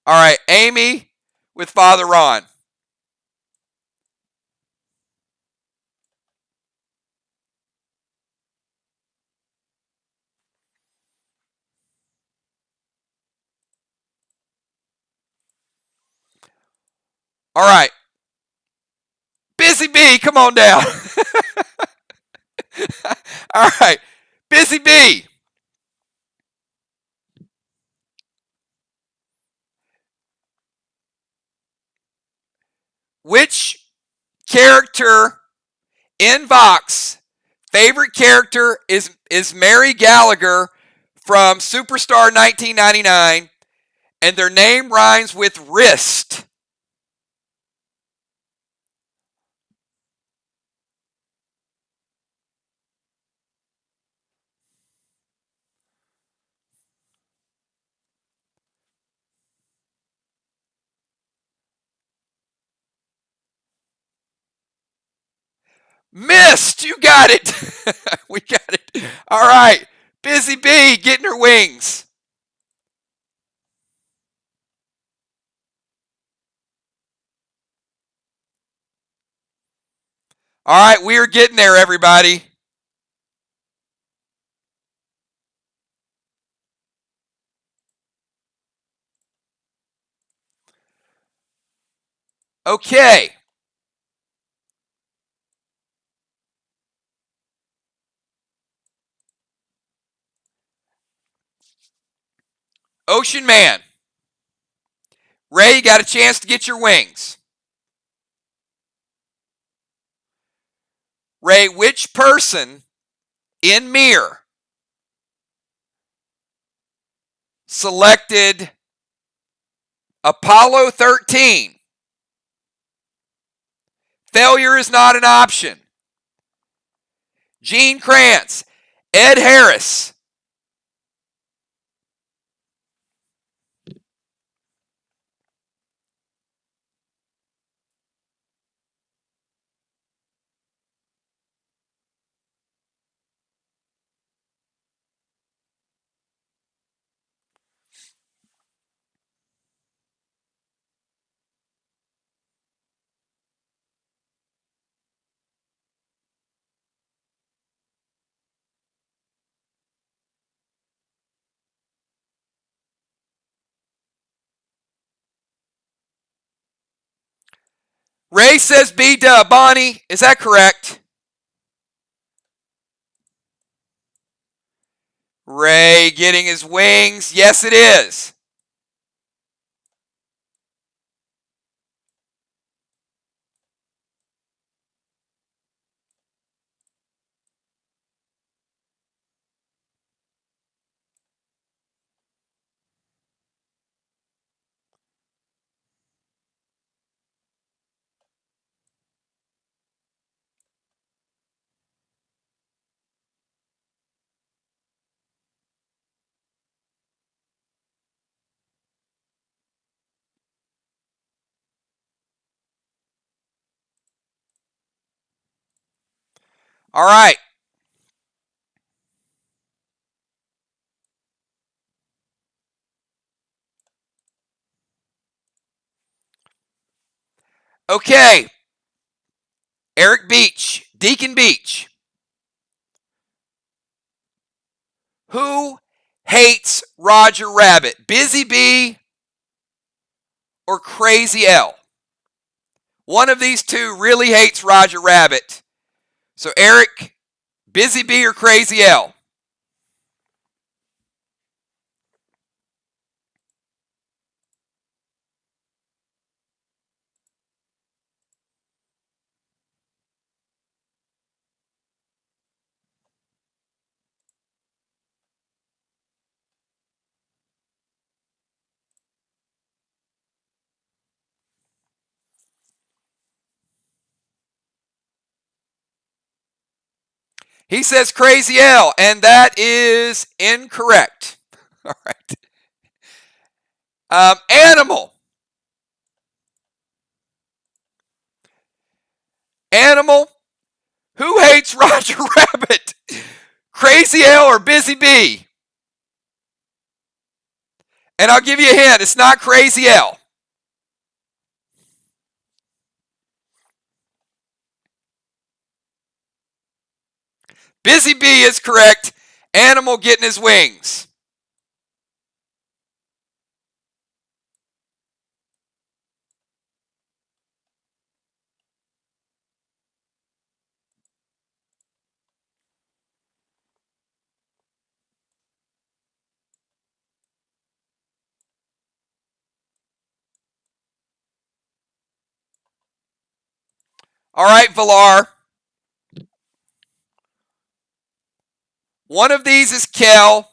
All right, Amy with Father Ron. All right. Busy Bee, come on down. All right. Busy Bee. Which character in box favorite character is Mary Gallagher from Superstar 1999, and their name rhymes with wrist. Missed! You got it! We got it. All right. Busy Bee getting her wings. All right, we are getting there, everybody. Okay. Ocean Man. Ray, you got a chance to get your wings. Ray, which person in Mirror selected Apollo 13? Failure is not an option. Gene Kranz, Ed Harris. Ray says B-Dub. Bonnie, is that correct? Ray getting his wings. Yes, it is. All right. Okay. Eric Beach, Deacon Beach. Who hates Roger Rabbit? Busy Bee or Crazy L? One of these two really hates Roger Rabbit. So Eric, Busy Bee or Crazy L? He says Crazy L, and that is incorrect. All right. Animal. Animal. Who hates Roger Rabbit? Crazy L or Busy Bee? And I'll give you a hint. It's not Crazy L. Busy Bee is correct. Animal getting his wings. All right, Villar. One of these is Kel,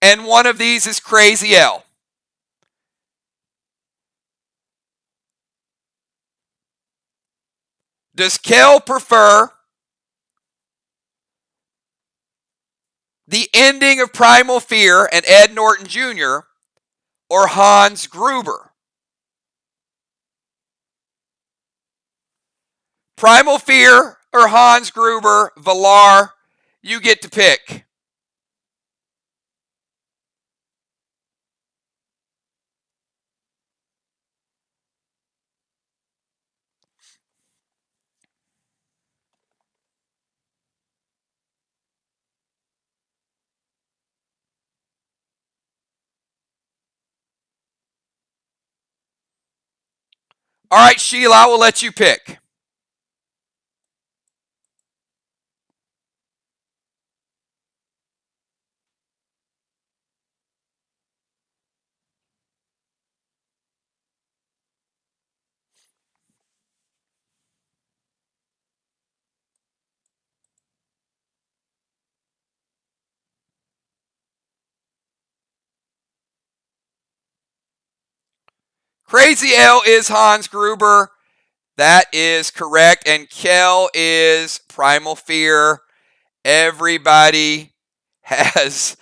And one of these is Crazy L. Does Kel prefer the ending of Primal Fear and Ed Norton Jr. or Hans Gruber? Primal Fear or Hans Gruber? Villar, you get to pick. All right, Sheila, I will let you pick. Crazy L is Hans Gruber. That is correct. And Kel is Primal Fear. Everybody has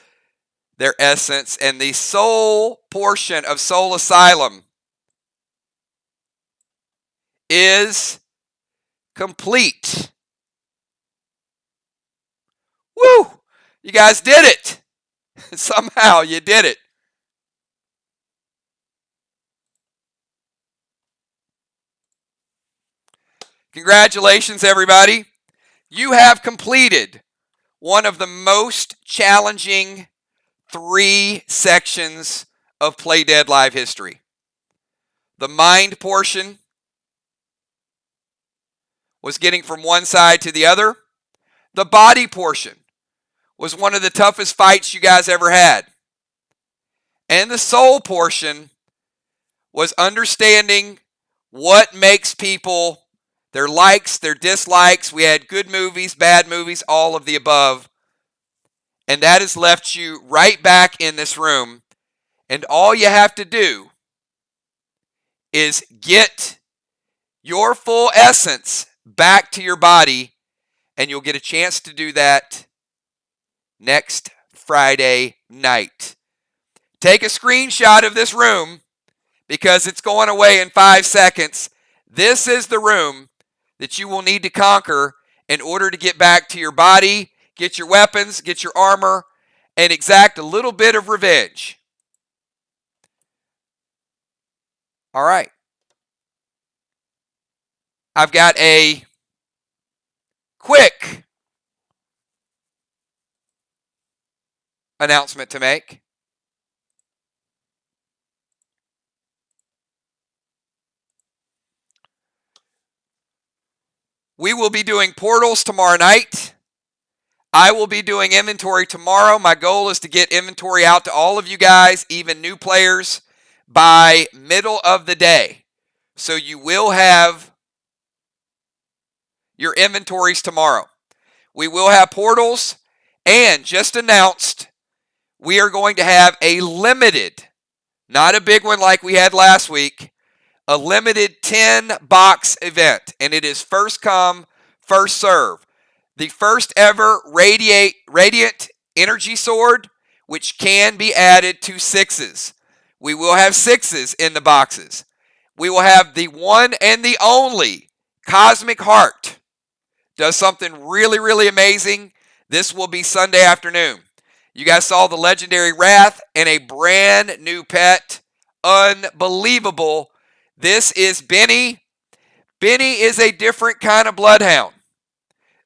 their essence. And the soul portion of Soul Asylum is complete. Woo! You guys did it. Somehow you did it. Congratulations, everybody. You have completed one of the most challenging 3 sections of Play Dead Live history. The mind portion was getting from one side to the other. The body portion was one of the toughest fights you guys ever had. And the soul portion was understanding what makes people, their likes, their dislikes. We had good movies, bad movies, all of the above. And that has left you right back in this room. And all you have to do is get your full essence back to your body. And you'll get a chance to do that next Friday night. Take a screenshot of this room because it's going away in 5 seconds. This is the room that you will need to conquer in order to get back to your body, get your weapons, get your armor, and exact a little bit of revenge. All right. I've got a quick announcement to make. We will be doing portals tomorrow night. I will be doing inventory tomorrow. My goal is to get inventory out to all of you guys, even new players, by middle of the day. So you will have your inventories tomorrow. We will have portals, and just announced, we are going to have a limited, not a big one like we had last week, a limited 10-box event, and it is first come, first serve. The first ever Radiant Energy Sword, which can be added to 6s. We will have 6s in the boxes. We will have the one and the only Cosmic Heart. Does something really, really amazing. This will be Sunday afternoon. You guys saw the legendary Wrath and a brand new pet. Unbelievable. This is Benny. Benny is a different kind of bloodhound.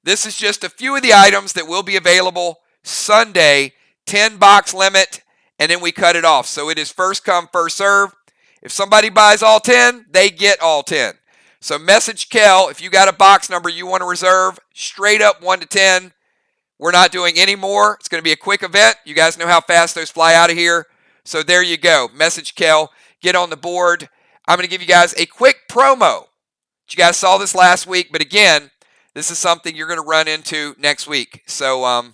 This is just a few of the items that will be available Sunday, 10-box limit, and then we cut it off. So it is first come, first serve. If somebody buys all 10, they get all 10. So message Kel if you got a box number you want to reserve, straight up 1 to 10. We're not doing any more. It's going to be a quick event. You guys know how fast those fly out of here. So there you go. Message Kel. Get on the board. I'm going to give you guys a quick promo. You guys saw this last week, but again, this is something you're going to run into next week. So,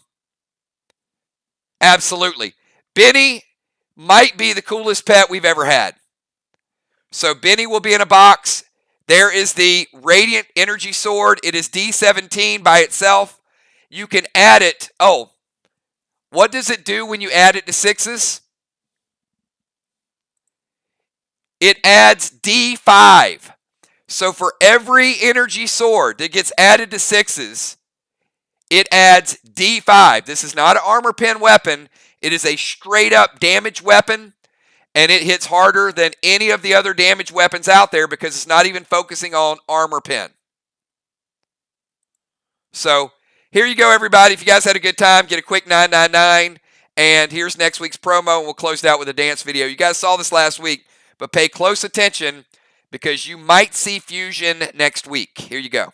absolutely. Benny might be the coolest pet we've ever had. So Benny will be in a box. There is the Radiant Energy Sword. It is D17 by itself. You can add it. Oh, what does it do when you add it to 6s? It adds D5. So for every energy sword that gets added to 6s, it adds D5. This is not an armor pen weapon. It is a straight up damage weapon, and it hits harder than any of the other damage weapons out there because it's not even focusing on armor pen. So here you go, everybody. If you guys had a good time, get a quick 999. And here's next week's promo, and we'll close it out with a dance video. You guys saw this last week, but pay close attention because you might see Fusion next week. Here you go.